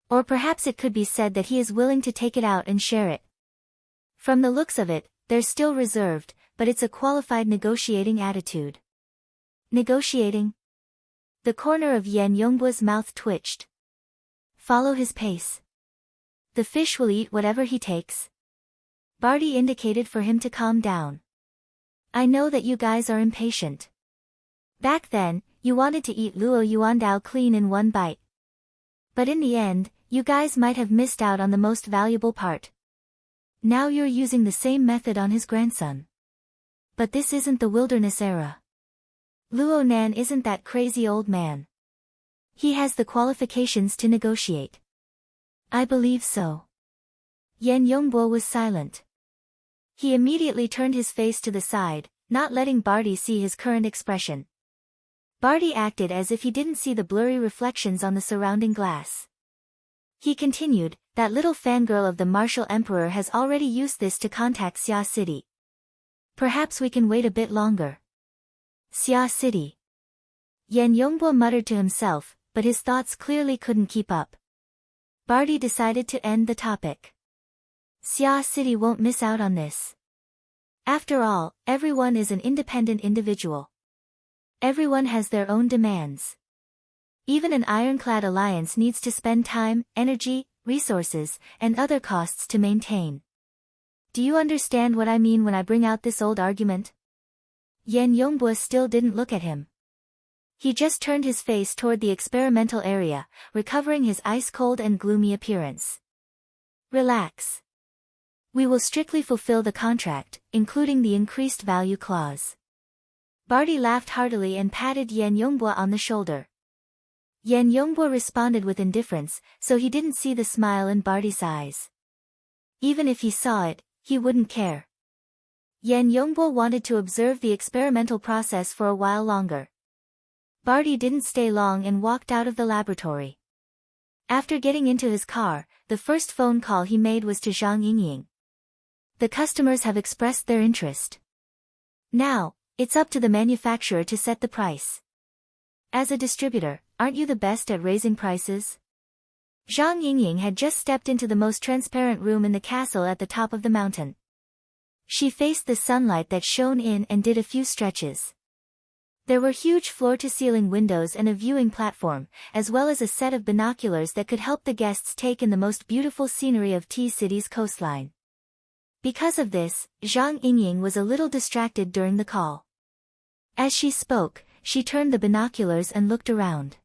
Or perhaps it could be said that he is willing to take it out and share it. From the looks of it, they're still reserved, but it's a qualified negotiating attitude." Negotiating? The corner of Yan Yongbua's mouth twitched. "Follow his pace. The fish will eat whatever he takes." Barty indicated for him to calm down. "I know that you guys are impatient. Back then, you wanted to eat Luo Yuandao clean in one bite. But in the end, you guys might have missed out on the most valuable part. Now you're using the same method on his grandson. But this isn't the wilderness era. Luo Nan isn't that crazy old man. He has the qualifications to negotiate." "I believe so." Yan Yongbua was silent. He immediately turned his face to the side, not letting Barty see his current expression. Barty acted as if he didn't see the blurry reflections on the surrounding glass. He continued, "That little fangirl of the martial emperor has already used this to contact Xia City. Perhaps we can wait a bit longer." "Xia City?" Yan Yongbo muttered to himself, but his thoughts clearly couldn't keep up. Barty decided to end the topic. Xia City won't miss out on this. After all, everyone is an independent individual. Everyone has their own demands. Even an ironclad alliance needs to spend time, energy, resources, and other costs to maintain. Do you understand what I mean when I bring out this old argument? Yan Yongbo still didn't look at him. He just turned his face toward the experimental area, recovering his ice-cold and gloomy appearance. Relax. We will strictly fulfill the contract, including the increased value clause. Barty laughed heartily and patted Yan Yongbo on the shoulder. Yan Yongbo responded with indifference, so he didn't see the smile in Barty's eyes. Even if he saw it, he wouldn't care. Yan Yongbo wanted to observe the experimental process for a while longer. Barty didn't stay long and walked out of the laboratory. After getting into his car, the first phone call he made was to Zhang Yingying. The customers have expressed their interest. Now, it's up to the manufacturer to set the price. As a distributor, aren't you the best at raising prices? Zhang Yingying had just stepped into the most transparent room in the castle at the top of the mountain. She faced the sunlight that shone in and did a few stretches. There were huge floor-to-ceiling windows and a viewing platform, as well as a set of binoculars that could help the guests take in the most beautiful scenery of T-City's coastline. Because of this, Zhang Yingying was a little distracted during the call. As she spoke, she turned the binoculars and looked around.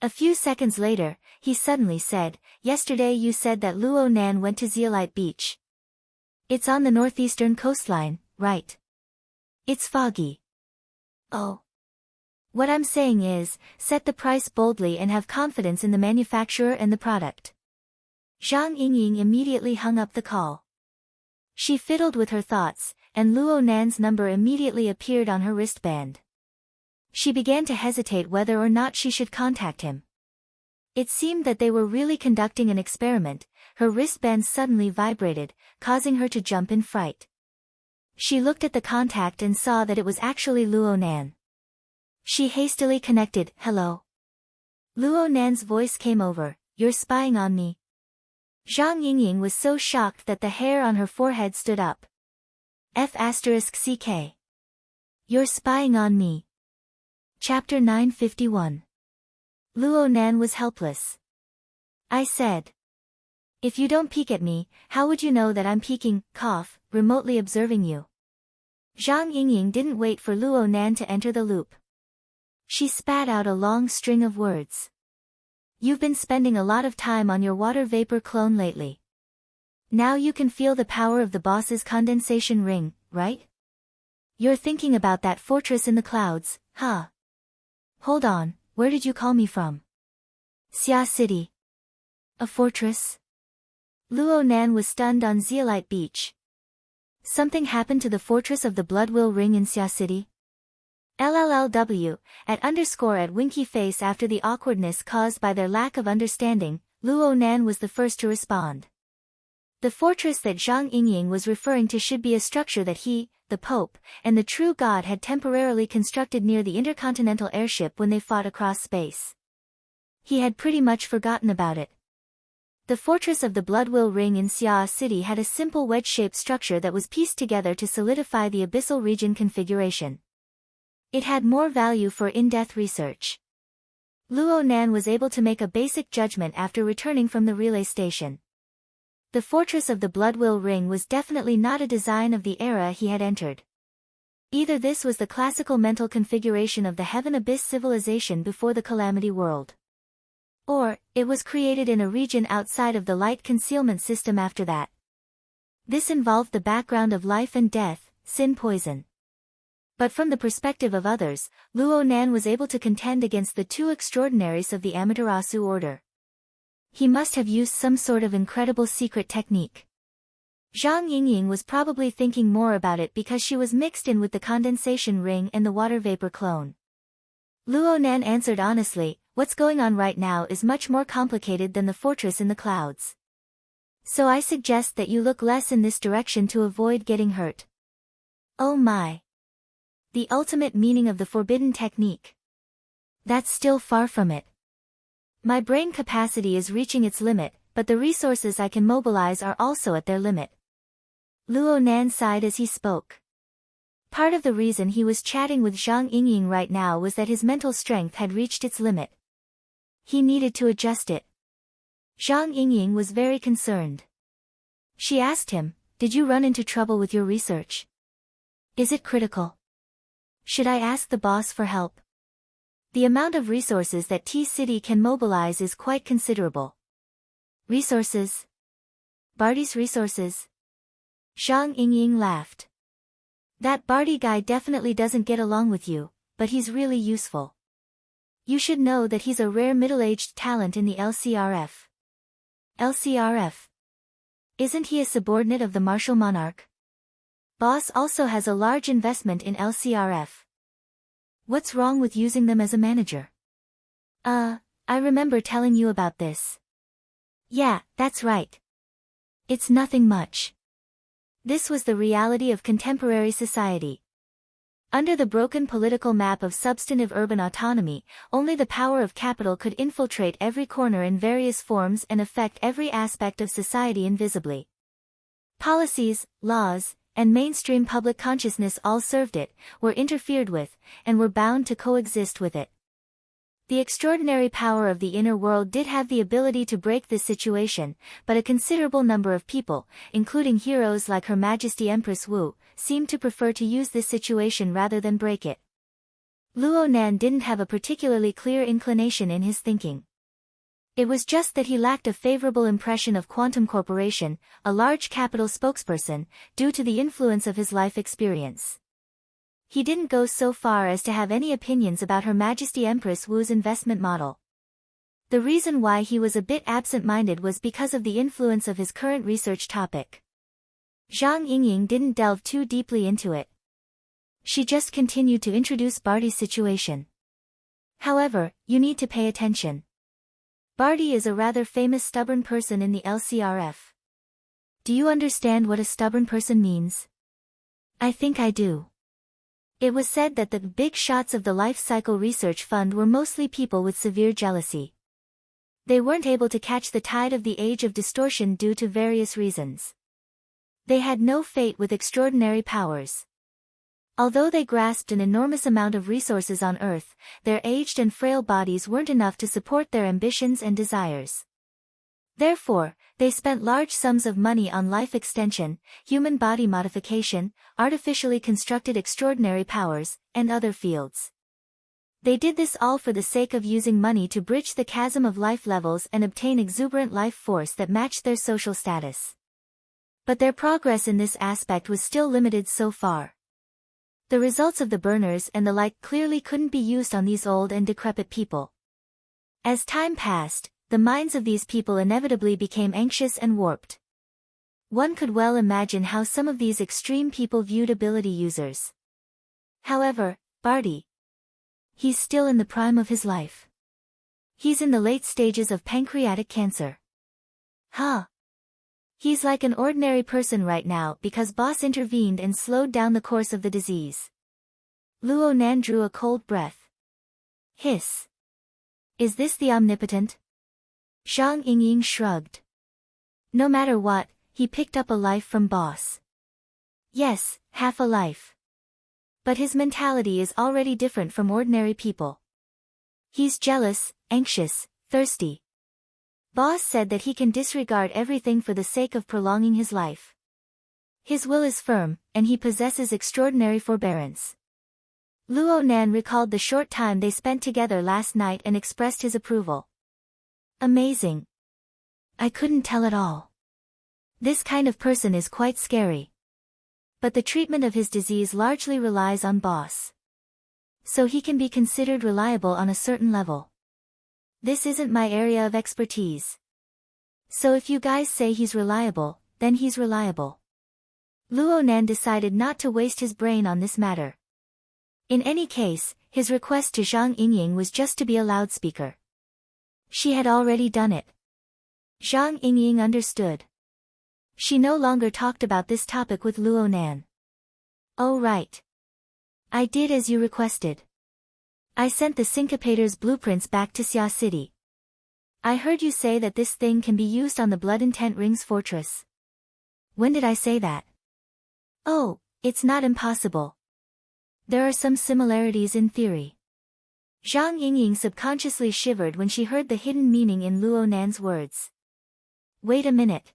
A few seconds later, he suddenly said, "Yesterday you said that Luo Nan went to Zeolite Beach. It's on the northeastern coastline, right? It's foggy." "Oh. What I'm saying is, set the price boldly and have confidence in the manufacturer and the product." Zhang Yingying immediately hung up the call. She fiddled with her thoughts, and Luo Nan's number immediately appeared on her wristband. She began to hesitate whether or not she should contact him. It seemed that they were really conducting an experiment. Her wristband suddenly vibrated, causing her to jump in fright. She looked at the contact and saw that it was actually Luo Nan. She hastily connected. "Hello." Luo Nan's voice came over. "You're spying on me." Zhang Yingying was so shocked that the hair on her forehead stood up. F***CK. You're spying on me. Chapter 951. Luo Nan was helpless. "I said. If you don't peek at me, how would you know that I'm peeking, remotely observing you?" Zhang Yingying didn't wait for Luo Nan to enter the loop. She spat out a long string of words. "You've been spending a lot of time on your water vapor clone lately. Now you can feel the power of the boss's condensation ring, right? You're thinking about that fortress in the clouds, huh? Hold on, where did you call me from?" "Xia City." "A fortress?" Luo Nan was stunned on Zeolite Beach. Something happened to the fortress of the Bloodwill Ring in Xia City? LLLW, at winky face. After the awkwardness caused by their lack of understanding, Luo Nan was the first to respond. The fortress that Zhang Yingying was referring to should be a structure that he, the Pope, and the true God had temporarily constructed near the intercontinental airship when they fought across space. He had pretty much forgotten about it. The fortress of the Bloodwill Ring in Xia City had a simple wedge-shaped structure that was pieced together to solidify the abyssal region configuration. It had more value for in-depth research. Luo Nan was able to make a basic judgment after returning from the relay station. The fortress of the Bloodwill Ring was definitely not a design of the era he had entered. Either this was the classical mental configuration of the Heaven Abyss civilization before the Calamity World, or it was created in a region outside of the light concealment system after that. This involved the background of life and death, sin poison. But from the perspective of others, Luo Nan was able to contend against the two extraordinaries of the Amaterasu order. He must have used some sort of incredible secret technique. Zhang Yingying was probably thinking more about it because she was mixed in with the condensation ring and the water vapor clone. Luo Nan answered honestly, "What's going on right now is much more complicated than the fortress in the clouds. So I suggest that you look less in this direction to avoid getting hurt." Oh my! The ultimate meaning of the forbidden technique. That's still far from it. My brain capacity is reaching its limit, but the resources I can mobilize are also at their limit. Luo Nan sighed as he spoke. Part of the reason he was chatting with Zhang Yingying right now was that his mental strength had reached its limit. He needed to adjust it. Zhang Yingying was very concerned. She asked him, "Did you run into trouble with your research? Is it critical? Should I ask the boss for help?" The amount of resources that T-City can mobilize is quite considerable. Resources? Barty's resources? Zhang Yingying laughed. That Barty guy definitely doesn't get along with you, but he's really useful. You should know that he's a rare middle-aged talent in the LCRF. LCRF? Isn't he a subordinate of the martial monarch? Boss also has a large investment in LCRF. What's wrong with using them as a manager? I remember telling you about this. Yeah, that's right. It's nothing much. This was the reality of contemporary society. Under the broken political map of substantive urban autonomy, only the power of capital could infiltrate every corner in various forms and affect every aspect of society invisibly. Policies, laws, and mainstream public consciousness all served it, were interfered with, and were bound to coexist with it. The extraordinary power of the inner world did have the ability to break this situation, but a considerable number of people, including heroes like Her Majesty Empress Wu, seemed to prefer to use this situation rather than break it. Luo Nan didn't have a particularly clear inclination in his thinking. It was just that he lacked a favorable impression of Quantum Corporation, a large capital spokesperson, due to the influence of his life experience. He didn't go so far as to have any opinions about Her Majesty Empress Wu's investment model. The reason why he was a bit absent-minded was because of the influence of his current research topic. Zhang Yingying didn't delve too deeply into it. She just continued to introduce Barty's situation. However, you need to pay attention. Barty is a rather famous stubborn person in the LCRF. Do you understand what a stubborn person means? I think I do. It was said that the big shots of the Life Cycle Research Fund were mostly people with severe jealousy. They weren't able to catch the tide of the age of distortion due to various reasons. They had no fate with extraordinary powers. Although they grasped an enormous amount of resources on Earth, their aged and frail bodies weren't enough to support their ambitions and desires. Therefore, they spent large sums of money on life extension, human body modification, artificially constructed extraordinary powers, and other fields. They did this all for the sake of using money to bridge the chasm of life levels and obtain exuberant life force that matched their social status. But their progress in this aspect was still limited so far. The results of the burners and the like clearly couldn't be used on these old and decrepit people. As time passed, the minds of these people inevitably became anxious and warped. One could well imagine how some of these extreme people viewed ability users. However, Barty. He's still in the prime of his life. He's in the late stages of pancreatic cancer. Huh. He's like an ordinary person right now because boss intervened and slowed down the course of the disease. Luo Nan drew a cold breath. Hiss. Is this the omnipotent? Zhang Yingying shrugged. No matter what, he picked up a life from boss. Yes, half a life. But his mentality is already different from ordinary people. He's jealous, anxious, thirsty. Boss said that he can disregard everything for the sake of prolonging his life. His will is firm, and he possesses extraordinary forbearance. Luo Nan recalled the short time they spent together last night and expressed his approval. Amazing. I couldn't tell at all. This kind of person is quite scary. But the treatment of his disease largely relies on boss. So he can be considered reliable on a certain level. This isn't my area of expertise. So if you guys say he's reliable, then he's reliable. Luo Nan decided not to waste his brain on this matter. In any case, his request to Zhang Yingying was just to be a loudspeaker. She had already done it. Zhang Yingying understood. She no longer talked about this topic with Luo Nan. Oh right. I did as you requested. I sent the syncopator's blueprints back to Xia City. I heard you say that this thing can be used on the Blood Intent Ring's fortress. When did I say that? Oh, it's not impossible. There are some similarities in theory. Zhang Yingying subconsciously shivered when she heard the hidden meaning in Luo Nan's words. Wait a minute.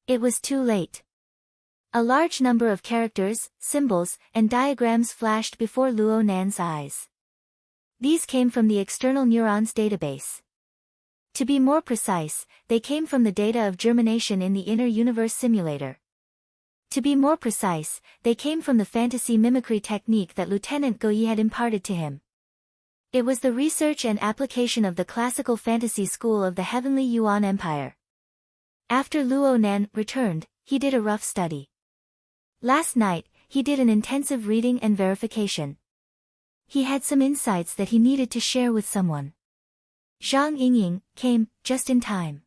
It was too late. A large number of characters, symbols, and diagrams flashed before Luo Nan's eyes. These came from the external neurons database. To be more precise, they came from the data of germination in the inner universe simulator. To be more precise, they came from the fantasy mimicry technique that Lieutenant Goyi had imparted to him. It was the research and application of the classical fantasy school of the Heavenly Yuan Empire. After Luo Nan returned, he did a rough study. Last night, he did an intensive reading and verification. He had some insights that he needed to share with someone. Zhang Yingying came just in time.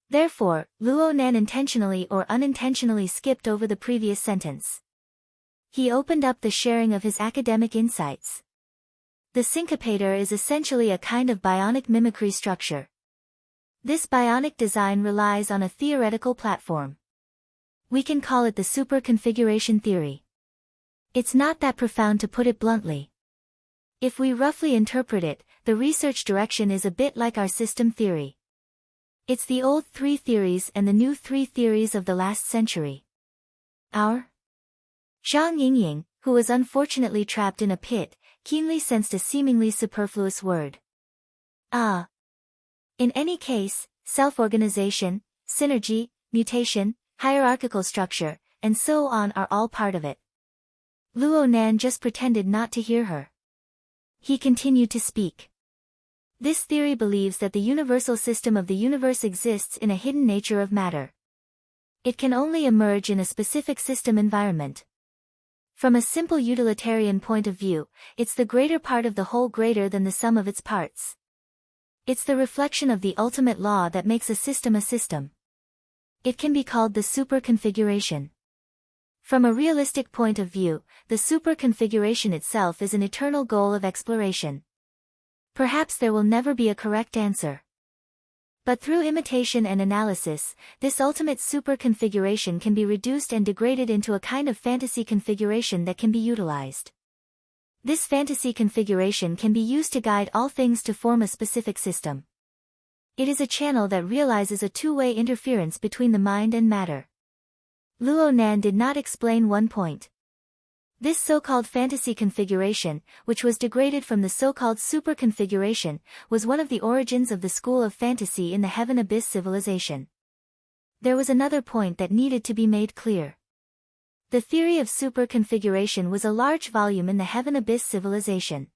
Therefore, Luo Nan intentionally or unintentionally skipped over the previous sentence. He opened up the sharing of his academic insights. The syncopator is essentially a kind of bionic mimicry structure. This bionic design relies on a theoretical platform. We can call it the super configuration theory. It's not that profound to put it bluntly. If we roughly interpret it, the research direction is a bit like our system theory. It's the old three theories and the new three theories of the last century. Zhang Yingying, who was unfortunately trapped in a pit, keenly sensed a seemingly superfluous word. In any case, self-organization, synergy, mutation, hierarchical structure, and so on are all part of it. Luo Nan just pretended not to hear her. He continued to speak. This theory believes that the universal system of the universe exists in a hidden nature of matter. It can only emerge in a specific system environment. From a simple utilitarian point of view, it's the greater part of the whole greater than the sum of its parts. It's the reflection of the ultimate law that makes a system a system. It can be called the super configuration. From a realistic point of view, the super configuration itself is an eternal goal of exploration. Perhaps there will never be a correct answer. But through imitation and analysis, this ultimate super configuration can be reduced and degraded into a kind of fantasy configuration that can be utilized. This fantasy configuration can be used to guide all things to form a specific system. It is a channel that realizes a two-way interference between the mind and matter. Luo Nan did not explain one point. This so-called fantasy configuration, which was degraded from the so-called super configuration, was one of the origins of the school of fantasy in the Heaven Abyss civilization. There was another point that needed to be made clear. The theory of super configuration was a large volume in the Heaven Abyss civilization.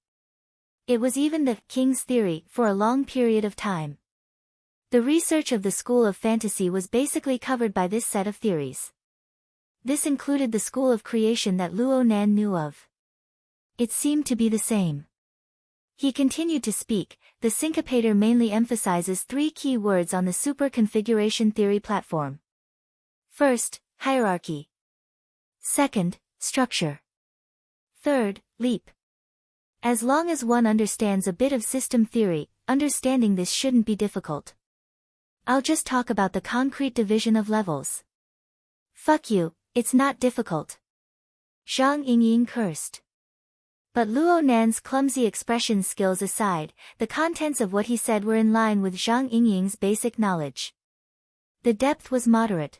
It was even the king's theory for a long period of time. The research of the school of fantasy was basically covered by this set of theories. This included the school of creation that Luo Nan knew of. It seemed to be the same. He continued to speak. The syncopator mainly emphasizes three key words on the super configuration theory platform. First, hierarchy. Second, structure. Third, leap. As long as one understands a bit of system theory, understanding this shouldn't be difficult. I'll just talk about the concrete division of levels. Fuck you, it's not difficult. Zhang Yingying cursed. But Luo Nan's clumsy expression skills aside, the contents of what he said were in line with Zhang Yingying's basic knowledge. The depth was moderate.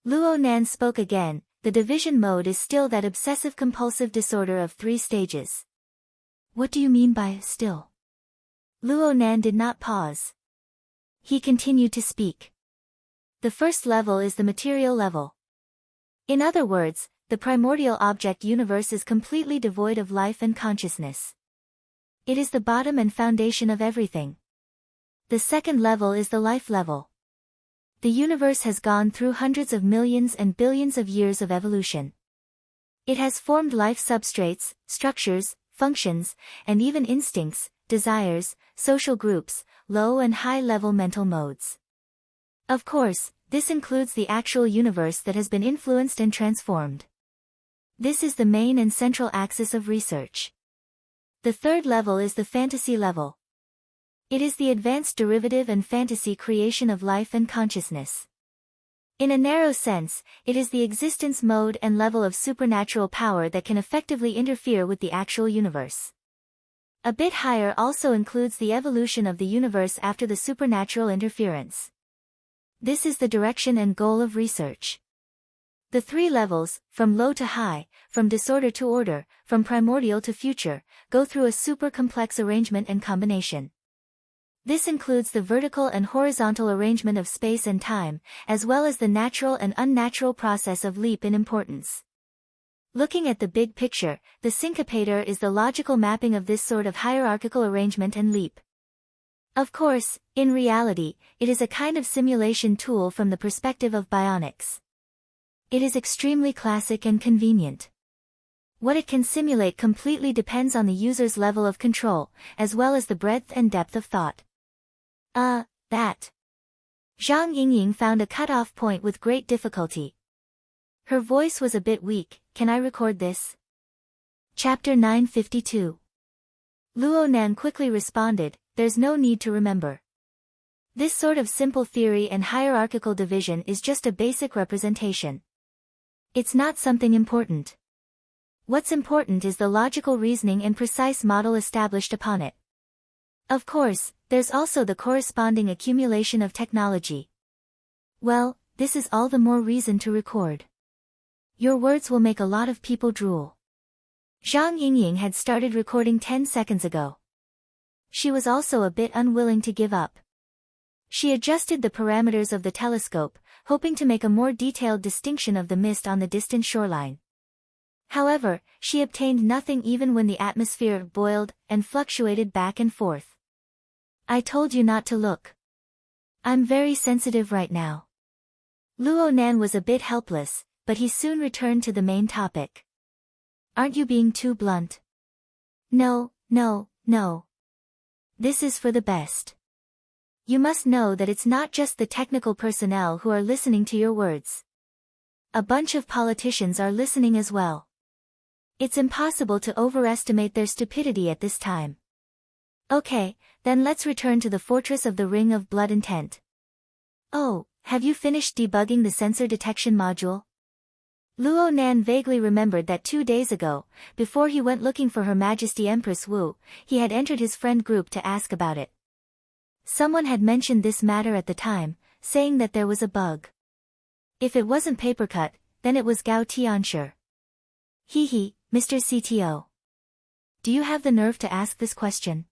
Luo Nan spoke again. The division mode is still that obsessive-compulsive disorder of 3 stages. What do you mean by still? Luo Nan did not pause. He continued to speak. The first level is the material level. In other words, the primordial object universe is completely devoid of life and consciousness. It is the bottom and foundation of everything. The second level is the life level. The universe has gone through hundreds of millions and billions of years of evolution. It has formed life substrates, structures, functions, and even instincts, desires, social groups, low and high-level mental modes. Of course, this includes the actual universe that has been influenced and transformed. This is the main and central axis of research. The third level is the fantasy level. It is the advanced derivative and fantasy creation of life and consciousness. In a narrow sense, it is the existence mode and level of supernatural power that can effectively interfere with the actual universe. A bit higher also includes the evolution of the universe after the supernatural interference. This is the direction and goal of research. The three levels, from low to high, from disorder to order, from primordial to future, go through a super complex arrangement and combination. This includes the vertical and horizontal arrangement of space and time, as well as the natural and unnatural process of leap in importance. Looking at the big picture, the syncopator is the logical mapping of this sort of hierarchical arrangement and leap. Of course, in reality, it is a kind of simulation tool from the perspective of bionics. It is extremely classic and convenient. What it can simulate completely depends on the user's level of control, as well as the breadth and depth of thought. That. Zhang Yingying found a cutoff point with great difficulty. Her voice was a bit weak. Can I record this? Chapter 952. Luo Nan quickly responded, there's no need to remember. This sort of simple theory and hierarchical division is just a basic representation. It's not something important. What's important is the logical reasoning and precise model established upon it. Of course, there's also the corresponding accumulation of technology. Well, this is all the more reason to record. Your words will make a lot of people drool. Zhang Yingying had started recording 10 seconds ago. She was also a bit unwilling to give up. She adjusted the parameters of the telescope, hoping to make a more detailed distinction of the mist on the distant shoreline. However, she obtained nothing even when the atmosphere boiled and fluctuated back and forth. I told you not to look. I'm very sensitive right now. Luo Nan was a bit helpless, but he soon returned to the main topic. Aren't you being too blunt? No. This is for the best. You must know that it's not just the technical personnel who are listening to your words. A bunch of politicians are listening as well. It's impossible to overestimate their stupidity at this time. Okay, then let's return to the fortress of the Ring of Blood Intent. Oh, have you finished debugging the sensor detection module? Luo Nan vaguely remembered that 2 days ago, before he went looking for Her Majesty Empress Wu, he had entered his friend group to ask about it. Someone had mentioned this matter at the time, saying that there was a bug. If it wasn't Papercut, then it was Gao Tianshi. Hee, Mr. CTO. Do you have the nerve to ask this question?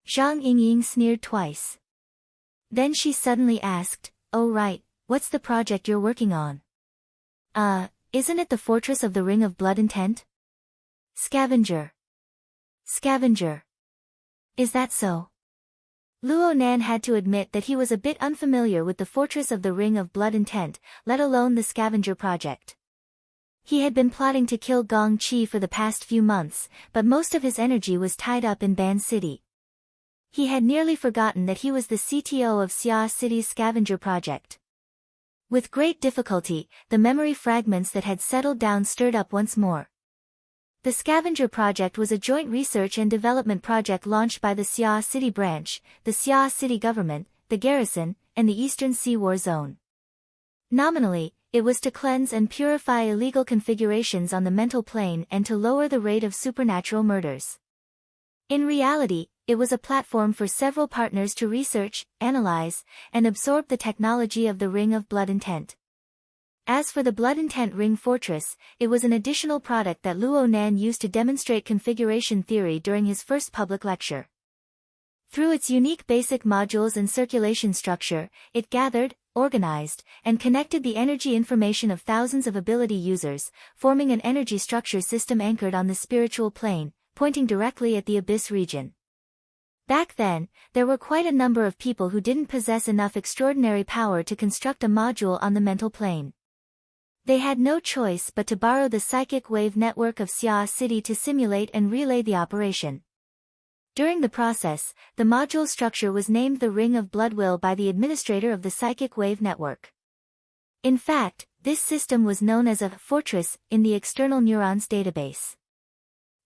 Zhang Yingying sneered twice. Then she suddenly asked, oh right, what's the project you're working on? Isn't it the Fortress of the Ring of Blood Intent? Scavenger. Is that so? Luo Nan had to admit that he was a bit unfamiliar with the Fortress of the Ring of Blood Intent, let alone the Scavenger project. He had been plotting to kill Gong Qi for the past few months, but most of his energy was tied up in Ban City. He had nearly forgotten that he was the CTO of Xia City's Scavenger project. With great difficulty, the memory fragments that had settled down stirred up once more. The Scavenger project was a joint research and development project launched by the Xia City branch, the Xia City government, the garrison, and the Eastern Sea War Zone. Nominally, it was to cleanse and purify illegal configurations on the mental plane and to lower the rate of supernatural murders. In reality, it was a platform for several partners to research, analyze, and absorb the technology of the Ring of Blood Intent. As for the Blood Intent Ring Fortress, it was an additional product that Luo Nan used to demonstrate configuration theory during his first public lecture. Through its unique basic modules and circulation structure, it gathered, organized, and connected the energy information of thousands of ability users, forming an energy structure system anchored on the spiritual plane, pointing directly at the Abyss region. Back then, there were quite a number of people who didn't possess enough extraordinary power to construct a module on the mental plane. They had no choice but to borrow the psychic wave network of Xia City to simulate and relay the operation. During the process, the module structure was named the Ring of Bloodwill by the administrator of the psychic wave network. In fact, this system was known as a fortress in the external neurons database.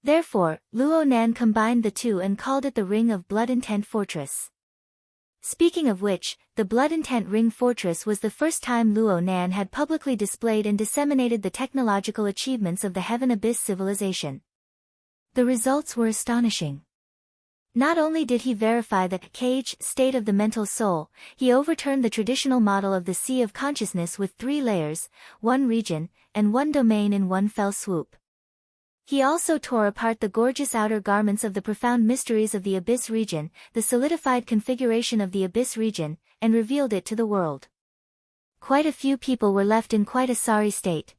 Therefore, Luo Nan combined the two and called it the Ring of Blood Intent Fortress. Speaking of which, the Blood Intent Ring Fortress was the first time Luo Nan had publicly displayed and disseminated the technological achievements of the Heaven Abyss civilization. The results were astonishing. Not only did he verify the cage state of the mental soul, he overturned the traditional model of the Sea of Consciousness with 3 layers, 1 region, and 1 domain in one fell swoop. He also tore apart the gorgeous outer garments of the profound mysteries of the Abyss region, the solidified configuration of the Abyss region, and revealed it to the world. Quite a few people were left in quite a sorry state.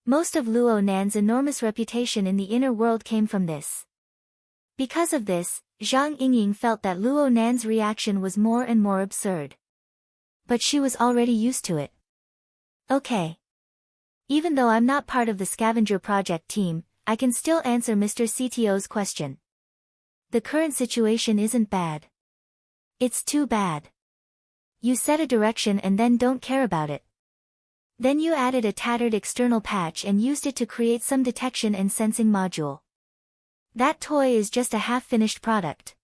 Most of Luo Nan's enormous reputation in the inner world came from this. Because of this, Zhang Yingying felt that Luo Nan's reaction was more and more absurd. But she was already used to it. Okay. Even though I'm not part of the scavenger project team, I can still answer Mr. CTO's question. The current situation isn't bad. It's too bad. You set a direction and then don't care about it. Then you added a tattered external patch and used it to create some detection and sensing module. That toy is just a half-finished product.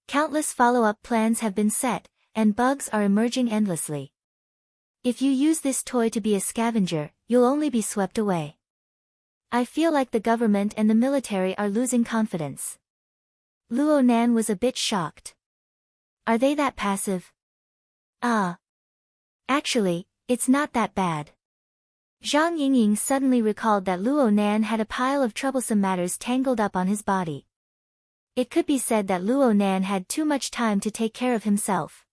Countless follow-up plans have been set, and bugs are emerging endlessly. If you use this toy to be a scavenger, you'll only be swept away. I feel like the government and the military are losing confidence. Luo Nan was a bit shocked. Are they that passive? Actually, it's not that bad. Zhang Yingying suddenly recalled that Luo Nan had a pile of troublesome matters tangled up on his body. It could be said that Luo Nan had too much time to take care of himself.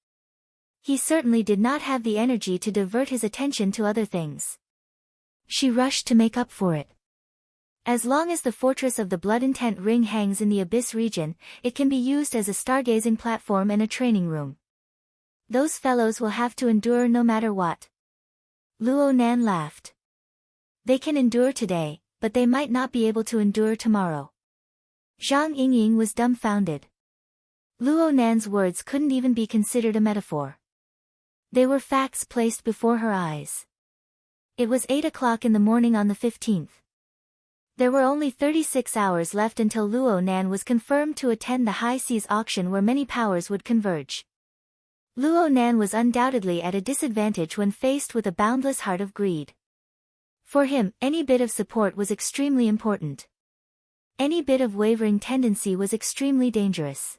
He certainly did not have the energy to divert his attention to other things. She rushed to make up for it. As long as the fortress of the Blood Intent Ring hangs in the Abyss region, it can be used as a stargazing platform and a training room. Those fellows will have to endure no matter what. Luo Nan laughed. They can endure today, but they might not be able to endure tomorrow. Zhang Yingying was dumbfounded. Luo Nan's words couldn't even be considered a metaphor. They were facts placed before her eyes. It was 8 o'clock in the morning on the 15th. There were only 36 hours left until Luo Nan was confirmed to attend the High Seas auction where many powers would converge. Luo Nan was undoubtedly at a disadvantage when faced with a boundless heart of greed. For him, any bit of support was extremely important. Any bit of wavering tendency was extremely dangerous.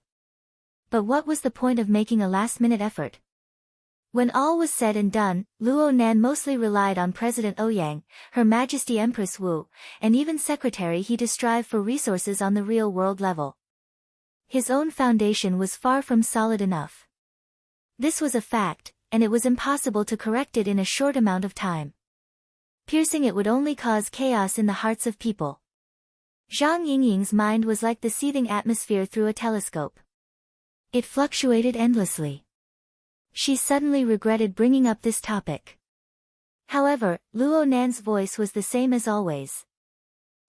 But what was the point of making a last-minute effort? When all was said and done, Luo Nan mostly relied on President Ouyang, Her Majesty Empress Wu, and even Secretary He to strive for resources on the real-world level. His own foundation was far from solid enough. This was a fact, and it was impossible to correct it in a short amount of time. Piercing it would only cause chaos in the hearts of people. Zhang Yingying's mind was like the seething atmosphere through a telescope. It fluctuated endlessly. She suddenly regretted bringing up this topic. However, Luo Nan's voice was the same as always.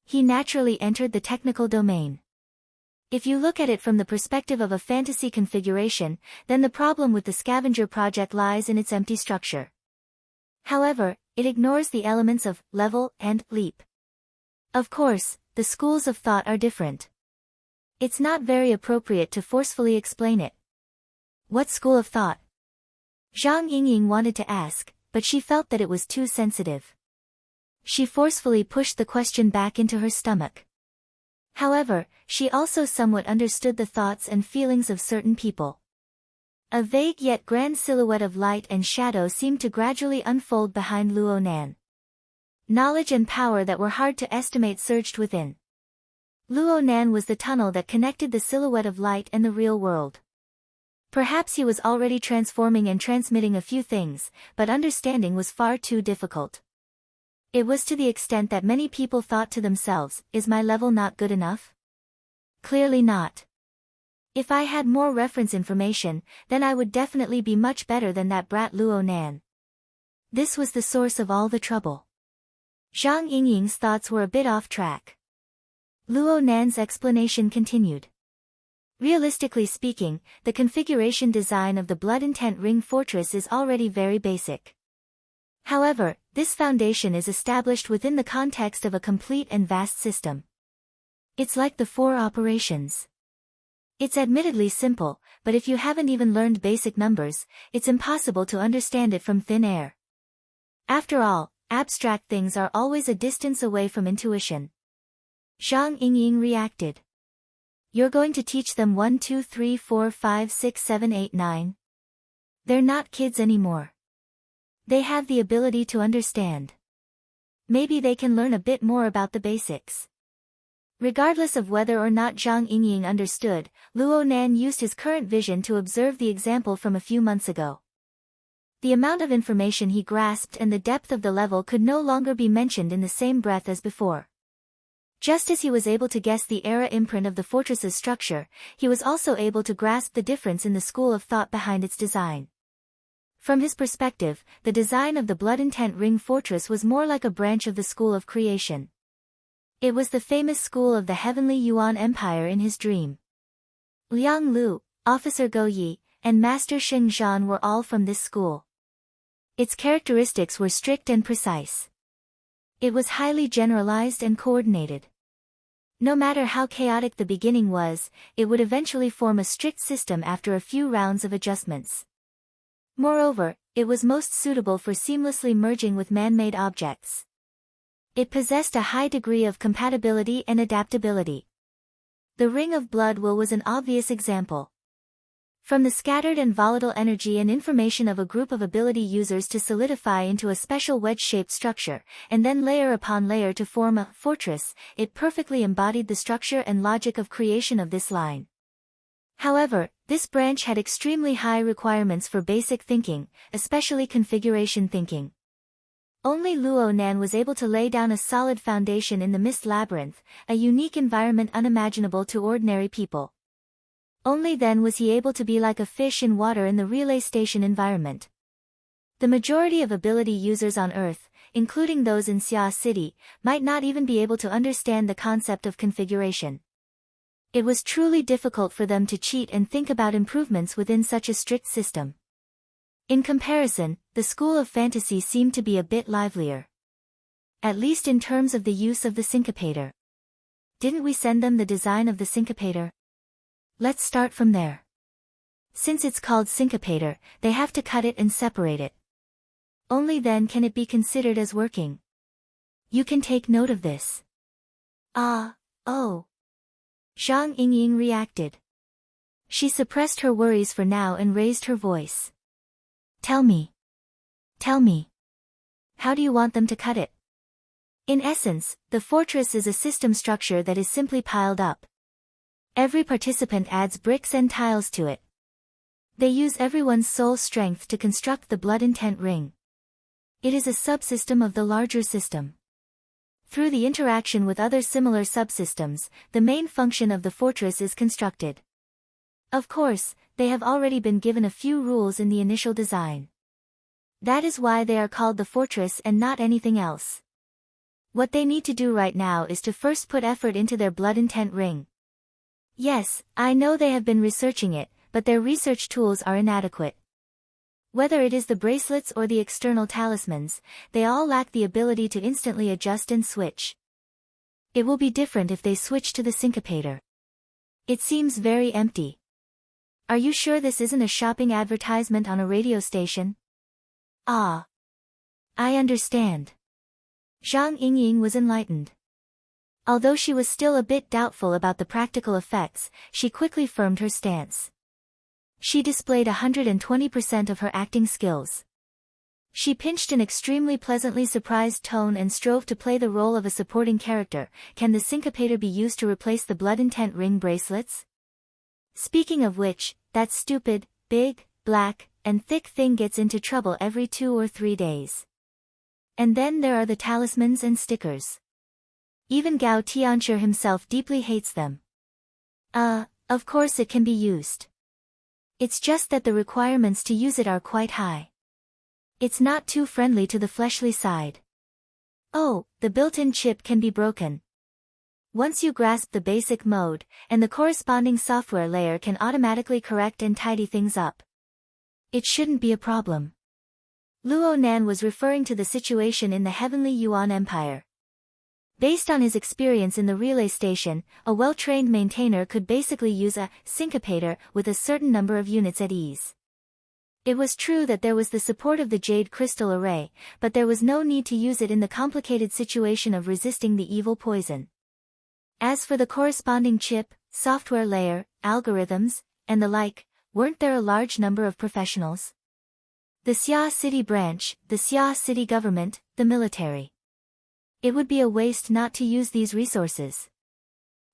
He naturally entered the technical domain. If you look at it from the perspective of a fantasy configuration, then the problem with the scavenger project lies in its empty structure. However, it ignores the elements of level and leap. Of course, the schools of thought are different. It's not very appropriate to forcefully explain it. What school of thought? Zhang Yingying wanted to ask, but she felt that it was too sensitive. She forcefully pushed the question back into her stomach. However, she also somewhat understood the thoughts and feelings of certain people. A vague yet grand silhouette of light and shadow seemed to gradually unfold behind Luo Nan. Knowledge and power that were hard to estimate surged within. Luo Nan was the tunnel that connected the silhouette of light and the real world. Perhaps he was already transforming and transmitting a few things, but understanding was far too difficult. It was to the extent that many people thought to themselves, is my level not good enough? Clearly not. If I had more reference information, then I would definitely be much better than that brat Luo Nan. This was the source of all the trouble. Zhang Yingying's thoughts were a bit off track. Luo Nan's explanation continued. Realistically speaking, the configuration design of the Blood Intent Ring Fortress is already very basic. However, this foundation is established within the context of a complete and vast system. It's like the four operations. It's admittedly simple, but if you haven't even learned basic numbers, it's impossible to understand it from thin air. After all, abstract things are always a distance away from intuition. Zhang Yingying reacted. You're going to teach them 1 2 3 4 5 6 7 8 9? They're not kids anymore. They have the ability to understand. Maybe they can learn a bit more about the basics. Regardless of whether or not Zhang Yingying understood, Luo Nan used his current vision to observe the example from a few months ago. The amount of information he grasped and the depth of the level could no longer be mentioned in the same breath as before. Just as he was able to guess the era imprint of the fortress's structure, he was also able to grasp the difference in the school of thought behind its design. From his perspective, the design of the Blood Intent Ring Fortress was more like a branch of the school of creation. It was the famous school of the heavenly Yuan Empire in his dream. Liang Lu, Officer Go Yi, and Master Sheng Zhan were all from this school. Its characteristics were strict and precise. It was highly generalized and coordinated. No matter how chaotic the beginning was, it would eventually form a strict system after a few rounds of adjustments. Moreover, it was most suitable for seamlessly merging with man-made objects. It possessed a high degree of compatibility and adaptability. The Ring of Blood Will was an obvious example. From the scattered and volatile energy and information of a group of ability users to solidify into a special wedge-shaped structure, and then layer upon layer to form a fortress, it perfectly embodied the structure and logic of creation of this line. However, this branch had extremely high requirements for basic thinking, especially configuration thinking. Only Luo Nan was able to lay down a solid foundation in the Mist Labyrinth, a unique environment unimaginable to ordinary people. Only then was he able to be like a fish in water in the relay station environment. The majority of ability users on Earth, including those in Xia City, might not even be able to understand the concept of configuration. It was truly difficult for them to cheat and think about improvements within such a strict system. In comparison, the School of Fantasy seemed to be a bit livelier. At least in terms of the use of the syncopator. Didn't we send them the design of the syncopator? Let's start from there. Since it's called syncopator, they have to cut it and separate it. Only then can it be considered as working. You can take note of this. Oh. Zhang Yingying reacted. She suppressed her worries for now and raised her voice. Tell me. How do you want them to cut it? In essence, the fortress is a system structure that is simply piled up. Every participant adds bricks and tiles to it. They use everyone's soul strength to construct the Blood Intent Ring. It is a subsystem of the larger system. Through the interaction with other similar subsystems, the main function of the fortress is constructed. Of course, they have already been given a few rules in the initial design. That is why they are called the fortress and not anything else. What they need to do right now is to first put effort into their Blood Intent Ring. Yes, I know they have been researching it, but their research tools are inadequate. Whether it is the bracelets or the external talismans, they all lack the ability to instantly adjust and switch. It will be different if they switch to the syncopator. It seems very empty. Are you sure this isn't a shopping advertisement on a radio station? I understand. Zhang Yingying was enlightened. Although she was still a bit doubtful about the practical effects, she quickly firmed her stance. She displayed 120% of her acting skills. She pinched an extremely pleasantly surprised tone and strove to play the role of a supporting character. Can the syncopator be used to replace the Blood Intent Ring bracelets? Speaking of which, that stupid, big, black, and thick thing gets into trouble every 2 or 3 days. And then there are the talismans and stickers. Even Gao Tianxue himself deeply hates them. Of course it can be used. It's just that the requirements to use it are quite high. It's not too friendly to the fleshly side. Oh, the built-in chip can be broken. Once you grasp the basic mode, and the corresponding software layer can automatically correct and tidy things up. It shouldn't be a problem. Luo Nan was referring to the situation in the Heavenly Yuan Empire. Based on his experience in the relay station, a well-trained maintainer could basically use a syncopator with a certain number of units at ease. It was true that there was the support of the jade crystal array, but there was no need to use it in the complicated situation of resisting the evil poison. As for the corresponding chip, software layer, algorithms, and the like, weren't there a large number of professionals? The Xia City branch, the Xia City government, the military. It would be a waste not to use these resources.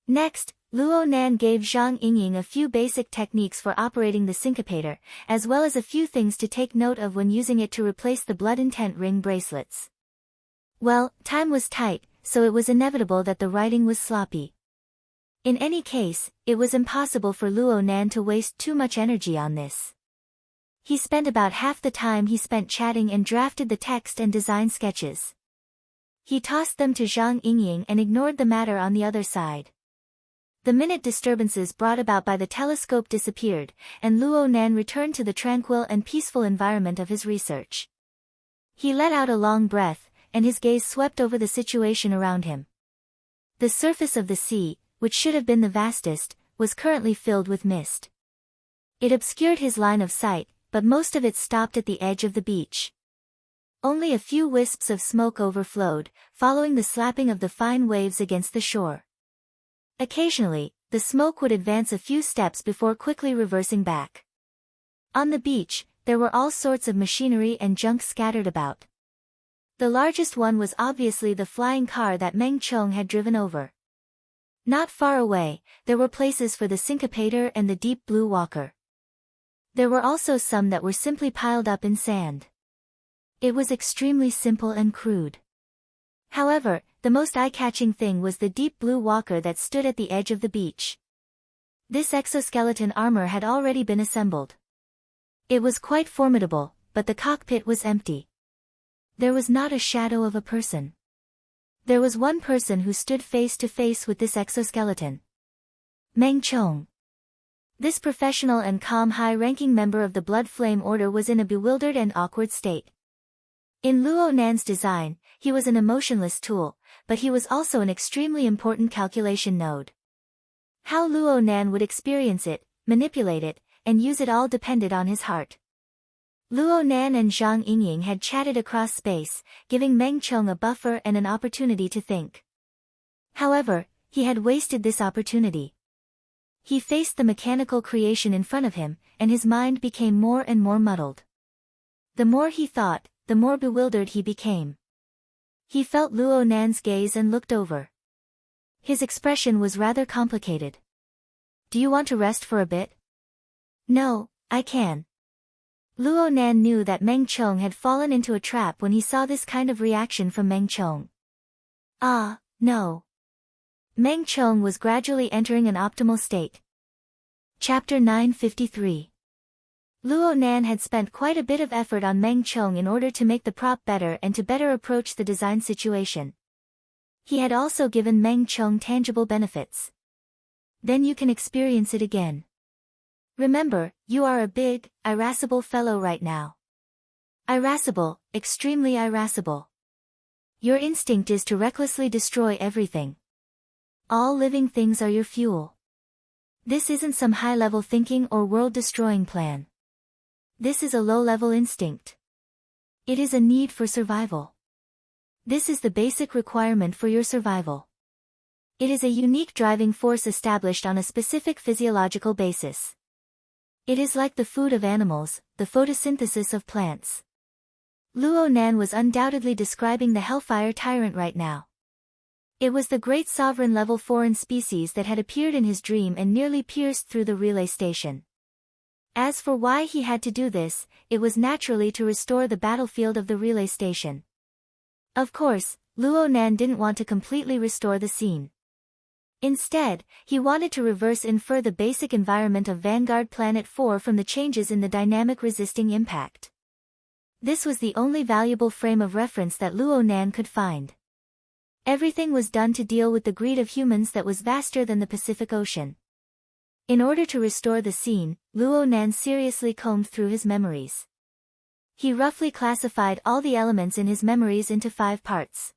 Next, Luo Nan gave Zhang Yingying a few basic techniques for operating the syncopator, as well as a few things to take note of when using it to replace the blood intent ring bracelets. Well, time was tight, so it was inevitable that the writing was sloppy. In any case, it was impossible for Luo Nan to waste too much energy on this. He spent about half the time he spent chatting and drafted the text and design sketches. He tossed them to Zhang Yingying and ignored the matter on the other side. The minute disturbances brought about by the telescope disappeared, and Luo Nan returned to the tranquil and peaceful environment of his research. He let out a long breath, and his gaze swept over the situation around him. The surface of the sea, which should have been the vastest, was currently filled with mist. It obscured his line of sight, but most of it stopped at the edge of the beach. Only a few wisps of smoke overflowed, following the slapping of the fine waves against the shore. Occasionally, the smoke would advance a few steps before quickly reversing back. On the beach, there were all sorts of machinery and junk scattered about. The largest one was obviously the flying car that Meng Chong had driven over. Not far away, there were places for the syncopator and the deep blue walker. There were also some that were simply piled up in sand. It was extremely simple and crude. However, the most eye-catching thing was the deep blue walker that stood at the edge of the beach. This exoskeleton armor had already been assembled. It was quite formidable, but the cockpit was empty. There was not a shadow of a person. There was one person who stood face to face with this exoskeleton. Meng Chong. This professional and calm high-ranking member of the Blood Flame Order was in a bewildered and awkward state. In Luo Nan's design, he was an emotionless tool, but he was also an extremely important calculation node. How Luo Nan would experience it, manipulate it, and use it all depended on his heart. Luo Nan and Zhang Yingying had chatted across space, giving Meng Chong a buffer and an opportunity to think. However, he had wasted this opportunity. He faced the mechanical creation in front of him, and his mind became more and more muddled. The more he thought, the more bewildered he became. He felt Luo Nan's gaze and looked over. His expression was rather complicated. "Do you want to rest for a bit?" "No, I can." Luo Nan knew that Meng Chong had fallen into a trap when he saw this kind of reaction from Meng Chong. Ah, no. Meng Chong was gradually entering an optimal state. Chapter 953. Luo Nan had spent quite a bit of effort on Meng Chong in order to make the prop better and to better approach the design situation. He had also given Meng Chong tangible benefits. Then you can experience it again. Remember, you are a big, irascible fellow right now. Irascible, extremely irascible. Your instinct is to recklessly destroy everything. All living things are your fuel. This isn't some high-level thinking or world-destroying plan. This is a low-level instinct. It is a need for survival. This is the basic requirement for your survival. It is a unique driving force established on a specific physiological basis. It is like the food of animals, the photosynthesis of plants. Luo Nan was undoubtedly describing the Hellfire Tyrant right now. It was the great sovereign-level foreign species that had appeared in his dream and nearly pierced through the relay station. As for why he had to do this, it was naturally to restore the battlefield of the relay station. Of course, Luo Nan didn't want to completely restore the scene. Instead, he wanted to reverse-infer the basic environment of Vanguard Planet 4 from the changes in the dynamic resisting impact. This was the only valuable frame of reference that Luo Nan could find. Everything was done to deal with the greed of humans that was vaster than the Pacific Ocean. In order to restore the scene, Luo Nan seriously combed through his memories. He roughly classified all the elements in his memories into 5 parts.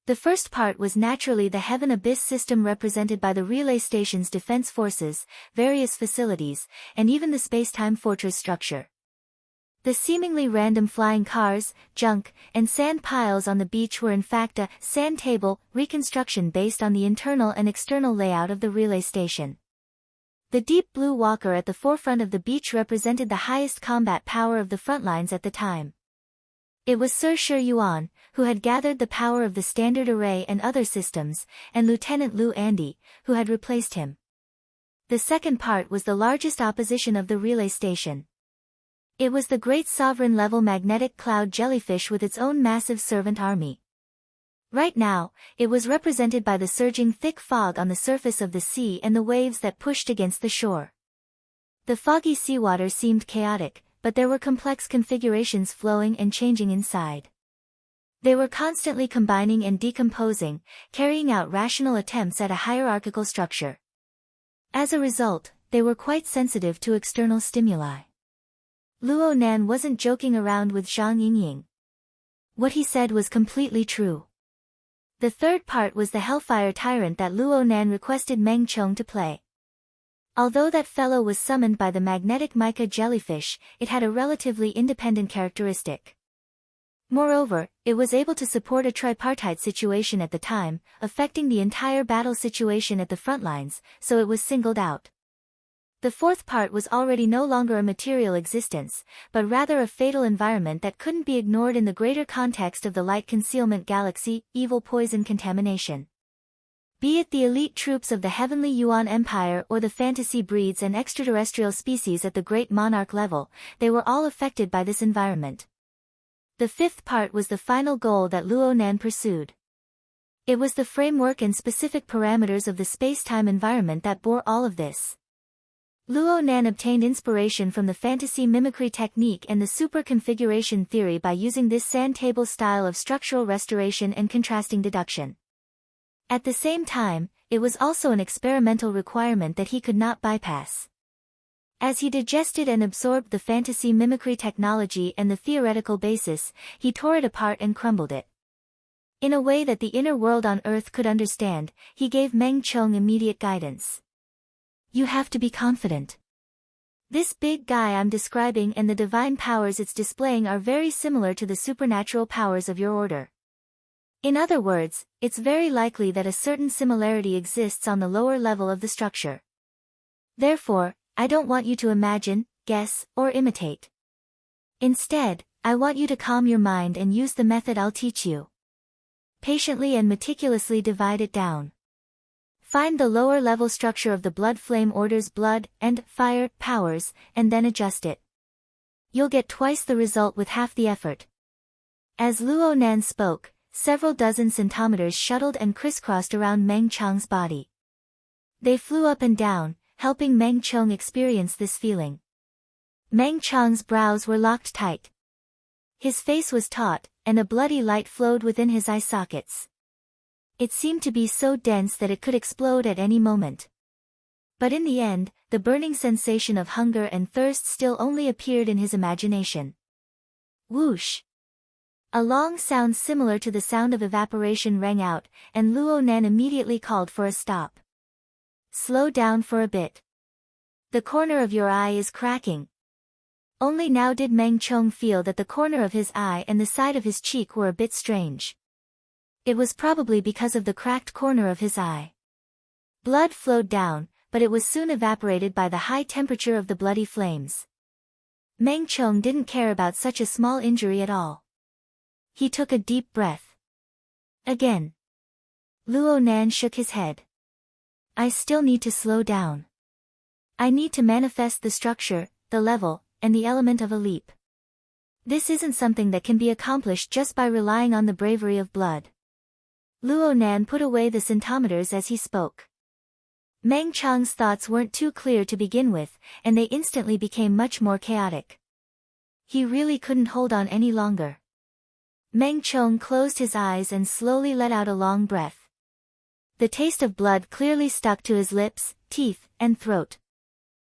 The first part was naturally the Heaven Abyss system represented by the relay station's defense forces, various facilities, and even the space-time fortress structure. The seemingly random flying cars, junk, and sand piles on the beach were in fact a sand table reconstruction based on the internal and external layout of the relay station. The deep blue walker at the forefront of the beach represented the highest combat power of the front lines at the time. It was Sir Shi Yuan, who had gathered the power of the Standard Array and other systems, and Lieutenant Lu Andy, who had replaced him. The second part was the largest opposition of the relay station. It was the great sovereign-level magnetic cloud jellyfish with its own massive servant army. Right now, it was represented by the surging thick fog on the surface of the sea and the waves that pushed against the shore. The foggy seawater seemed chaotic, but there were complex configurations flowing and changing inside. They were constantly combining and decomposing, carrying out rational attempts at a hierarchical structure. As a result, they were quite sensitive to external stimuli. Luo Nan wasn't joking around with Zhang Yingying. What he said was completely true. The third part was the Hellfire Tyrant that Luo Nan requested Meng Chong to play. Although that fellow was summoned by the magnetic mica jellyfish, it had a relatively independent characteristic. Moreover, it was able to support a tripartite situation at the time, affecting the entire battle situation at the front lines, so it was singled out. The fourth part was already no longer a material existence, but rather a fatal environment that couldn't be ignored in the greater context of the light concealment galaxy, evil poison contamination. Be it the elite troops of the Heavenly Yuan Empire or the fantasy breeds and extraterrestrial species at the Great Monarch level, they were all affected by this environment. The fifth part was the final goal that Luo Nan pursued. It was the framework and specific parameters of the space-time environment that bore all of this. Luo Nan obtained inspiration from the fantasy mimicry technique and the super-configuration theory by using this sand table style of structural restoration and contrasting deduction. At the same time, it was also an experimental requirement that he could not bypass. As he digested and absorbed the fantasy mimicry technology and the theoretical basis, he tore it apart and crumbled it. In a way that the inner world on Earth could understand, he gave Meng Chong immediate guidance. You have to be confident. This big guy I'm describing and the divine powers it's displaying are very similar to the supernatural powers of your order. In other words, it's very likely that a certain similarity exists on the lower level of the structure. Therefore, I don't want you to imagine, guess, or imitate. Instead, I want you to calm your mind and use the method I'll teach you. Patiently and meticulously divide it down. Find the lower level structure of the blood flame order's blood and fire powers, and then adjust it. You'll get twice the result with half the effort. As Luo Nan spoke, several dozen centimeters shuttled and crisscrossed around Meng Chong's body. They flew up and down, helping Meng Chong experience this feeling. Meng Chong's brows were locked tight. His face was taut, and a bloody light flowed within his eye sockets. It seemed to be so dense that it could explode at any moment. But in the end, the burning sensation of hunger and thirst still only appeared in his imagination. Whoosh! A long sound similar to the sound of evaporation rang out, and Luo Nan immediately called for a stop. Slow down for a bit. The corner of your eye is cracking. Only now did Meng Chong feel that the corner of his eye and the side of his cheek were a bit strange. It was probably because of the cracked corner of his eye. Blood flowed down, but it was soon evaporated by the high temperature of the bloody flames. Meng Chong didn't care about such a small injury at all. He took a deep breath. Again. Luo Nan shook his head. I still need to slow down. I need to manifest the structure, the level, and the element of a leap. This isn't something that can be accomplished just by relying on the bravery of blood. Luo Nan put away the centimeters as he spoke. Meng Chong's thoughts weren't too clear to begin with, and they instantly became much more chaotic. He really couldn't hold on any longer. Meng Chong closed his eyes and slowly let out a long breath. The taste of blood clearly stuck to his lips, teeth, and throat.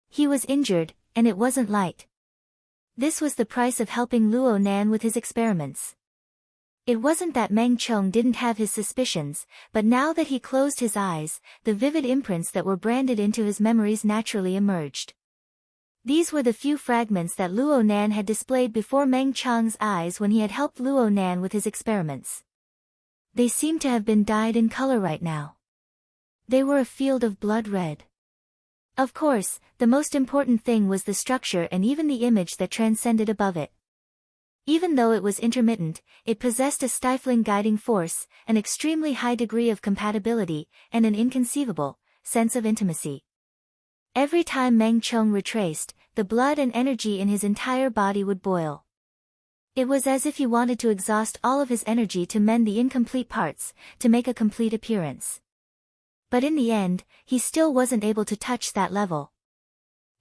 He was injured, and it wasn't light. This was the price of helping Luo Nan with his experiments. It wasn't that Meng Chong didn't have his suspicions, but now that he closed his eyes, the vivid imprints that were branded into his memories naturally emerged. These were the few fragments that Luo Nan had displayed before Meng Chong's eyes when he had helped Luo Nan with his experiments. They seemed to have been dyed in color right now. They were a field of blood red. Of course, the most important thing was the structure and even the image that transcended above it. Even though it was intermittent, it possessed a stifling guiding force, an extremely high degree of compatibility, and an inconceivable sense of intimacy. Every time Meng Chong retraced, the blood and energy in his entire body would boil. It was as if he wanted to exhaust all of his energy to mend the incomplete parts, to make a complete appearance. But in the end, he still wasn't able to touch that level.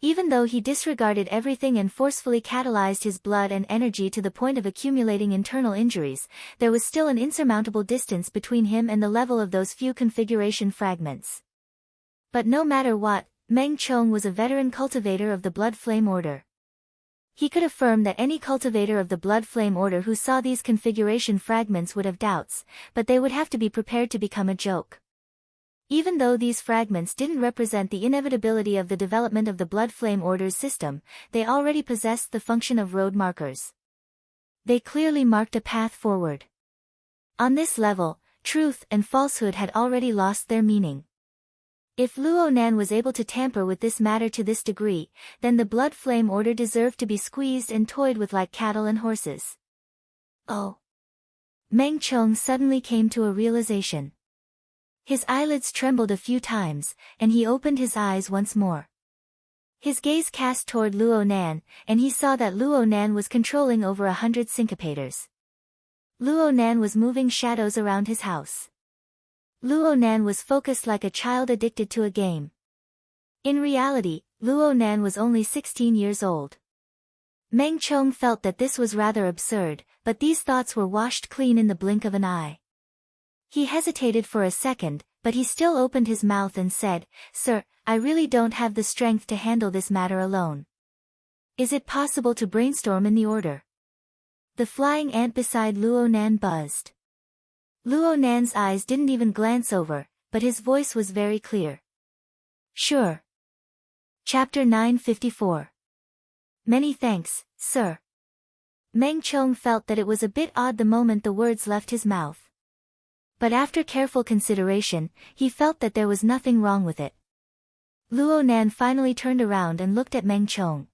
Even though he disregarded everything and forcefully catalyzed his blood and energy to the point of accumulating internal injuries, there was still an insurmountable distance between him and the level of those few configuration fragments. But no matter what, Meng Chong was a veteran cultivator of the Blood Flame Order. He could affirm that any cultivator of the Blood Flame Order who saw these configuration fragments would have doubts, but they would have to be prepared to become a joke. Even though these fragments didn't represent the inevitability of the development of the Blood Flame Order's system, they already possessed the function of road markers. They clearly marked a path forward. On this level, truth and falsehood had already lost their meaning. If Luo Nan was able to tamper with this matter to this degree, then the Blood Flame Order deserved to be squeezed and toyed with like cattle and horses. Oh! Meng Chong suddenly came to a realization. His eyelids trembled a few times, and he opened his eyes once more. His gaze cast toward Luo Nan, and he saw that Luo Nan was controlling over 100 syncopators. Luo Nan was moving shadows around his house. Luo Nan was focused like a child addicted to a game. In reality, Luo Nan was only 16 years old. Meng Chong felt that this was rather absurd, but these thoughts were washed clean in the blink of an eye. He hesitated for a second, but he still opened his mouth and said, "Sir, I really don't have the strength to handle this matter alone. Is it possible to brainstorm in the order?" The flying ant beside Luo Nan buzzed. Luo Nan's eyes didn't even glance over, but his voice was very clear. "Sure." Chapter 954. Many thanks, sir. Meng Chong felt that it was a bit odd the moment the words left his mouth. But after careful consideration, he felt that there was nothing wrong with it. Luo Nan finally turned around and looked at Meng Chong.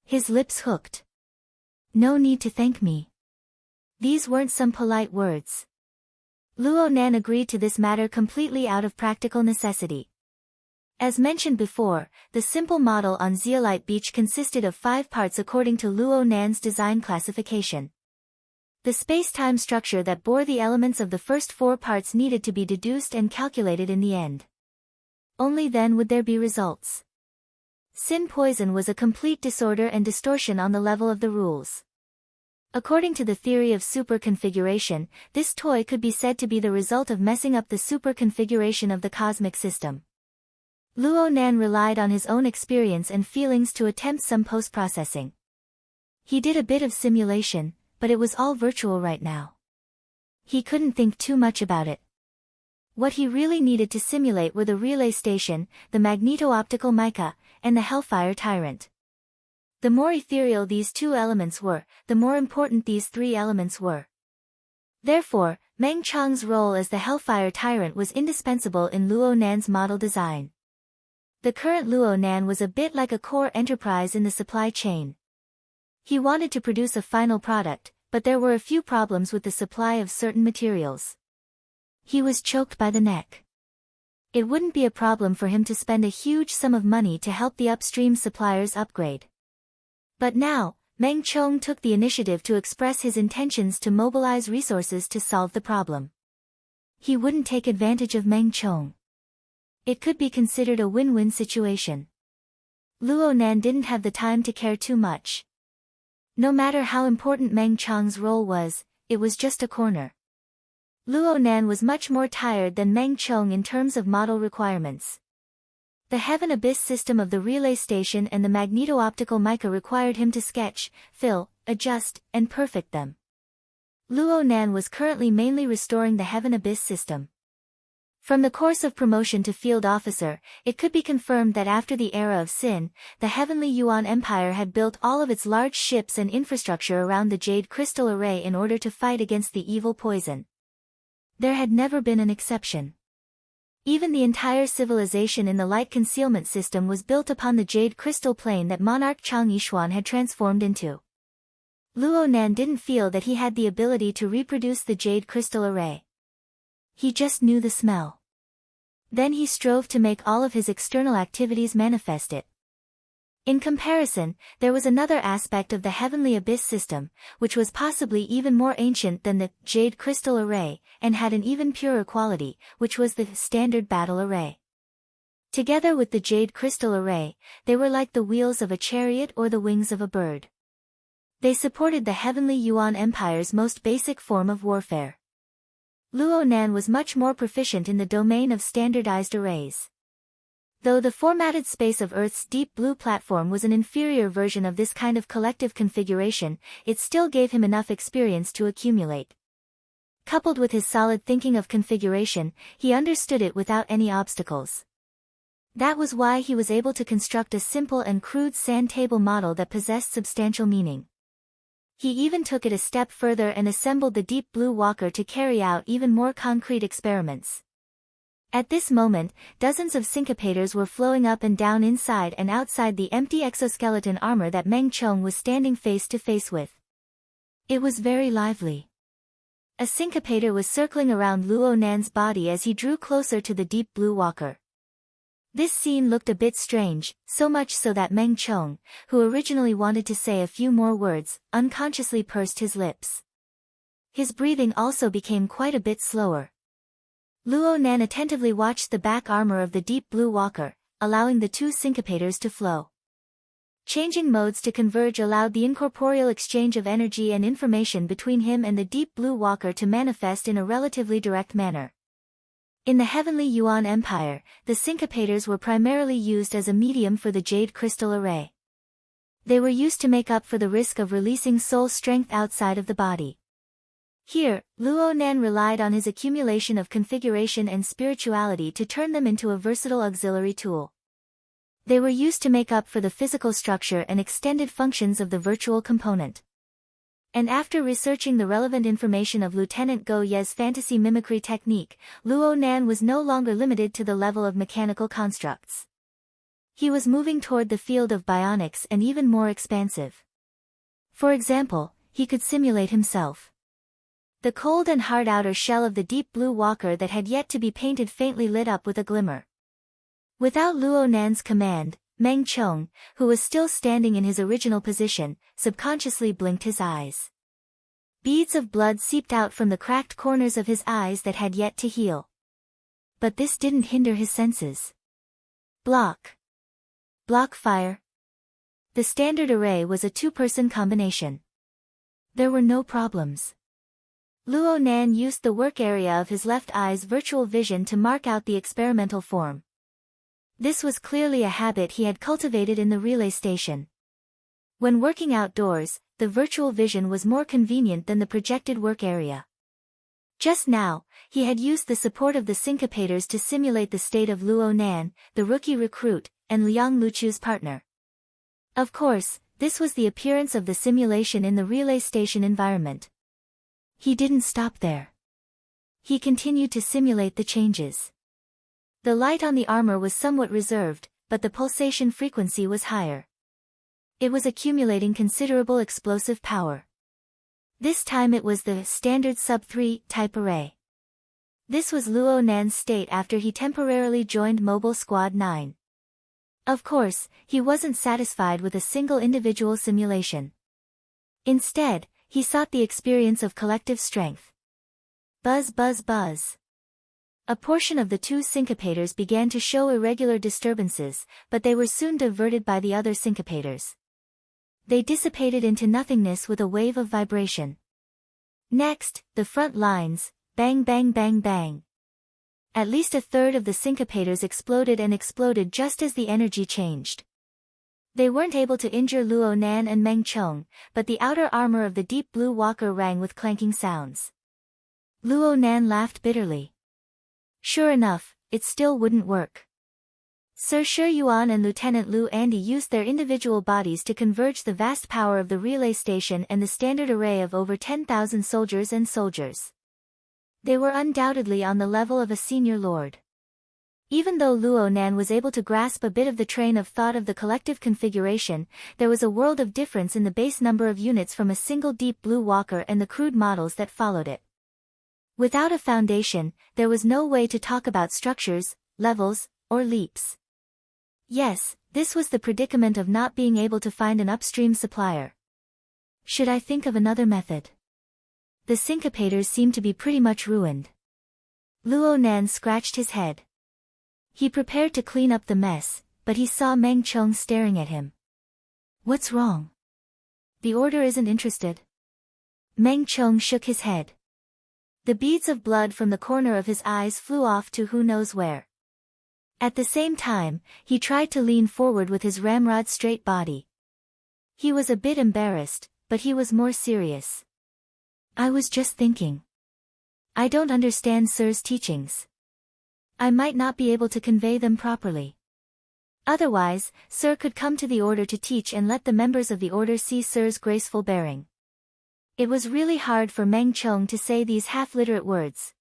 His lips hooked. "No need to thank me." These weren't some polite words. Luo Nan agreed to this matter completely out of practical necessity. As mentioned before, the simple model on Zeolite Beach consisted of 5 parts according to Luo Nan's design classification. The space-time structure that bore the elements of the first 4 parts needed to be deduced and calculated in the end. Only then would there be results. Sin Poison was a complete disorder and distortion on the level of the rules. According to the theory of super-configuration, this toy could be said to be the result of messing up the super-configuration of the cosmic system. Luo Nan relied on his own experience and feelings to attempt some post-processing. He did a bit of simulation, but it was all virtual right now. He couldn't think too much about it. What he really needed to simulate were the relay station, the magneto-optical mica, and the Hellfire Tyrant. The more ethereal these 2 elements were, the more important these 3 elements were. Therefore, Meng Chong's role as the Hellfire Tyrant was indispensable in Luo Nan's model design. The current Luo Nan was a bit like a core enterprise in the supply chain. He wanted to produce a final product, but there were a few problems with the supply of certain materials. He was choked by the neck. It wouldn't be a problem for him to spend a huge sum of money to help the upstream suppliers upgrade. But now, Meng Chong took the initiative to express his intentions to mobilize resources to solve the problem. He wouldn't take advantage of Meng Chong. It could be considered a win-win situation. Luo Nan didn't have the time to care too much. No matter how important Meng Chong's role was, it was just a corner. Luo Nan was much more tired than Meng Chong in terms of model requirements. The Heaven Abyss system of the relay station and the magneto-optical mica required him to sketch, fill, adjust, and perfect them. Luo Nan was currently mainly restoring the Heaven Abyss system. From the course of promotion to field officer, it could be confirmed that after the era of Sin, the Heavenly Yuan Empire had built all of its large ships and infrastructure around the Jade Crystal Array in order to fight against the evil poison. There had never been an exception. Even the entire civilization in the light concealment system was built upon the Jade Crystal Plane that monarch Chang Yishuan had transformed into. Luo Nan didn't feel that he had the ability to reproduce the Jade Crystal Array. He just knew the smell. Then he strove to make all of his external activities manifest it. In comparison, there was another aspect of the Heavenly Abyss system, which was possibly even more ancient than the Jade Crystal Array, and had an even purer quality, which was the Standard Battle Array. Together with the Jade Crystal Array, they were like the wheels of a chariot or the wings of a bird. They supported the Heavenly Yuan Empire's most basic form of warfare. Luo Nan was much more proficient in the domain of standardized arrays. Though the formatted space of Earth's deep blue platform was an inferior version of this kind of collective configuration, it still gave him enough experience to accumulate. Coupled with his solid thinking of configuration, he understood it without any obstacles. That was why he was able to construct a simple and crude sand table model that possessed substantial meaning. He even took it a step further and assembled the Deep Blue Walker to carry out even more concrete experiments. At this moment, dozens of syncopators were flowing up and down inside and outside the empty exoskeleton armor that Meng Chong was standing face to face with. It was very lively. A syncopator was circling around Luo Nan's body as he drew closer to the Deep Blue Walker. This scene looked a bit strange, so much so that Meng Chong, who originally wanted to say a few more words, unconsciously pursed his lips. His breathing also became quite a bit slower. Luo Nan attentively watched the back armor of the Deep Blue Walker, allowing the two syncopators to flow. Changing modes to converge allowed the incorporeal exchange of energy and information between him and the Deep Blue Walker to manifest in a relatively direct manner. In the Heavenly Yuan Empire, the syncopators were primarily used as a medium for the Jade Crystal Array. They were used to make up for the risk of releasing soul strength outside of the body. Here, Luo Nan relied on his accumulation of configuration and spirituality to turn them into a versatile auxiliary tool. They were used to make up for the physical structure and extended functions of the virtual component. And after researching the relevant information of Lieutenant Go Ye's fantasy mimicry technique, Luo Nan was no longer limited to the level of mechanical constructs. He was moving toward the field of bionics and even more expansive. For example, he could simulate himself. The cold and hard outer shell of the Deep Blue Walker that had yet to be painted faintly lit up with a glimmer. Without Luo Nan's command, Meng Chong, who was still standing in his original position, subconsciously blinked his eyes. Beads of blood seeped out from the cracked corners of his eyes that had yet to heal. But this didn't hinder his senses. Block. Block fire. The standard array was a two-person combination. There were no problems. Luo Nan used the work area of his left eye's virtual vision to mark out the experimental form. This was clearly a habit he had cultivated in the relay station. When working outdoors, the virtual vision was more convenient than the projected work area. Just now, he had used the support of the syncopators to simulate the state of Luo Nan, the rookie recruit, and Liang Luchu's partner. Of course, this was the appearance of the simulation in the relay station environment. He didn't stop there. He continued to simulate the changes. The light on the armor was somewhat reserved, but the pulsation frequency was higher. It was accumulating considerable explosive power. This time it was the standard sub-3 type array. This was Luo Nan's state after he temporarily joined Mobile Squad 9. Of course, he wasn't satisfied with a single individual simulation. Instead, he sought the experience of collective strength. Buzz buzz buzz. A portion of the two syncopators began to show irregular disturbances, but they were soon diverted by the other syncopators. They dissipated into nothingness with a wave of vibration. Next, the front lines, bang bang bang bang. At least a third of the syncopators exploded just as the energy changed. They weren't able to injure Luo Nan and Meng Chong, but the outer armor of the deep blue walker rang with clanking sounds. Luo Nan laughed bitterly. Sure enough, it still wouldn't work. Sir Shi Yuan and Lieutenant Lu Andy used their individual bodies to converge the vast power of the relay station and the standard array of over 10,000 soldiers and soldiers. They were undoubtedly on the level of a senior lord. Even though Luo Nan was able to grasp a bit of the train of thought of the collective configuration, there was a world of difference in the base number of units from a single deep blue walker and the crude models that followed it. Without a foundation, there was no way to talk about structures, levels, or leaps. Yes, this was the predicament of not being able to find an upstream supplier. Should I think of another method? The syncopators seem to be pretty much ruined. Luo Nan scratched his head. He prepared to clean up the mess, but he saw Meng Chong staring at him. What's wrong? The order isn't interested. Meng Chong shook his head. The beads of blood from the corner of his eyes flew off to who knows where. At the same time, he tried to lean forward with his ramrod straight body. He was a bit embarrassed, but he was more serious. I was just thinking. I don't understand Sir's teachings. I might not be able to convey them properly. Otherwise, Sir could come to the order to teach and let the members of the order see Sir's graceful bearing. It was really hard for Meng Chong to say these half-literate words.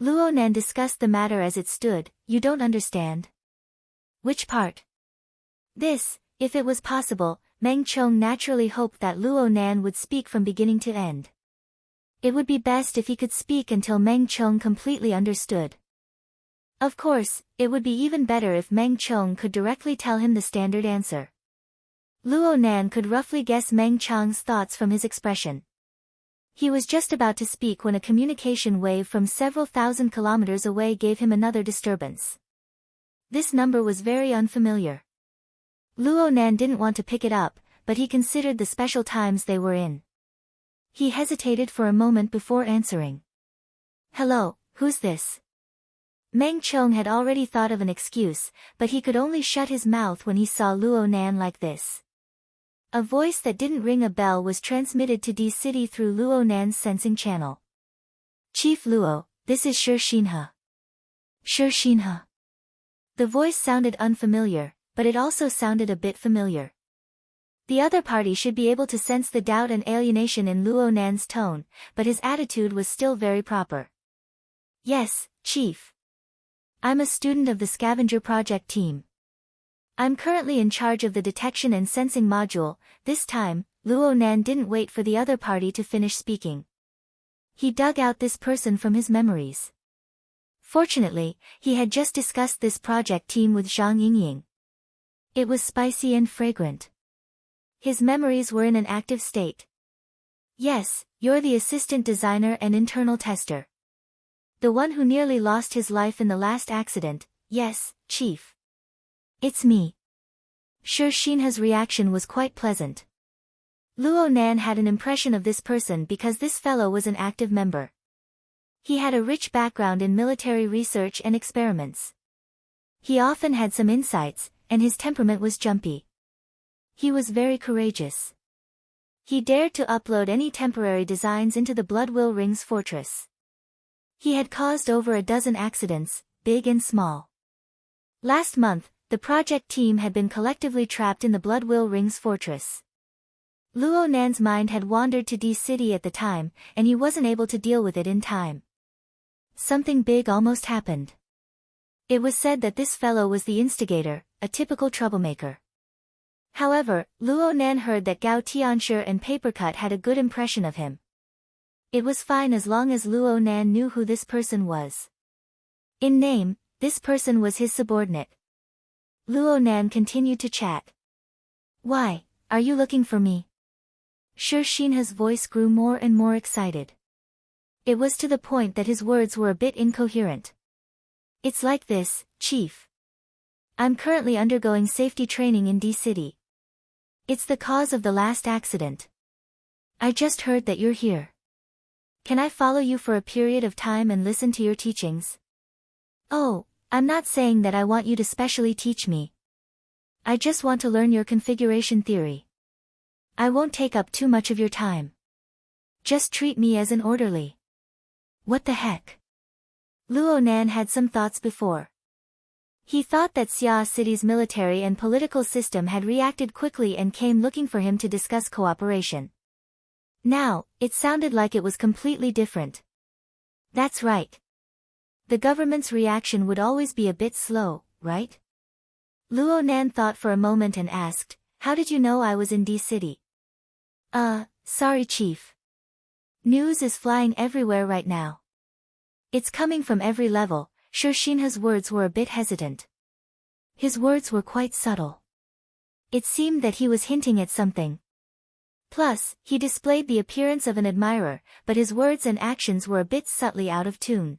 Luo Nan discussed the matter as it stood. You don't understand. Which part? This, if it was possible. Meng Chong naturally hoped that Luo Nan would speak from beginning to end. It would be best if he could speak until Meng Chong completely understood. Of course, it would be even better if Meng Chong could directly tell him the standard answer. Luo Nan could roughly guess Meng Chong's thoughts from his expression. He was just about to speak when a communication wave from several thousand kilometers away gave him another disturbance. This number was very unfamiliar. Luo Nan didn't want to pick it up, but he considered the special times they were in. He hesitated for a moment before answering. Hello, who's this? Meng Chong had already thought of an excuse, but he could only shut his mouth when he saw Luo Nan like this. A voice that didn't ring a bell was transmitted to D City through Luo Nan's sensing channel. Chief Luo, this is Shi Xinhe. Shi Xinhe. The voice sounded unfamiliar, but it also sounded a bit familiar. The other party should be able to sense the doubt and alienation in Luo Nan's tone, but his attitude was still very proper. Yes, Chief. I'm a student of the Scavenger Project team. I'm currently in charge of the detection and sensing module. This time, Luo Nan didn't wait for the other party to finish speaking. He dug out this person from his memories. Fortunately, he had just discussed this project team with Zhang Yingying. It was spicy and fragrant. His memories were in an active state. Yes, you're the assistant designer and internal tester. The one who nearly lost his life in the last accident. Yes, Chief. It's me. Shi Xinhe's reaction was quite pleasant. Luo Nan had an impression of this person because this fellow was an active member. He had a rich background in military research and experiments. He often had some insights, and his temperament was jumpy. He was very courageous. He dared to upload any temporary designs into the Bloodwill Ring's fortress. He had caused over a dozen accidents, big and small. Last month, the project team had been collectively trapped in the Bloodwill Ring's fortress. Luo Nan's mind had wandered to D City at the time, and he wasn't able to deal with it in time. Something big almost happened. It was said that this fellow was the instigator, a typical troublemaker. However, Luo Nan heard that Gao Tianshi and Papercut had a good impression of him. It was fine as long as Luo Nan knew who this person was. In name, this person was his subordinate. Luo Nan continued to chat. Why, are you looking for me? Shi Xinhe's voice grew more and more excited. It was to the point that his words were a bit incoherent. It's like this, Chief. I'm currently undergoing safety training in D City. It's the cause of the last accident. I just heard that you're here. Can I follow you for a period of time and listen to your teachings? Oh, I'm not saying that I want you to specially teach me. I just want to learn your configuration theory. I won't take up too much of your time. Just treat me as an orderly. What the heck? Luo Nan had some thoughts before. He thought that Xia City's military and political system had reacted quickly and came looking for him to discuss cooperation. Now, it sounded like it was completely different. That's right. The government's reaction would always be a bit slow, right? Luo Nan thought for a moment and asked, how did you know I was in D City? Sorry chief. News is flying everywhere right now. It's coming from every level. Sure, Shinha's words were a bit hesitant. His words were quite subtle. It seemed that he was hinting at something. Plus, he displayed the appearance of an admirer, but his words and actions were a bit subtly out of tune.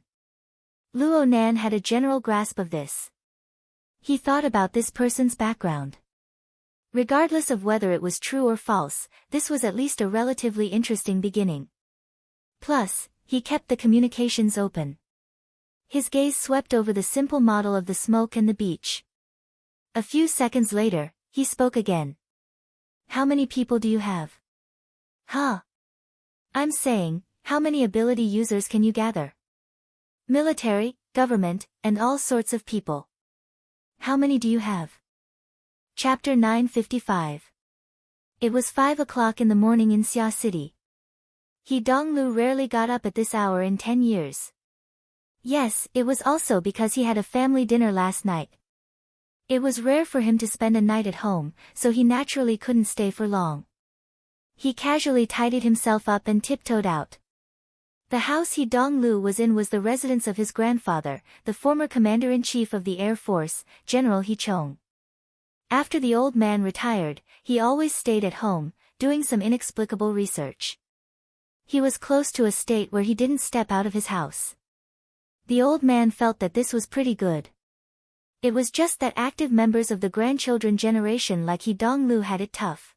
Luo Nan had a general grasp of this. He thought about this person's background. Regardless of whether it was true or false, this was at least a relatively interesting beginning. Plus, he kept the communications open. His gaze swept over the simple model of the smoke and the beach. A few seconds later, he spoke again. How many people do you have? Huh? I'm saying, how many ability users can you gather? Military, government, and all sorts of people. How many do you have? Chapter 955. It was 5 o'clock in the morning in Xia City. He Donglu rarely got up at this hour in 10 years. Yes, it was also because he had a family dinner last night. It was rare for him to spend a night at home, so he naturally couldn't stay for long. He casually tidied himself up and tiptoed out. The house He Donglu was in was the residence of his grandfather, the former commander-in-chief of the Air Force, General He Chong. After the old man retired, he always stayed at home, doing some inexplicable research. He was close to a state where he didn't step out of his house. The old man felt that this was pretty good. It was just that active members of the grandchildren generation like He Donglu had it tough.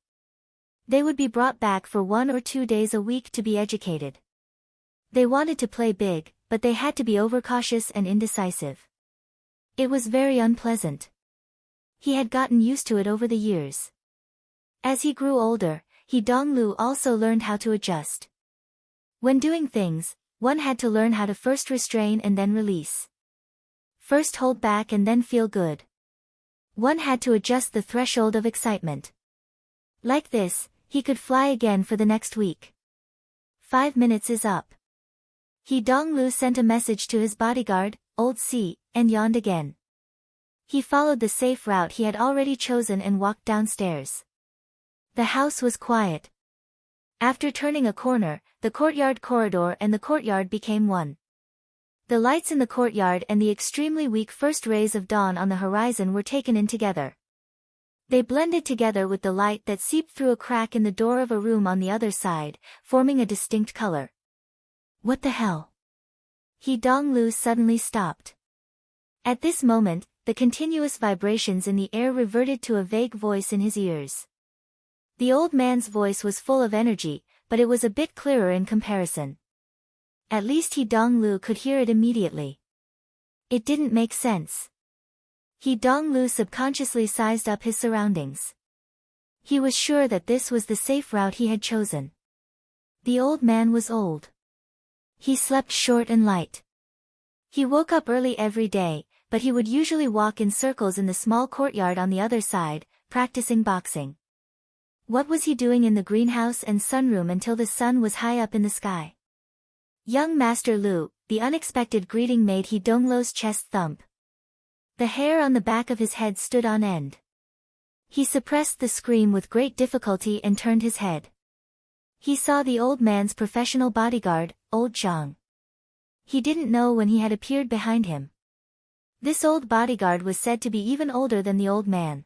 They would be brought back for 1 or 2 days a week to be educated. They wanted to play big, but they had to be overcautious and indecisive. It was very unpleasant. He had gotten used to it over the years. As he grew older, He Donglu also learned how to adjust. When doing things, one had to learn how to first restrain and then release. First hold back and then feel good. One had to adjust the threshold of excitement. Like this, he could fly again for the next week. 5 minutes is up. He Donglu sent a message to his bodyguard, Old C, and yawned again. He followed the safe route he had already chosen and walked downstairs. The house was quiet. After turning a corner, the courtyard corridor and the courtyard became one. The lights in the courtyard and the extremely weak first rays of dawn on the horizon were taken in together. They blended together with the light that seeped through a crack in the door of a room on the other side, forming a distinct color. What the hell? He Donglu suddenly stopped. At this moment, the continuous vibrations in the air reverted to a vague voice in his ears. The old man's voice was full of energy, but it was a bit clearer in comparison. At least He Donglu could hear it immediately. It didn't make sense. He Donglu subconsciously sized up his surroundings. He was sure that this was the safe route he had chosen. The old man was old. He slept short and light. He woke up early every day, but he would usually walk in circles in the small courtyard on the other side, practicing boxing. What was he doing in the greenhouse and sunroom until the sun was high up in the sky? Young Master Lu, the unexpected greeting made He Donglu's chest thump. The hair on the back of his head stood on end. He suppressed the scream with great difficulty and turned his head. He saw the old man's professional bodyguard, Old Zhang. He didn't know when he had appeared behind him. This old bodyguard was said to be even older than the old man.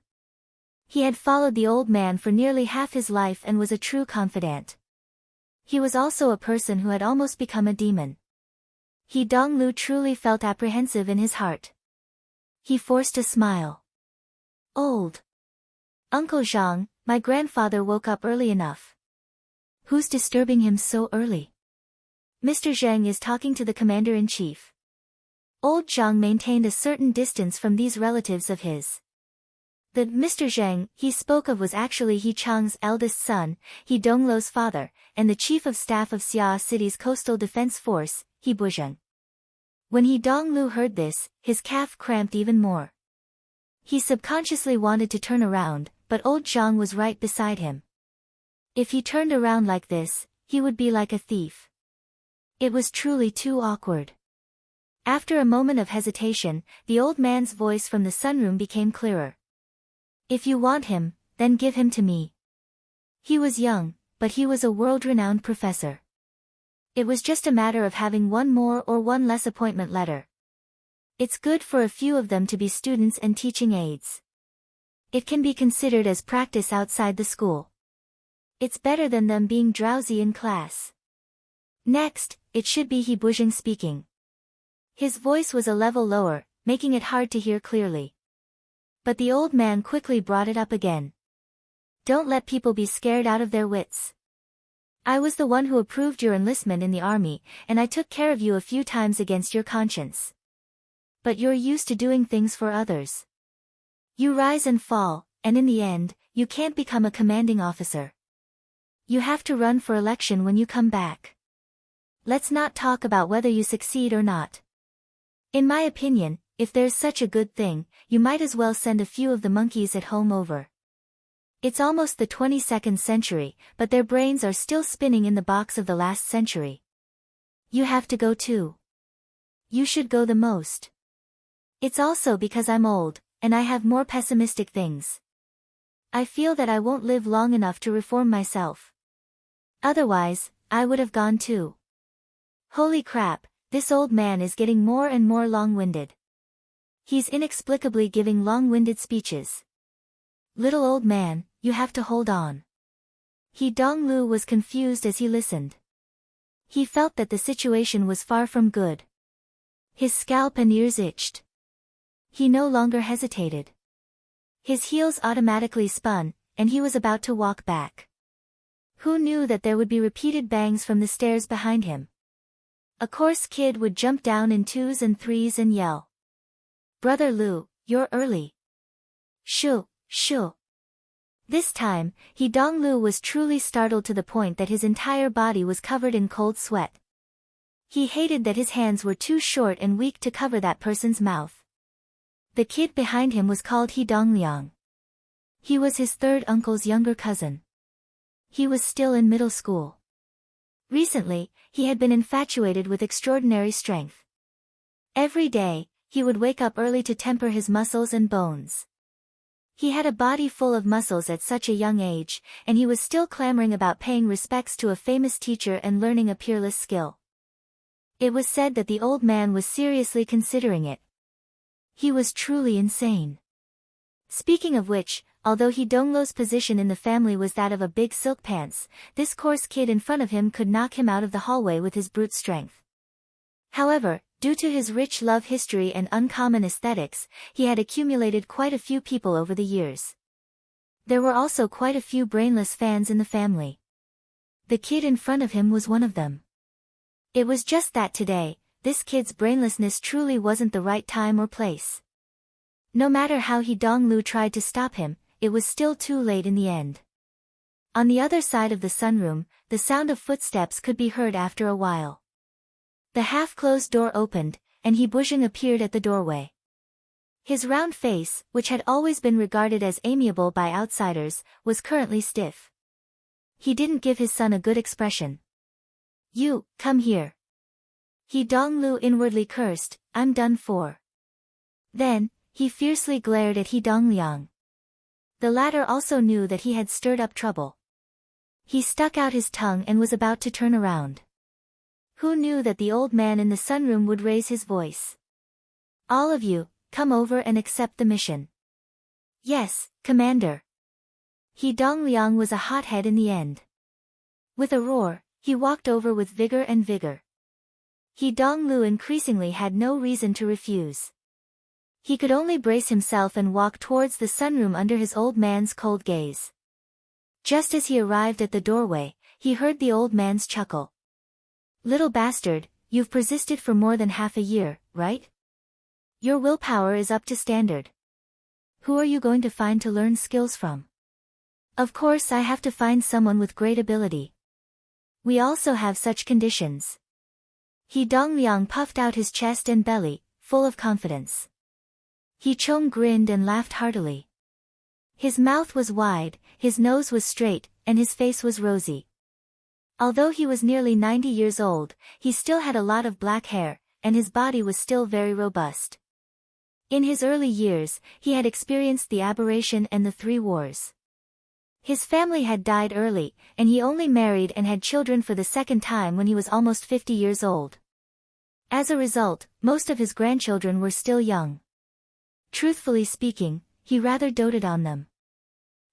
He had followed the old man for nearly half his life and was a true confidant. He was also a person who had almost become a demon. He Donglu truly felt apprehensive in his heart. He forced a smile. Old Uncle Zhang, my grandfather woke up early enough. Who's disturbing him so early? Mr. Zheng is talking to the commander-in-chief. Old Zhang maintained a certain distance from these relatives of his. The Mr. Zheng he spoke of was actually He Chang's eldest son, He Donglu's father, and the chief of staff of Xia City's coastal defense force, He Buzheng. When He Donglu heard this, his calf cramped even more. He subconsciously wanted to turn around, but old Zhang was right beside him. If he turned around like this, he would be like a thief. It was truly too awkward. After a moment of hesitation, the old man's voice from the sunroom became clearer. If you want him, then give him to me. He was young, but he was a world-renowned professor. It was just a matter of having one more or one less appointment letter. It's good for a few of them to be students and teaching aides. It can be considered as practice outside the school. It's better than them being drowsy in class. Next, it should be He Buzheng speaking. His voice was a level lower, making it hard to hear clearly. But the old man quickly brought it up again. Don't let people be scared out of their wits. I was the one who approved your enlistment in the army, and I took care of you a few times against your conscience. But you're used to doing things for others. You rise and fall, and in the end, you can't become a commanding officer. You have to run for election when you come back. Let's not talk about whether you succeed or not. In my opinion, if there's such a good thing, you might as well send a few of the monkeys at home over. It's almost the 22nd century, but their brains are still spinning in the box of the last century. You have to go too. You should go the most. It's also because I'm old, and I have more pessimistic things. I feel that I won't live long enough to reform myself. Otherwise, I would have gone too. Holy crap, this old man is getting more and more long-winded. He's inexplicably giving long-winded speeches. Little old man, you have to hold on. He Donglu was confused as he listened. He felt that the situation was far from good. His scalp and ears itched. He no longer hesitated. His heels automatically spun, and he was about to walk back. Who knew that there would be repeated bangs from the stairs behind him? A coarse kid would jump down in 2s and 3s and yell. Brother Lu, you're early. Shoo, shoo. This time, He Donglu was truly startled to the point that his entire body was covered in cold sweat. He hated that his hands were too short and weak to cover that person's mouth. The kid behind him was called He Dongliang. He was his third uncle's younger cousin. He was still in middle school. Recently, he had been infatuated with extraordinary strength. Every day, he would wake up early to temper his muscles and bones. He had a body full of muscles at such a young age, and he was still clamoring about paying respects to a famous teacher and learning a peerless skill. It was said that the old man was seriously considering it. He was truly insane. Speaking of which, although He Donglo's position in the family was that of a big silk pants, this coarse kid in front of him could knock him out of the hallway with his brute strength. However, due to his rich love history and uncommon aesthetics, he had accumulated quite a few people over the years. There were also quite a few brainless fans in the family. The kid in front of him was one of them. It was just that today, this kid's brainlessness truly wasn't the right time or place. No matter how He Donglu tried to stop him, it was still too late in the end. On the other side of the sunroom, the sound of footsteps could be heard after a while. The half-closed door opened, and He Buzheng appeared at the doorway. His round face, which had always been regarded as amiable by outsiders, was currently stiff. He didn't give his son a good expression. You, come here. He Donglu inwardly cursed, I'm done for. Then, he fiercely glared at He Dongliang. The latter also knew that he had stirred up trouble. He stuck out his tongue and was about to turn around. Who knew that the old man in the sunroom would raise his voice? All of you, come over and accept the mission. Yes, Commander. He Dongliang was a hothead in the end. With a roar, he walked over with vigor and vigor. He Donglu increasingly had no reason to refuse. He could only brace himself and walk towards the sunroom under his old man's cold gaze. Just as he arrived at the doorway, he heard the old man's chuckle. Little bastard, you've persisted for more than half a year, right? Your willpower is up to standard. Who are you going to find to learn skills from? Of course I have to find someone with great ability. We also have such conditions. He Dongliang puffed out his chest and belly, full of confidence. He Chong grinned and laughed heartily. His mouth was wide, his nose was straight, and his face was rosy. Although he was nearly 90 years old, he still had a lot of black hair, and his body was still very robust. In his early years, he had experienced the aberration and the 3 wars. His family had died early, and he only married and had children for the second time when he was almost 50 years old. As a result, most of his grandchildren were still young. Truthfully speaking, he rather doted on them.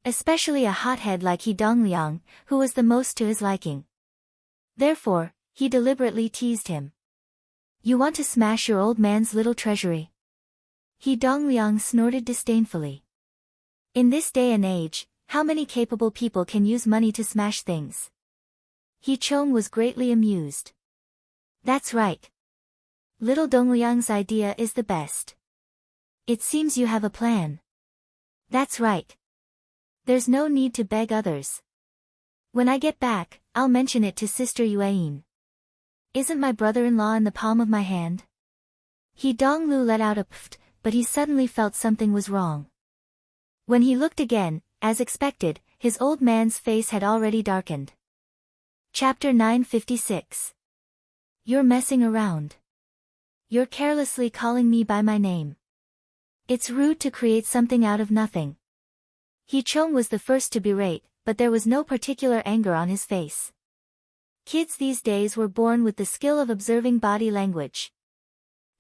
Especially a hothead like He Dongliang, who was the most to his liking. Therefore, he deliberately teased him. You want to smash your old man's little treasury? He Dongliang snorted disdainfully. In this day and age, how many capable people can use money to smash things? He Chong was greatly amused. That's right. Little Dongliang's idea is the best. It seems you have a plan. That's right. There's no need to beg others. When I get back, I'll mention it to Sister Yuan. Isn't my brother-in-law in the palm of my hand? He Donglu let out a pft, but he suddenly felt something was wrong. When he looked again, as expected, his old man's face had already darkened. Chapter 956. You're messing around. You're carelessly calling me by my name. It's rude to create something out of nothing. He Chong was the first to berate, but there was no particular anger on his face. Kids these days were born with the skill of observing body language.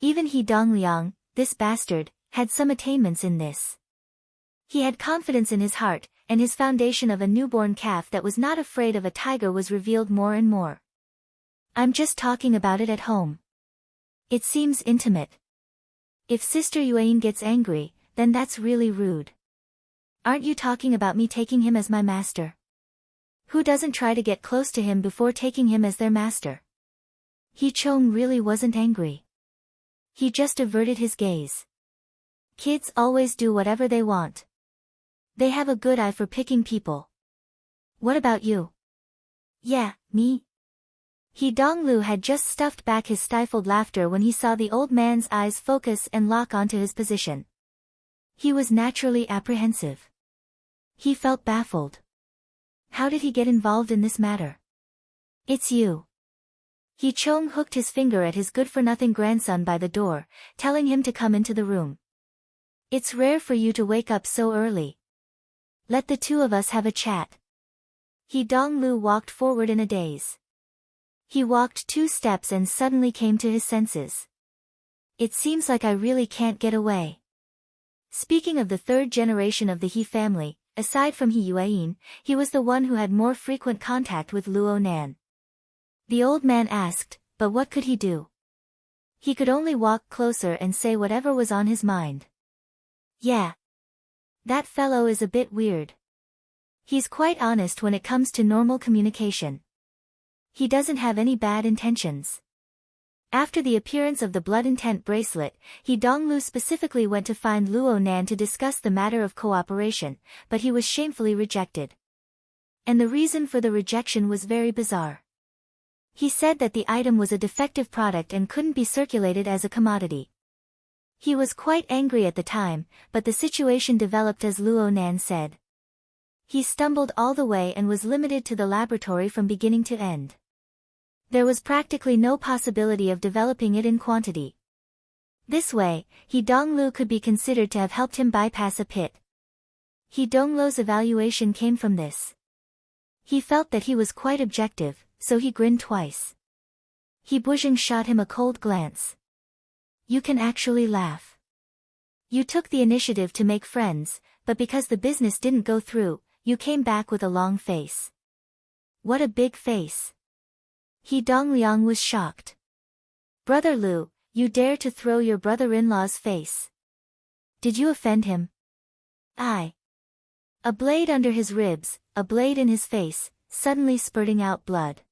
Even He Dongliang, this bastard, had some attainments in this. He had confidence in his heart, and his foundation of a newborn calf that was not afraid of a tiger was revealed more and more. I'm just talking about it at home. It seems intimate. If Sister Yuan gets angry, then that's really rude. Aren't you talking about me taking him as my master? Who doesn't try to get close to him before taking him as their master? He Chong really wasn't angry. He just averted his gaze. Kids always do whatever they want. They have a good eye for picking people. What about you? Yeah, me? He Donglu had just stuffed back his stifled laughter when he saw the old man's eyes focus and lock onto his position. He was naturally apprehensive. He felt baffled. How did he get involved in this matter? It's you. He Chong hooked his finger at his good-for-nothing grandson by the door, telling him to come into the room. It's rare for you to wake up so early. Let the two of us have a chat. He Donglu walked forward in a daze. He walked 2 steps and suddenly came to his senses. It seems like I really can't get away. Speaking of the 3rd generation of the He family, aside from He Yuan, he was the one who had more frequent contact with Luo Nan. The old man asked, but what could he do? He could only walk closer and say whatever was on his mind. Yeah. That fellow is a bit weird. He's quite honest when it comes to normal communication. He doesn't have any bad intentions. After the appearance of the blood intent bracelet, He Donglu specifically went to find Luo Nan to discuss the matter of cooperation, but he was shamefully rejected. And the reason for the rejection was very bizarre. He said that the item was a defective product and couldn't be circulated as a commodity. He was quite angry at the time, but the situation developed as Luo Nan said. He stumbled all the way and was limited to the laboratory from beginning to end. There was practically no possibility of developing it in quantity. This way, He Donglu could be considered to have helped him bypass a pit. He Donglu's evaluation came from this. He felt that he was quite objective, so he grinned twice. He Buzheng shot him a cold glance. You can actually laugh. You took the initiative to make friends, but because the business didn't go through, you came back with a long face. What a big face. He Dongliang was shocked. Brother Lu, you dare to throw your brother-in-law's face. Did you offend him? I. A blade under his ribs, a blade in his face, suddenly spurting out blood.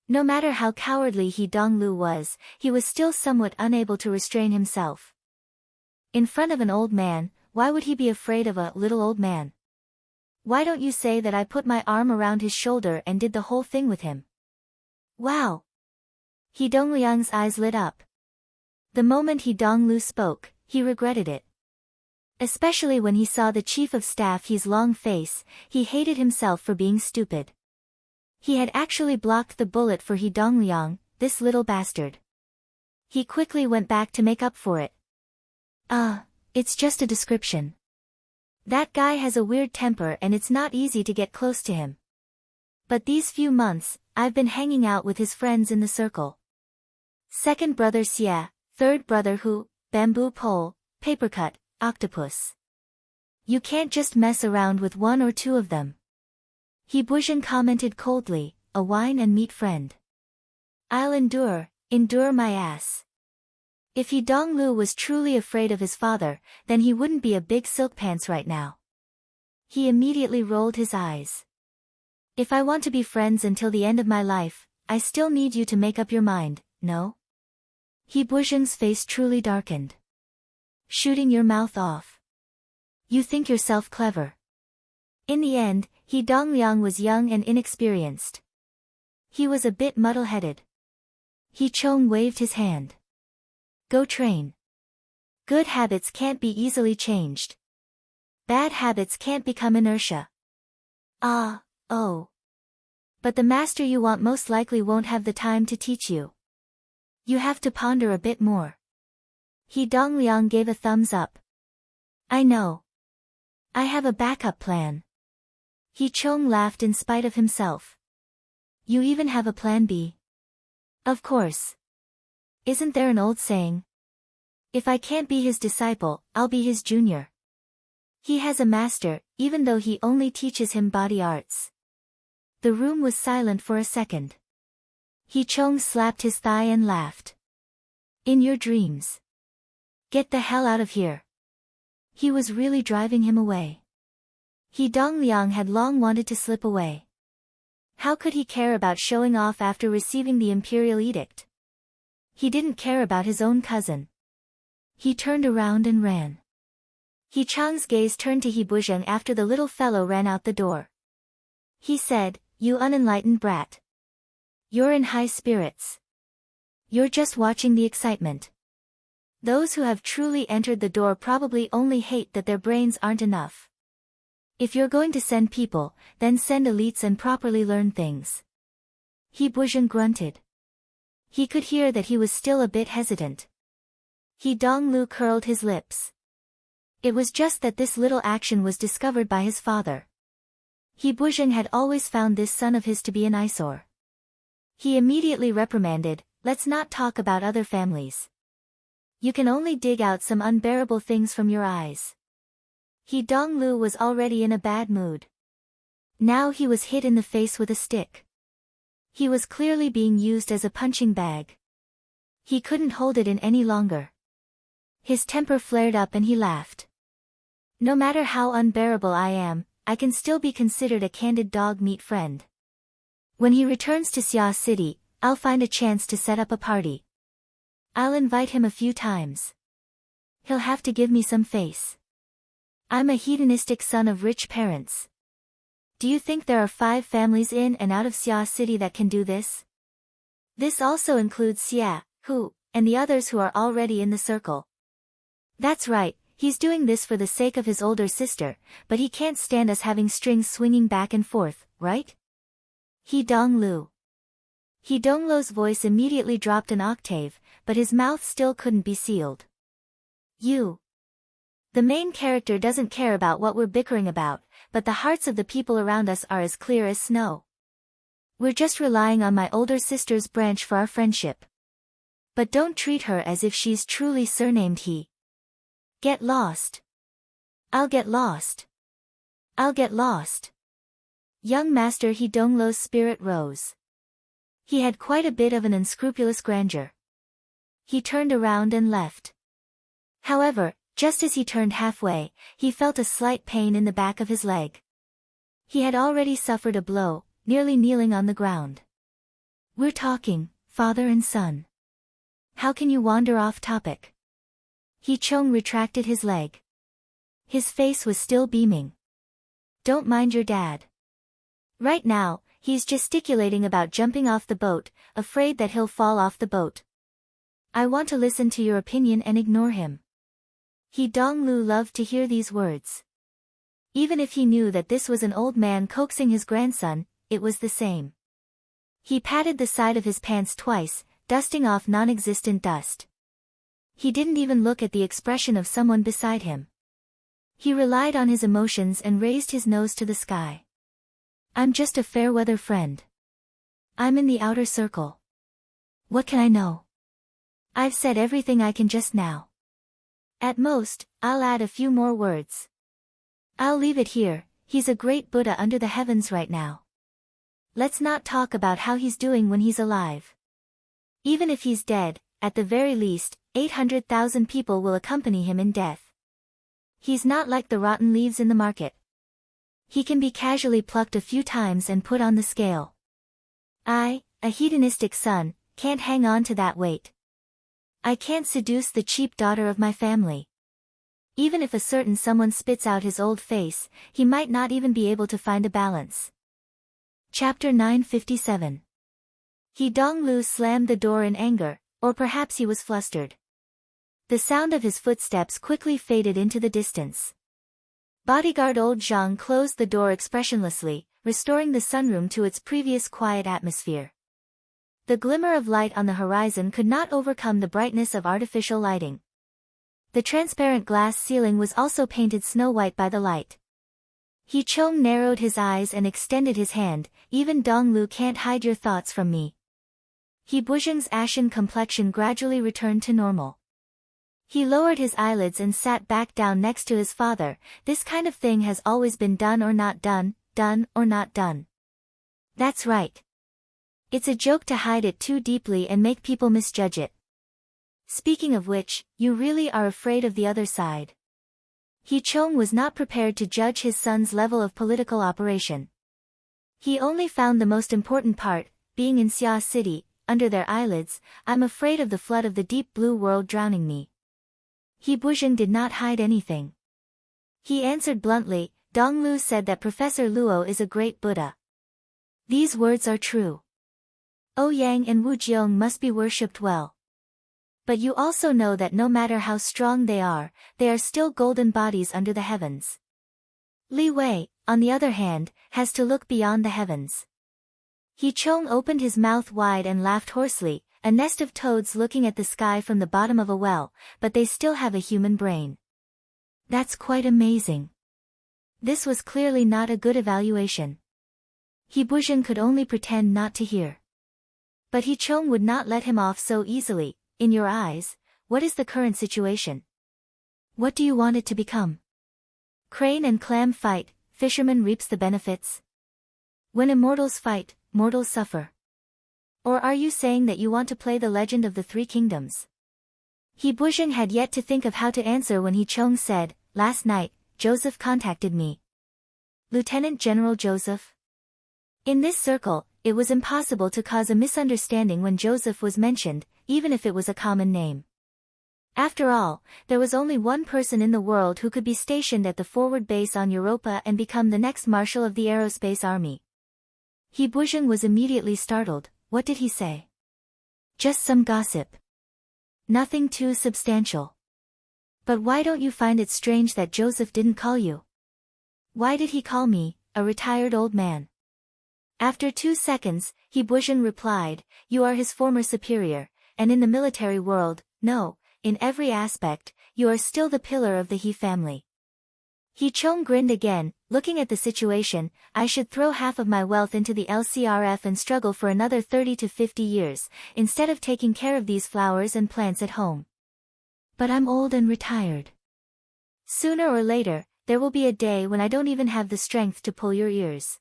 No matter how cowardly He Donglu was, he was still somewhat unable to restrain himself. In front of an old man, why would he be afraid of a little old man? Why don't you say that I put my arm around his shoulder and did the whole thing with him? Wow! He Dongliang's eyes lit up. The moment He Donglu spoke, he regretted it. Especially when he saw the chief of staff He's long face, he hated himself for being stupid. He had actually blocked the bullet for He Dongliang, this little bastard. He quickly went back to make up for it. It's just a description. That guy has a weird temper and it's not easy to get close to him. But these few months, I've been hanging out with his friends in the circle. Second brother Xie, third brother Hu, bamboo pole, papercut, octopus. You can't just mess around with one or two of them. He Buzhen commented coldly, a wine and meat friend. I'll endure my ass. If He Donglu was truly afraid of his father, then he wouldn't be a big silk pants right now. He immediately rolled his eyes. If I want to be friends until the end of my life, I still need you to make up your mind, no? He Buzhen's face truly darkened. Shooting your mouth off. You think yourself clever. In the end, He Dongliang was young and inexperienced. He was a bit muddle-headed. He Chong waved his hand. Go train. Good habits can't be easily changed. Bad habits can't become inertia. Oh. But the master you want most likely won't have the time to teach you. You have to ponder a bit more. He Dongliang gave a thumbs up. I know. I have a backup plan. He Chong laughed in spite of himself. You even have a plan B? Of course. Isn't there an old saying? If I can't be his disciple, I'll be his junior. He has a master, even though he only teaches him body arts. The room was silent for a second. He Chong slapped his thigh and laughed. In your dreams. Get the hell out of here. He was really driving him away. He Dongliang had long wanted to slip away. How could he care about showing off after receiving the imperial edict? He didn't care about his own cousin. He turned around and ran. He Chang's gaze turned to He Buzhen after the little fellow ran out the door. He said, you unenlightened brat. You're in high spirits. You're just watching the excitement. Those who have truly entered the door probably only hate that their brains aren't enough. If you're going to send people, then send elites and properly learn things. He Buzhen grunted. He could hear that he was still a bit hesitant. He Donglu curled his lips. It was just that this little action was discovered by his father. He Buzhen had always found this son of his to be an eyesore. He immediately reprimanded, let's not talk about other families. You can only dig out some unbearable things from your eyes. He Donglu was already in a bad mood. Now he was hit in the face with a stick. He was clearly being used as a punching bag. He couldn't hold it in any longer. His temper flared up and he laughed. No matter how unbearable I am, I can still be considered a candid dog meat friend. When he returns to Xia City, I'll find a chance to set up a party. I'll invite him a few times. He'll have to give me some face. I'm a hedonistic son of rich parents. Do you think there are 5 families in and out of Xia City that can do this? This also includes Xie, Hu, and the others who are already in the circle. That's right, he's doing this for the sake of his older sister, but he can't stand us having strings swinging back and forth, right? He Donglu. He Donglu's voice immediately dropped an octave, but his mouth still couldn't be sealed. You. The main character doesn't care about what we're bickering about, but the hearts of the people around us are as clear as snow. We're just relying on my older sister's branch for our friendship. But don't treat her as if she's truly surnamed He. Get lost. I'll get lost. I'll get lost. Young Master He Donglu's spirit rose. He had quite a bit of an unscrupulous grandeur. He turned around and left. However, just as he turned halfway, he felt a slight pain in the back of his leg. He had already suffered a blow, nearly kneeling on the ground. We're talking, father and son. How can you wander off topic? He Chong retracted his leg. His face was still beaming. Don't mind your dad. Right now, he's gesticulating about jumping off the boat, afraid that he'll fall off the boat. I want to listen to your opinion and ignore him. He Donglu loved to hear these words. Even if he knew that this was an old man coaxing his grandson, it was the same. He patted the side of his pants twice, dusting off non-existent dust. He didn't even look at the expression of someone beside him. He relied on his emotions and raised his nose to the sky. I'm just a fair-weather friend. I'm in the outer circle. What can I know? I've said everything I can just now. At most, I'll add a few more words. I'll leave it here. He's a great Buddha under the heavens right now. Let's not talk about how he's doing when he's alive. Even if he's dead, at the very least, 800,000 people will accompany him in death. He's not like the rotten leaves in the market. He can be casually plucked a few times and put on the scale. I, a hedonistic son, can't hang on to that weight. I can't seduce the cheap daughter of my family. Even if a certain someone spits out his old face, he might not even be able to find a balance. Chapter 957. He Donglu slammed the door in anger, or perhaps he was flustered. The sound of his footsteps quickly faded into the distance. Bodyguard old Zhang closed the door expressionlessly, restoring the sunroom to its previous quiet atmosphere. The glimmer of light on the horizon could not overcome the brightness of artificial lighting. The transparent glass ceiling was also painted snow-white by the light. He Chong narrowed his eyes and extended his hand. Even Donglu can't hide your thoughts from me. He Buzheng's ashen complexion gradually returned to normal. He lowered his eyelids and sat back down next to his father. This kind of thing has always been done or not done, done or not done. That's right. It's a joke to hide it too deeply and make people misjudge it. Speaking of which, you really are afraid of the other side. He Chong was not prepared to judge his son's level of political operation. He only found the most important part, being in Xia City, under their eyelids. I'm afraid of the flood of the deep blue world drowning me. He Buzheng did not hide anything. He answered bluntly. Donglu said that Professor Luo is a great Buddha. These words are true. Ouyang and Wujiong must be worshipped well. But you also know that no matter how strong they are still golden bodies under the heavens. Li Wei, on the other hand, has to look beyond the heavens. He Chong opened his mouth wide and laughed hoarsely, a nest of toads looking at the sky from the bottom of a well, but they still have a human brain. That's quite amazing. This was clearly not a good evaluation. He Buzheng could only pretend not to hear. But He Chong would not let him off so easily. In your eyes, what is the current situation? What do you want it to become? Crane and clam fight, fisherman reaps the benefits. When immortals fight, mortals suffer. Or are you saying that you want to play the legend of the three kingdoms? He Buzheng had yet to think of how to answer when He Chong said, last night, Joseph contacted me. Lieutenant General Joseph? In this circle, it was impossible to cause a misunderstanding when Joseph was mentioned, even if it was a common name. After all, there was only one person in the world who could be stationed at the forward base on Europa and become the next Marshal of the Aerospace Army. He Buzheng was immediately startled. What did he say? Just some gossip. Nothing too substantial. But why don't you find it strange that Joseph didn't call you? Why did he call me, a retired old man? After 2 seconds, He Buzheng replied, you are his former superior, and in the military world, no, in every aspect, you are still the pillar of the He family. He Chong grinned again, looking at the situation. I should throw half of my wealth into the LCRF and struggle for another 30 to 50 years, instead of taking care of these flowers and plants at home. But I'm old and retired. Sooner or later, there will be a day when I don't even have the strength to pull your ears.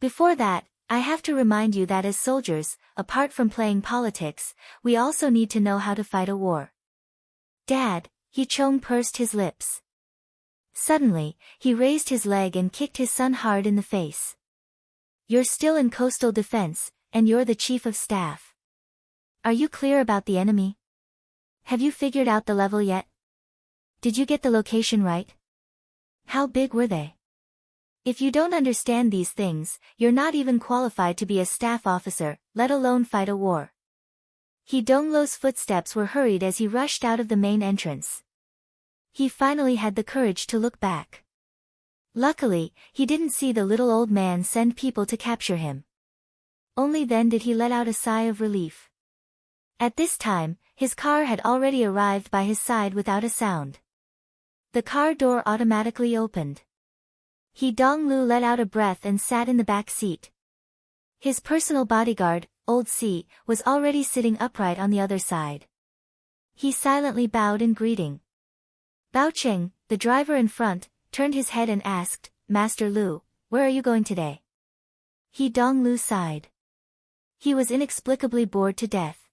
Before that, I have to remind you that as soldiers, apart from playing politics, we also need to know how to fight a war. Dad, He Chong pursed his lips. Suddenly, he raised his leg and kicked his son hard in the face. You're still in coastal defense, and you're the chief of staff. Are you clear about the enemy? Have you figured out the level yet? Did you get the location right? How big were they? If you don't understand these things, you're not even qualified to be a staff officer, let alone fight a war. He Donglo's footsteps were hurried as he rushed out of the main entrance. He finally had the courage to look back. Luckily, he didn't see the little old man send people to capture him. Only then did he let out a sigh of relief. At this time, his car had already arrived by his side without a sound. The car door automatically opened. He Donglu let out a breath and sat in the back seat. His personal bodyguard, Old C, was already sitting upright on the other side. He silently bowed in greeting. Bao Cheng, the driver in front, turned his head and asked, Master Lu, where are you going today? He Donglu sighed. He was inexplicably bored to death.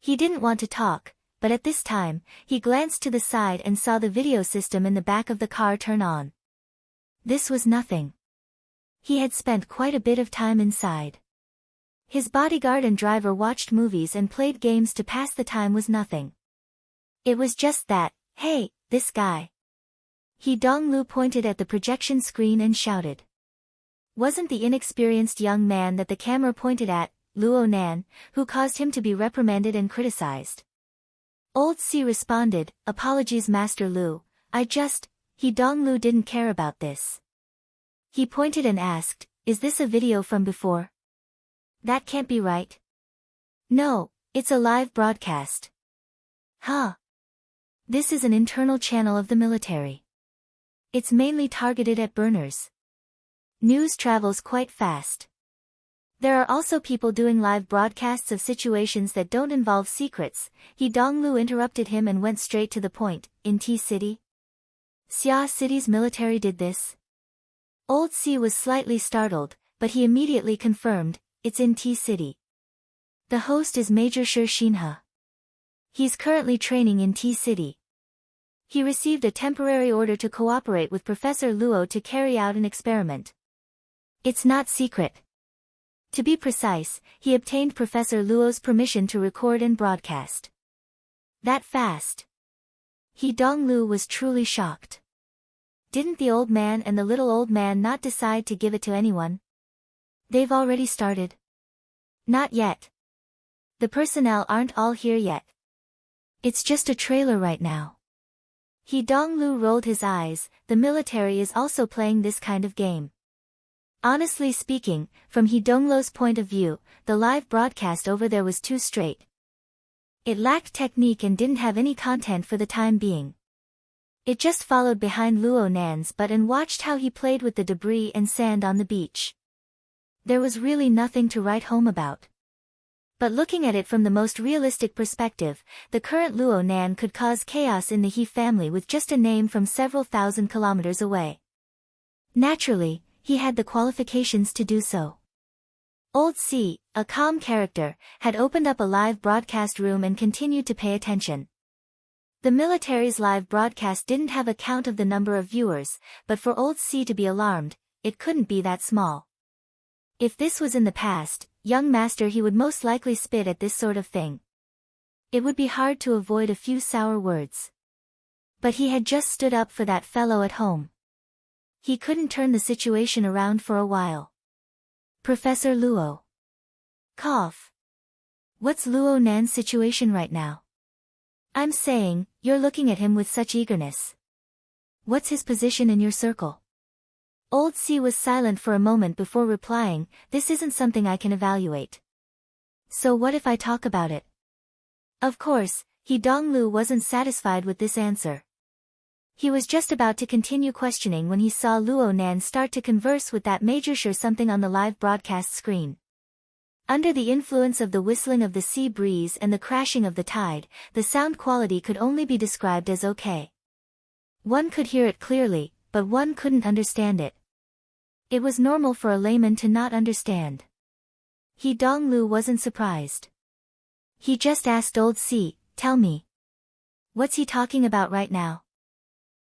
He didn't want to talk, but at this time, he glanced to the side and saw the video system in the back of the car turn on. This was nothing. He had spent quite a bit of time inside. His bodyguard and driver watched movies and played games to pass the time was nothing. It was just that, hey, this guy. He Donglu pointed at the projection screen and shouted. Wasn't the inexperienced young man that the camera pointed at, Luo Nan, who caused him to be reprimanded and criticized? Old C responded, apologies Master Lu, He Donglu didn't care about this. He pointed and asked, is this a video from before? That can't be right. No, it's a live broadcast. Huh. This is an internal channel of the military. It's mainly targeted at burners. News travels quite fast. There are also people doing live broadcasts of situations that don't involve secrets. He Donglu interrupted him and went straight to the point, in T City? Xia City's military did this? Old C was slightly startled, but he immediately confirmed, it's in T City. The host is Major Shi Xinhe. He's currently training in T City. He received a temporary order to cooperate with Professor Luo to carry out an experiment. It's not secret. To be precise, he obtained Professor Luo's permission to record and broadcast. That fast? He Donglu was truly shocked. Didn't the old man and the little old man not decide to give it to anyone? They've already started. Not yet. The personnel aren't all here yet. It's just a trailer right now. He Donglu rolled his eyes, the military is also playing this kind of game. Honestly speaking, from He Donglu's point of view, the live broadcast over there was too straight. It lacked technique and didn't have any content for the time being. It just followed behind Luo Nan's butt and watched how he played with the debris and sand on the beach. There was really nothing to write home about. But looking at it from the most realistic perspective, the current Luo Nan could cause chaos in the He family with just a name from several thousand kilometers away. Naturally, he had the qualifications to do so. Old C, a calm character, had opened up a live broadcast room and continued to pay attention. The military's live broadcast didn't have a count of the number of viewers, but for Old C to be alarmed, it couldn't be that small. If this was in the past, young master, he would most likely spit at this sort of thing. It would be hard to avoid a few sour words. But he had just stood up for that fellow at home. He couldn't turn the situation around for a while. Professor Luo. Cough. What's Luo Nan's situation right now? I'm saying, you're looking at him with such eagerness. What's his position in your circle? Old C was silent for a moment before replying, this isn't something I can evaluate. So what if I talk about it? Of course, He Donglu wasn't satisfied with this answer. He was just about to continue questioning when he saw Luo Nan start to converse with that Major Shi something on the live broadcast screen. Under the influence of the whistling of the sea breeze and the crashing of the tide, the sound quality could only be described as okay. One could hear it clearly, but one couldn't understand it. It was normal for a layman to not understand. He Donglu wasn't surprised. He just asked Old C, tell me. What's he talking about right now?